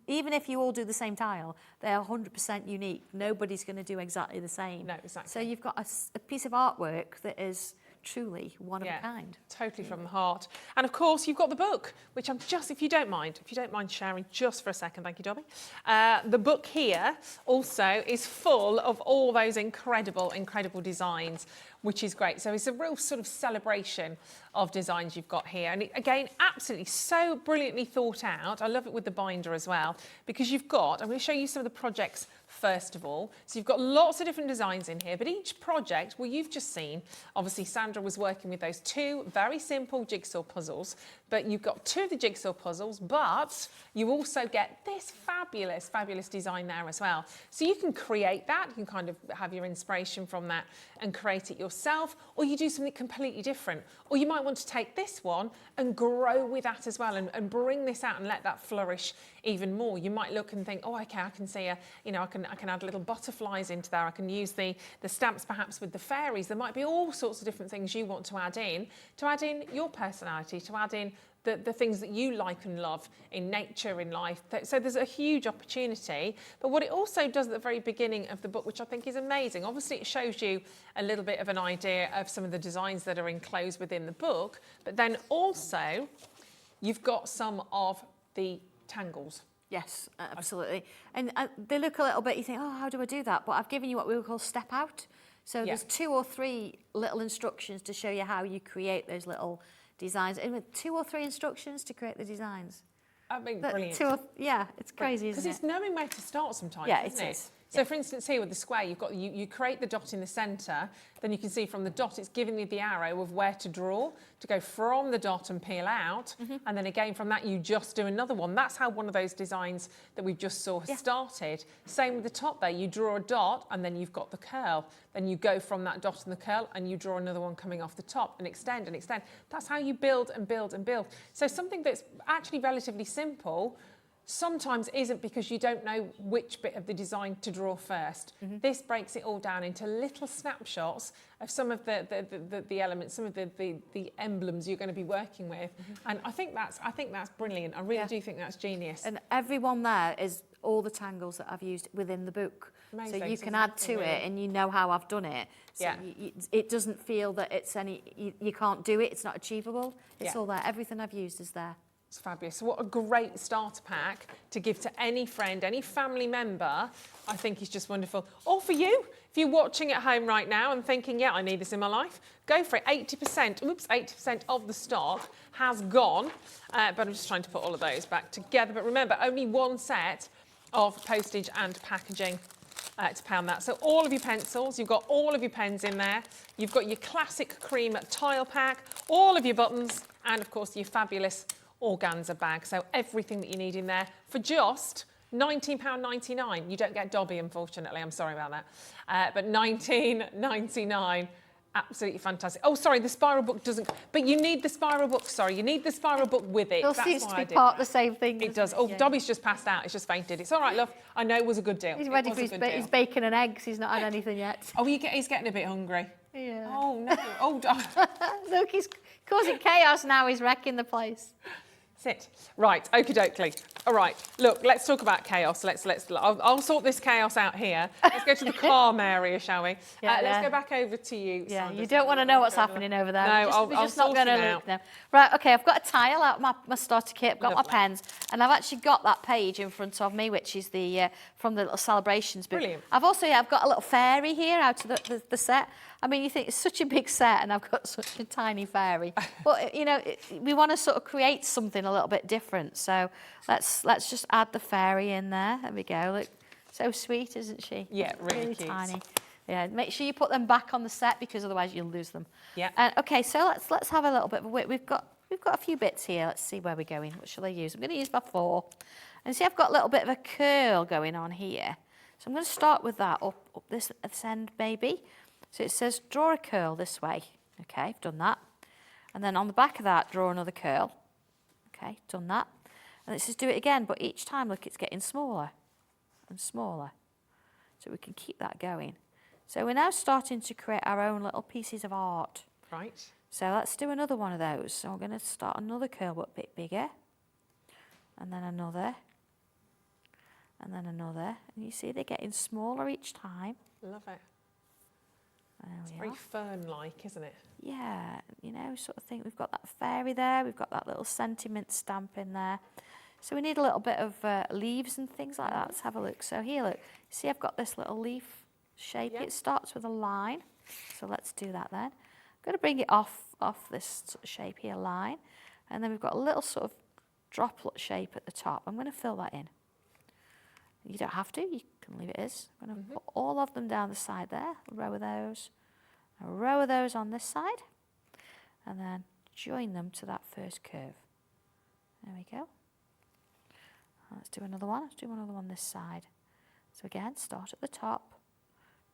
even if you all do the same tile, they're 100% unique. Nobody's going to do exactly the same. No, exactly. So you've got a piece of artwork that is truly one of a kind. Totally from the heart. And of course, you've got the book, which I'm just, if you don't mind sharing just for a second, thank you, Dobby. The book here also is full of all those incredible designs, which is great. So it's a real sort of celebration of designs you've got here. And again, absolutely so brilliantly thought out. I love it with the binder as well, because you've got, I'm going to show you some of the projects first of all. So you've got lots of different designs in here, but each project, well, you've just seen, obviously Sandra was working with those 2 very simple jigsaw puzzles, but you've got 2 of the jigsaw puzzles, but you also get this fabulous design there as well. So you can create that, you can kind of have your inspiration from that and create it yourself, or you do something completely different. Or you might want to take this one and grow with that as well and bring this out and let that flourish even more. You might look and think, oh, okay, I can see I can add little butterflies into there. I can use the stamps perhaps with the fairies. There might be all sorts of different things you want to add in your personality, to add in the things that you like and love in nature, in life. So there's a huge opportunity. But what it also does at the very beginning of the book, which I think is amazing, obviously it shows you a little bit of an idea of some of the designs that are enclosed within the book, but then also you've got some of the tangles. Yes, absolutely. And they look a little bit, you think, oh, how do I do that? But I've given you what we would call step out. So there's 2 or 3 little instructions to show you how you create those little designs. And with 2 or 3 instructions to create the designs. I mean, brilliant. It's crazy, isn't it? Because it's knowing where to start sometimes, isn't it? Is. So for instance, here with the square, you've got you create the dot in the centre, then you can see from the dot it's giving you the arrow of where to draw, to go from the dot and peel out, and then again from that you just do another one. That's how one of those designs that we just saw has started. Same with the top there, you draw a dot and then you've got the curl. Then you go from that dot and the curl and you draw another one coming off the top and extend and extend. That's how you build and build and build. So something that's actually relatively simple sometimes isn't because you don't know which bit of the design to draw first. This breaks it all down into little snapshots of some of the elements, some of the emblems you're going to be working with. And I think that's brilliant. I really do think that's genius. And everyone there is all the tangles that I've used within the book. Amazing. So you can add to it and you know how I've done it. So it doesn't feel that it's you can't do it, it's not achievable. It's all there. Everything I've used is there. It's fabulous. What a great starter pack to give to any friend, any family member. I think is just wonderful. Or for you, if you're watching at home right now and thinking, yeah, I need this in my life, go for it. 80% of the stock has gone. But I'm just trying to put all of those back together. But remember, only 1 set of postage and packaging to pound that. So all of your pencils, you've got all of your pens in there. You've got your classic cream tile pack, all of your buttons, and of course your fabulous organza bag. So everything that you need in there for just £19.99. You don't get Dobby, unfortunately. I'm sorry about that. But £19.99. Absolutely fantastic. Oh, sorry, the spiral book doesn't... But you need the spiral book, sorry. You need the spiral book with it. It seems to be part of the same thing. It does. Oh, Dobby's just passed out. He's just fainted. It's all right, love. I know it was a good deal. He's ready for his bacon and eggs. He's not had anything yet. Oh, he's getting a bit hungry. Yeah. Oh, no. Oh, look, he's causing chaos now. He's wrecking the place. Sit. Right, okie dokie. All right, look, let's talk about chaos. I'll sort this chaos out here. Let's go to the calm area, shall we? Let's go back over to you, Yeah, Sandra. you don't want to know what's happening over there. No, we're I'll just not sort going it to out. look now. Right, okay, I've got a tile out of my starter kit. I've got Lovely. my pens, and I've actually got that page in front of me, which is the from the little celebrations book. Brilliant. I've got a little fairy here out of the set. I mean, you think it's such a big set, and I've got such a tiny fairy. But you know, we want to sort of create something a little bit different. So let's just add the fairy in there. There we go. Look, so sweet, isn't she? Yeah, really cute. Tiny. Yeah, make sure you put them back on the set because otherwise you'll lose them. Yeah. Okay, so let's have a little bit of a wait. We've got a few bits here. Let's see where we're going. What shall I use? I'm going to use my 4. And see, I've got a little bit of a curl going on here. So I'm going to start with that up this end, maybe. So it says draw a curl this way. Okay, I've done that. And then on the back of that, draw another curl. Okay, done that. And it says do it again, but each time, look, it's getting smaller and smaller. So we can keep that going. So we're now starting to create our own little pieces of art. Right. So let's do another one of those. So I'm going to start another curl, but a bit bigger. And then another. And then another. And you see they're getting smaller each time. Love it. There It's we very are. fern-like, isn't it? Yeah, you know, sort of thing. We've got that fairy there. We've got that little sentiment stamp in there. So we need a little bit of leaves and things like that. Let's have a look. So here, look. See, I've got this little leaf shape. Yeah. It starts with a line. So let's do that then. I'm going to bring it off this sort of shape here, line. And then we've got a little sort of droplet shape at the top. I'm going to fill that in. You don't have to. You can leave it as. I'm going to put all of them down the side there. A row of those. A row of those on this side. And then join them to that first curve. There we go. Let's do another one. Let's do another one this side. So again, start at the top.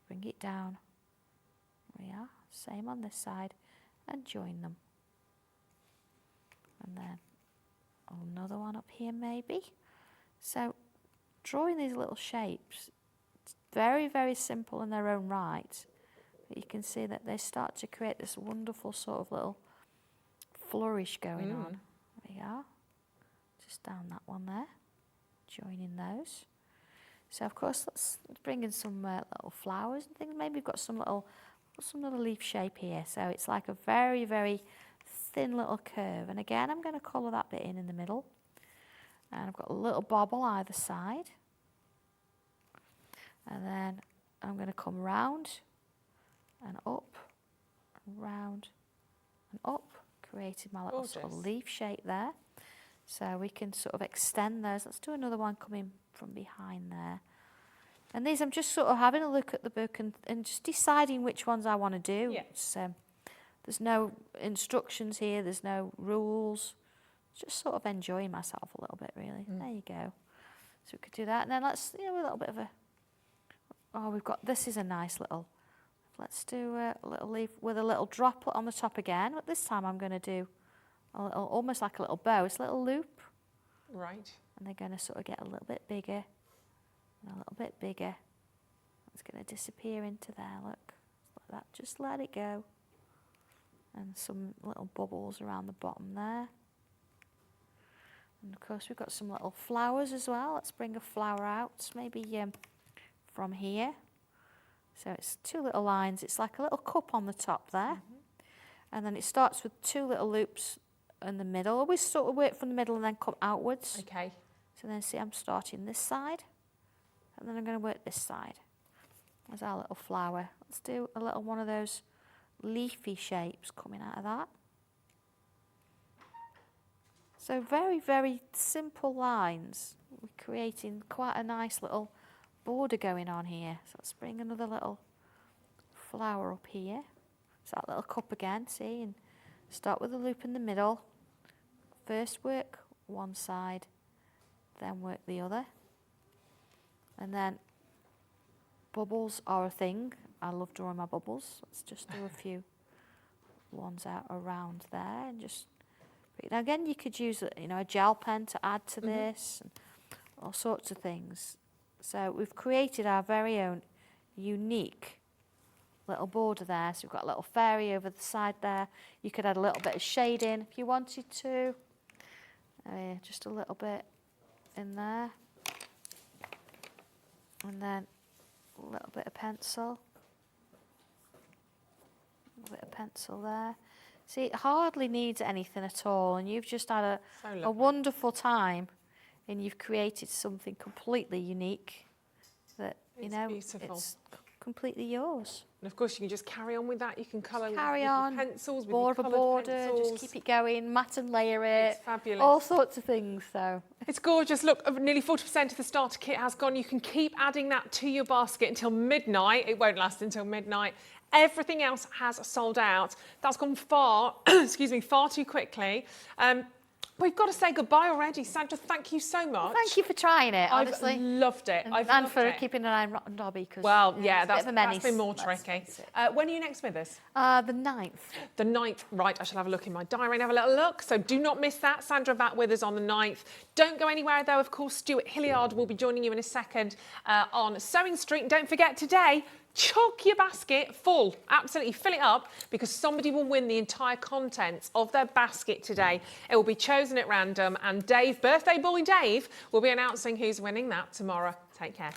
Bring it down. There we are. Same on this side. And join them. And then another one up here maybe. So drawing these little shapes, it's very, very simple in their own right. But you can see that they start to create this wonderful sort of little flourish going on. we are. Just down that one there, joining those. So of course, let's bring in some little flowers and things. Maybe we've got some little leaf shape here. So it's like a very, very thin little curve. And again, I'm going to colour that bit in the middle. And I've got a little bobble either side. And then I'm going to come round and up and round and up, creating my little sort of leaf shape there. So we can sort of extend those. Let's do another one coming from behind there. And these, I'm just sort of having a look at the book and just deciding which ones I want to do. Yeah. There's no instructions here, there's no rules. Just sort of enjoying myself a little bit, really. There you go. So we could do that. And then let's, a little bit of a... Oh, we've got... This is a nice little... Let's do a little leaf with a little droplet on the top again. But this time I'm going to do a little, almost like a little bow. It's a little loop. Right. And they're going to sort of get a little bit bigger and a little bit bigger. It's going to disappear into there, look. Like that. Just let it go. And some little bubbles around the bottom there. And of course we've got some little flowers as well. Let's bring a flower out, maybe from here. So it's two little lines. It's like a little cup on the top there. And then it starts with two little loops in the middle. Always sort of work from the middle and then come outwards. Okay. So then see, I'm starting this side. And then I'm going to work this side. There's our little flower. Let's do a little one of those leafy shapes coming out of that. So very, very simple lines. We're creating quite a nice little border going on here. So let's bring another little flower up here. So that little cup again, see, and start with a loop in the middle. First work one side, then work the other. And then bubbles are a thing. I love drawing my bubbles. Let's just do a few ones out around there and just... Now again, you could use a gel pen to add to this, and all sorts of things. So we've created our very own unique little border there. So we've got a little fairy over the side there. You could add a little bit of shading if you wanted to. Just a little bit in there. And then a little bit of pencil. A little bit of pencil there. See, it hardly needs anything at all, and you've just had a wonderful time, and you've created something completely unique that, beautiful. It's completely yours. And of course, you can just carry on with that. You can colour with pencils, with border, your coloured pencils. just keep it going, mat and layer it. It's fabulous. All sorts of things, so. It's gorgeous. Look, nearly 40% of the starter kit has gone. You can keep adding that to your basket until midnight. It won't last until midnight. Everything else has sold out. That's gone far too quickly. We've got to say goodbye already. Sandra, thank you so much. Thank you for trying it, honestly. I've loved it. And for keeping an eye on Dobby. Well, yeah, that's been more tricky. When are you next with us? The 9th. The 9th, right, I shall have a look in my diary and have a little look. So do not miss that. Sandra back with us on the 9th. Don't go anywhere though, of course, Stuart Hilliard will be joining you in a second on Sewing Street. And don't forget today, chock your basket full, absolutely fill it up, because somebody will win the entire contents of their basket today. It will be chosen at random, and Dave, birthday boy Dave, will be announcing who's winning that tomorrow. Take care.